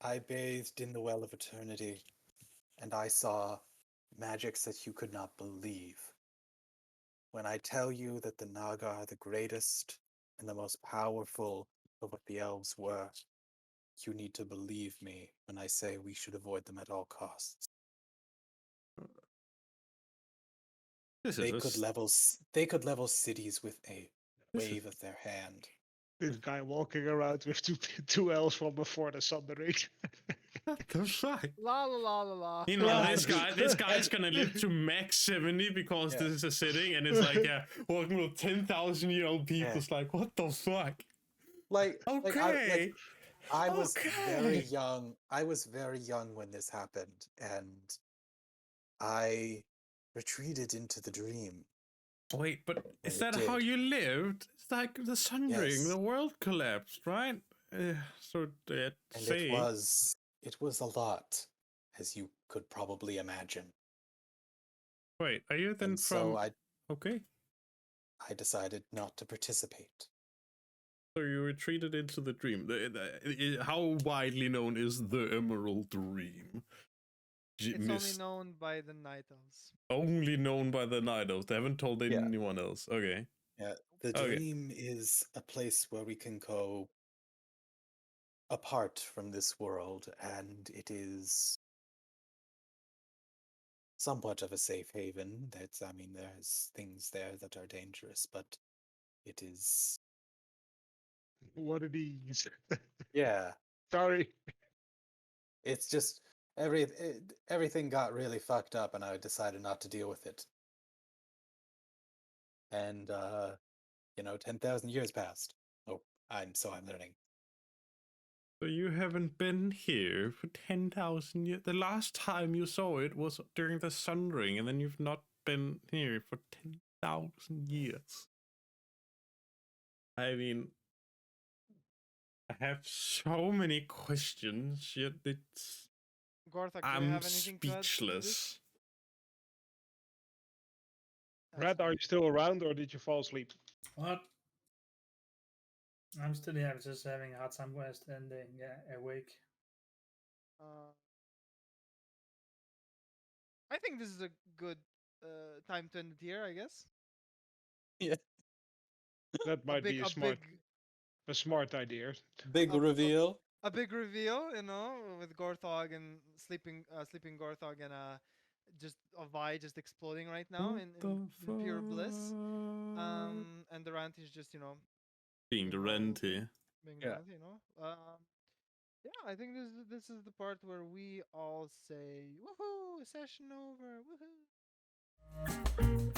I bathed in the well of eternity, and I saw magics that you could not believe. When I tell you that the Naga are the greatest and the most powerful of what the elves were, you need to believe me when I say we should avoid them at all costs. They could level cities with a wave of their hand. This guy walking around with two elves from before the Sundering. What the fuck? La la la la la. You know, this guy's gonna live to max 70 because this is a setting, and it's like, walking with 10,000-year-old people. It's like, what the fuck? I was very young. I was very young when this happened, and I retreated into the dream. Wait, but is that how you lived? It's like the Sundering, the world collapsed, right? So that it was a lot, as you could probably imagine. Wait, are you then from? Okay. I decided not to participate. So you retreated into the dream. How widely known is the Emerald Dream? It's only known by the Night Elves. Only known by the Night Elves. They haven't told anyone else. Okay. Yeah, the dream is a place where we can go apart from this world, and it is somewhat of a safe haven. There's things there that are dangerous, but it is. What are these? Yeah. Sorry. It's just everything got really fucked up, and I decided not to deal with it. And 10,000 years passed. Oh, I'm learning. So you haven't been here for 10,000 years. The last time you saw it was during the Sundering, and then you've not been here for 10,000 years. I mean, I have so many questions, yet Gorthak, I'm speechless. Red, are you still around, or did you fall asleep? What? I'm still here. I'm just having a hard time and awake. I think this is a good time to end it here, I guess. Yeah. That might be a smart idea. Big reveal. A big reveal, with Gorthog and sleeping Gorthog and just a Vi just exploding right now in pure bliss. And Deranty is just being Deranty. I think this is the part where we all say woohoo, session over, woohoo.